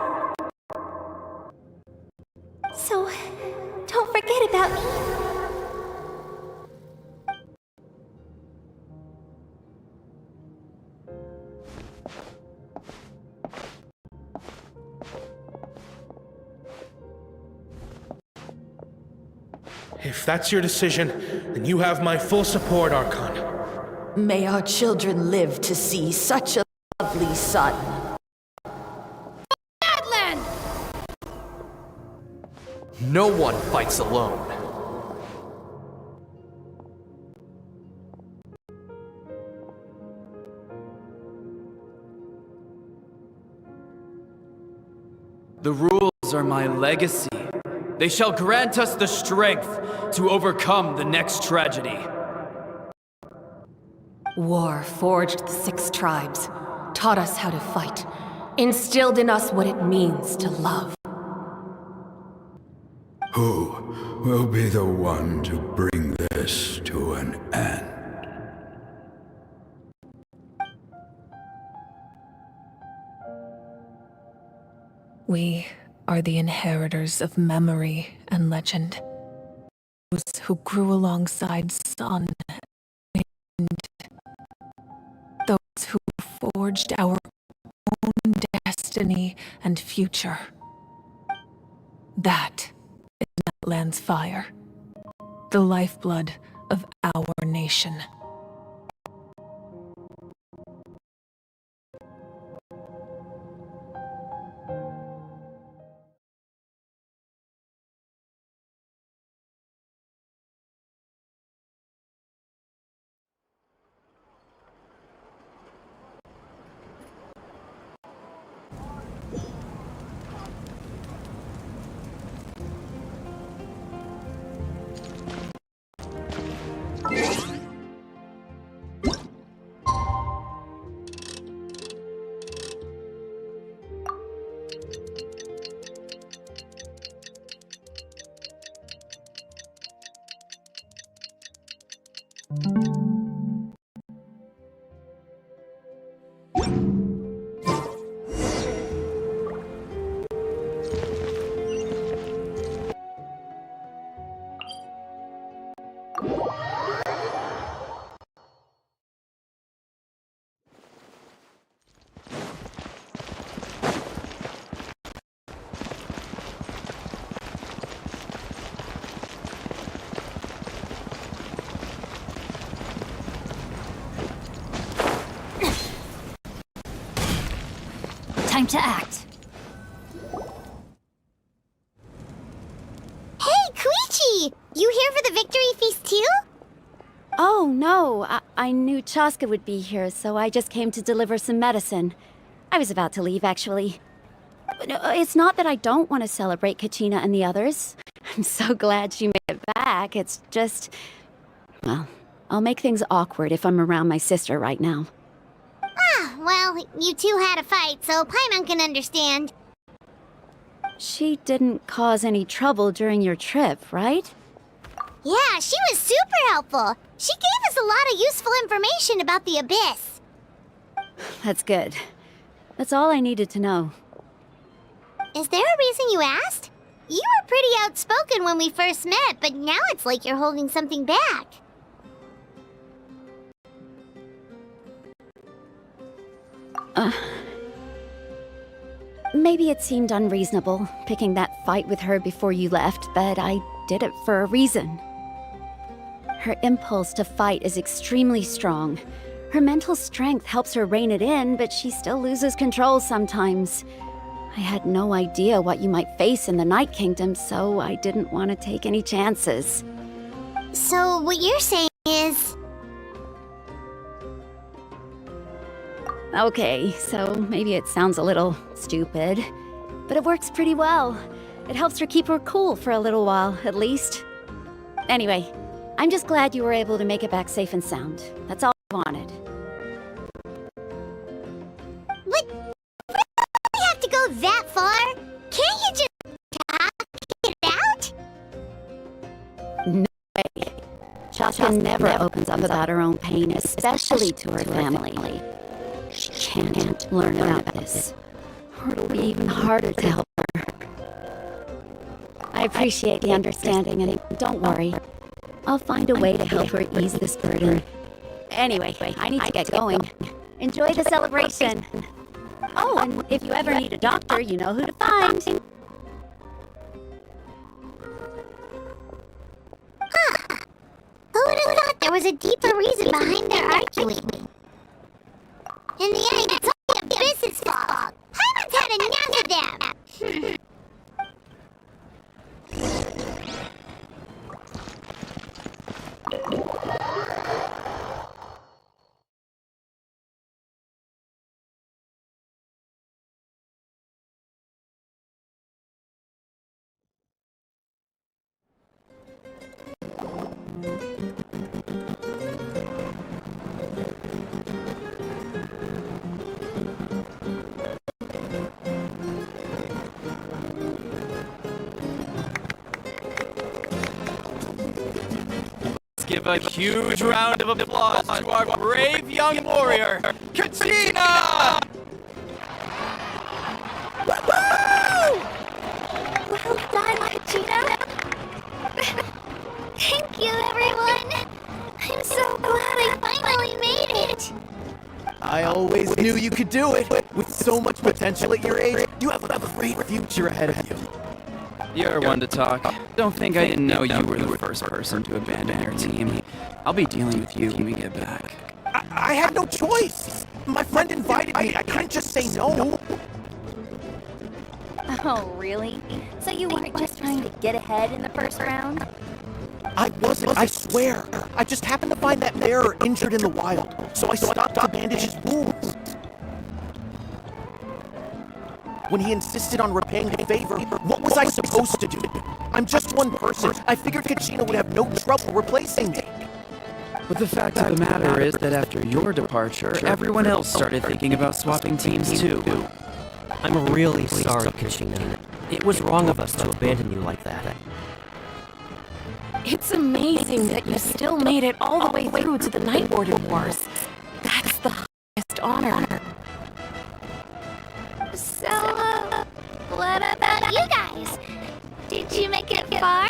So, don't forget about me. If that's your decision, then you have my full support, Archon. May our children live to see such a lovely son. Natlan! No one fights alone. The rules are my legacy. They shall grant us the strength to overcome the next tragedy. War forged the 6 tribes, taught us how to fight, instilled in us what it means to love. Who will be the one to bring this to an end? We are the inheritors of memory and legend. Those who grew alongside sun and wind. Those who forged our own destiny and future. That is Natlan's fire, the lifeblood of our nation. Time to act. Hey, Koichi! You here for the victory feast too? Oh, no. I knew Chaska would be here, so I just came to deliver some medicine. I was about to leave, actually. No, it's not that I don't want to celebrate Kachina and the others. I'm so glad she made it back. It's just... well, I'll make things awkward if I'm around my sister right now. Ah, well, you two had a fight, so Paimon can understand. She didn't cause any trouble during your trip, right? Yeah, she was super helpful. She gave us a lot of useful information about the Abyss. That's good. That's all I needed to know. Is there a reason you asked? You were pretty outspoken when we first met, but now it's like you're holding something back. Maybe it seemed unreasonable, picking that fight with her before you left, but I did it for a reason. Her impulse to fight is extremely strong. Her mental strength helps her rein it in, but she still loses control sometimes. I had no idea what you might face in the Night Kingdom, so I didn't want to take any chances. So what you're saying is... Okay, so maybe it sounds a little stupid, but it works pretty well. It helps her keep her cool for a little while, at least. Anyway, I'm just glad you were able to make it back safe and sound. That's all I wanted. What? Really have to go that far? Can't you just talk it out? No way. Chaska never opens up about her own pain, especially to her family. She can't learn about this, or it'll be even harder to help her. I appreciate the understanding, and don't worry. I'll find a way to help her ease this burden. Anyway, I need to get going. Enjoy the celebration. Oh, and if you ever need a doctor, you know who to find. Huh. Who would have thought there was a deeper reason behind their arguing? In the end, it's all the Abyss's fault. Paimon's had enough of them. Give a huge round of applause to our brave young warrior, Kachina! Well done, Kachina! Thank you, everyone! I'm so glad I finally made it! I always knew you could do it! With so much potential at your age, you have a great future ahead of you. You're one to talk. Don't think I didn't know you were the first person to abandon your team. I'll be dealing with you when we get back. I had no choice! My friend invited me, I couldn't just say no! Oh, really? So you weren't just trying to get ahead in the first round? I wasn't, I swear! I just happened to find that bear injured in the wild, so I stopped to bandage his wounds. When he insisted on repaying the favor, what was I supposed to do? I'm just one person. I figured Kachina would have no trouble replacing me. But the fact of the matter is that after your departure, everyone else started thinking about swapping teams too. I'm really sorry, Kachina. It was wrong of us to abandon you like that. It's amazing that you still made it all the way through to the Night Warden Wars. That's the highest honor. So, what about you guys? Did you make it far?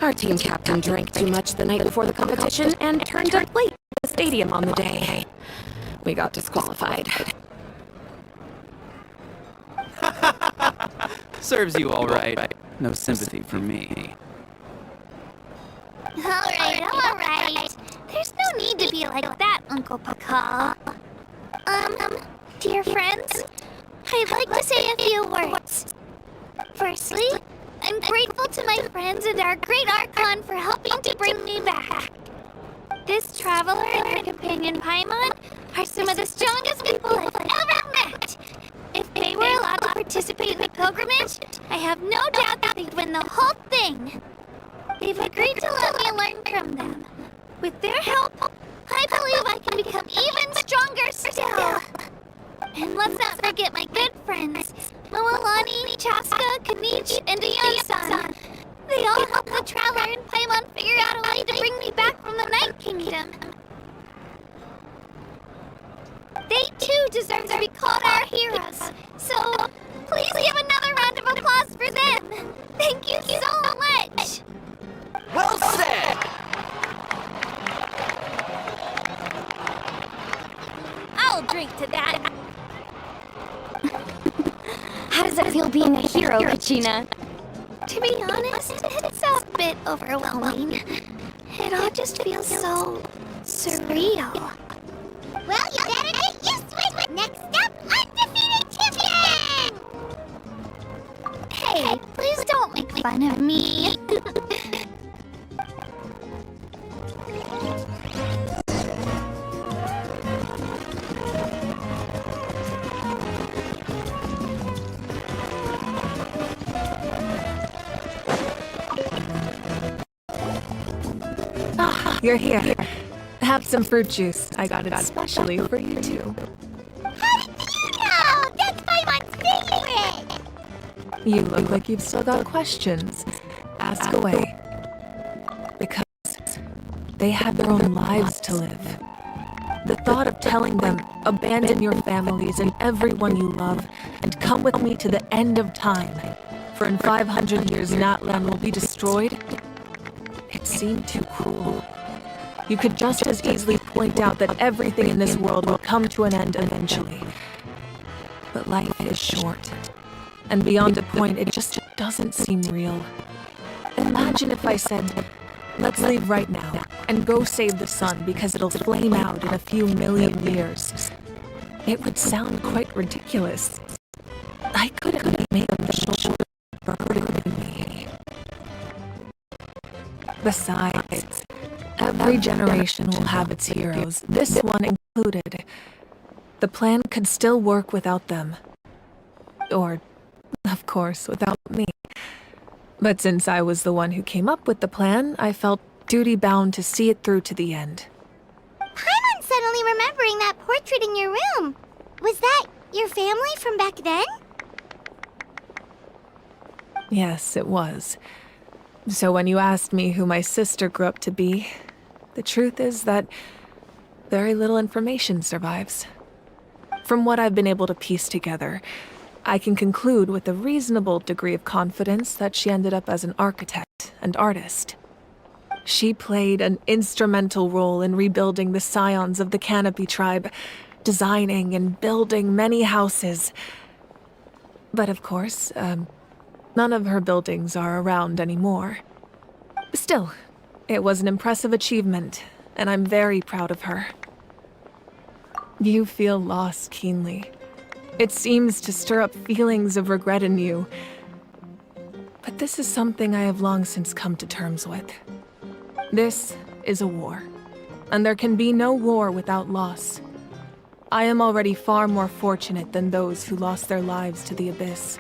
Our team captain drank too much the night before the competition and turned up late at the stadium on the day. We got disqualified. Serves you all right. No sympathy from me. Alright. There's no need to be like that, Uncle Pakal. Dear friends, I'd like to say a few words. Firstly, I'm grateful to my friends and our great Archon for helping to bring me back. This traveler and her companion Paimon are some of the strongest people I've ever met. If they were allowed to participate in the pilgrimage, I have no doubt that they'd win the whole thing. They've agreed to let me learn from them. With their help, I believe I can become even stronger still. And let's not forget my good friends, Moalani, Chaska, Kanich, and Dion-san. They all helped the Traveler and Paimon figure out a way to bring me back from the Night Kingdom. They too deserve to be called our heroes. So, please give another round of applause for them. Thank you so much. Well said! I'll drink to that. How does it feel being a hero, Kachina? To be honest, it's a bit overwhelming. It all just feels so surreal. Well, you better get used to it! Next up, undefeated champion! Hey, please don't make fun of me. You're here. Have some fruit juice. I got it especially for you too. How did you know? That's Paimon's favorite! You look like you've still got questions. Ask away. Because they have their own lives to live. The thought of telling them, abandon your families and everyone you love, and come with me to the end of time, for in 500 years Natlan will be destroyed, it seemed too cruel. You could just as easily point out that everything in this world will come to an end eventually. But life is short. And beyond a point, it just doesn't seem real. Imagine if I said, let's leave right now and go save the sun because it'll flame out in a few million years. It would sound quite ridiculous. I couldn't make the shoulder burden me. Besides, every generation will have its heroes, this one included. The plan could still work without them. Or, of course, without me. But since I was the one who came up with the plan, I felt duty-bound to see it through to the end. Paimon's suddenly remembering that portrait in your room. Was that your family from back then? Yes, it was. So when you asked me who my sister grew up to be, the truth is that very little information survives. From what I've been able to piece together, I can conclude with a reasonable degree of confidence that she ended up as an architect and artist. She played an instrumental role in rebuilding the scions of the Canopy tribe, designing and building many houses. But of course, none of her buildings are around anymore. Still, it was an impressive achievement, and I'm very proud of her. You feel loss keenly. It seems to stir up feelings of regret in you. But this is something I have long since come to terms with. This is a war, and there can be no war without loss. I am already far more fortunate than those who lost their lives to the Abyss.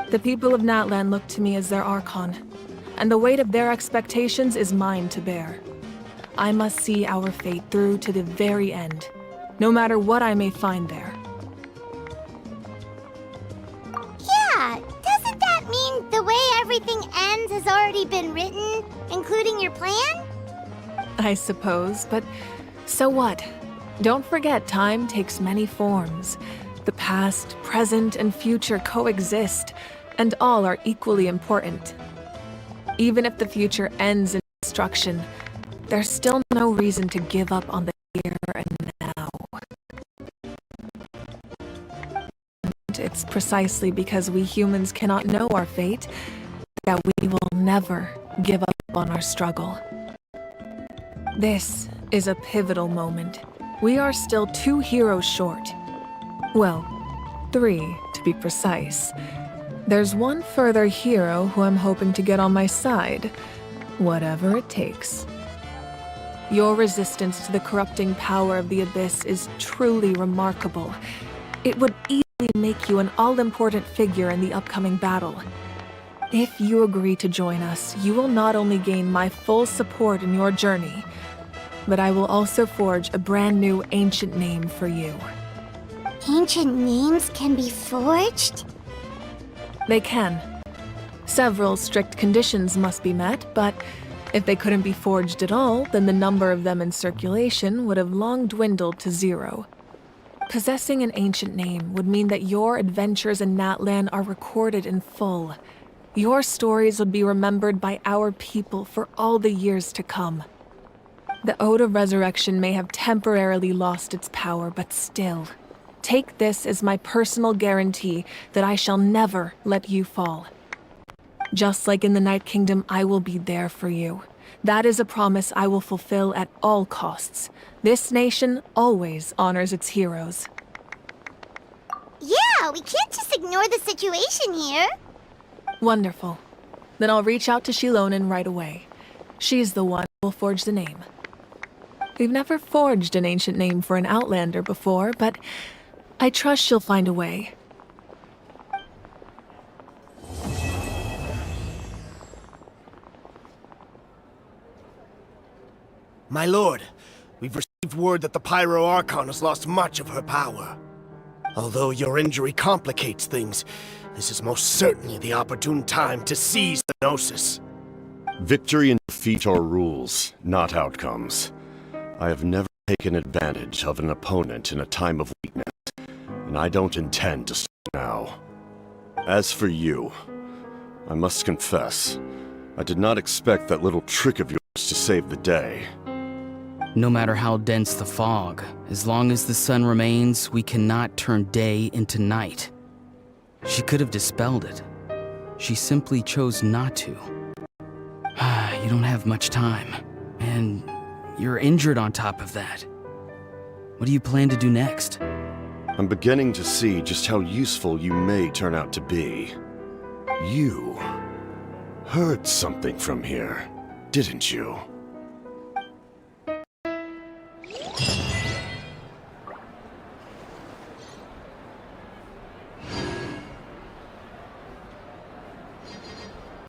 The people of Natlan look to me as their Archon, and the weight of their expectations is mine to bear. I must see our fate through to the very end, no matter what I may find there. Yeah, doesn't that mean the way everything ends has already been written, including your plan? I suppose, but so what? Don't forget, time takes many forms. The past, present, and future coexist, and all are equally important. Even if the future ends in destruction, there's still no reason to give up on the here and now. And it's precisely because we humans cannot know our fate that we will never give up on our struggle. This is a pivotal moment. We are still 2 heroes short. Well, 3 to be precise. There's one further hero who I'm hoping to get on my side, whatever it takes. Your resistance to the corrupting power of the Abyss is truly remarkable. It would easily make you an all-important figure in the upcoming battle. If you agree to join us, you will not only gain my full support in your journey, but I will also forge a brand new ancient name for you. Ancient names can be forged? They can. Several strict conditions must be met, but if they couldn't be forged at all, then the number of them in circulation would have long dwindled to 0. Possessing an ancient name would mean that your adventures in Natlan are recorded in full. Your stories would be remembered by our people for all the years to come. The Ode of Resurrection may have temporarily lost its power, but still, take this as my personal guarantee that I shall never let you fall. Just like in the Night Kingdom, I will be there for you. That is a promise I will fulfill at all costs. This nation always honors its heroes. Yeah, we can't just ignore the situation here. Wonderful. Then I'll reach out to Shilonen right away. She's the one who will forge the name. We've never forged an ancient name for an Outlander before, but I trust she'll find a way. My lord, we've received word that the Pyro Archon has lost much of her power. Although your injury complicates things, this is most certainly the opportune time to seize the Gnosis. Victory and defeat are rules, not outcomes. I have never taken advantage of an opponent in a time of weakness, and I don't intend to start now. As for you, I must confess, I did not expect that little trick of yours to save the day. No matter how dense the fog, as long as the sun remains, we cannot turn day into night. She could have dispelled it. She simply chose not to. You don't have much time, and you're injured on top of that. What do you plan to do next? I'm beginning to see just how useful you may turn out to be. You heard something from here, didn't you?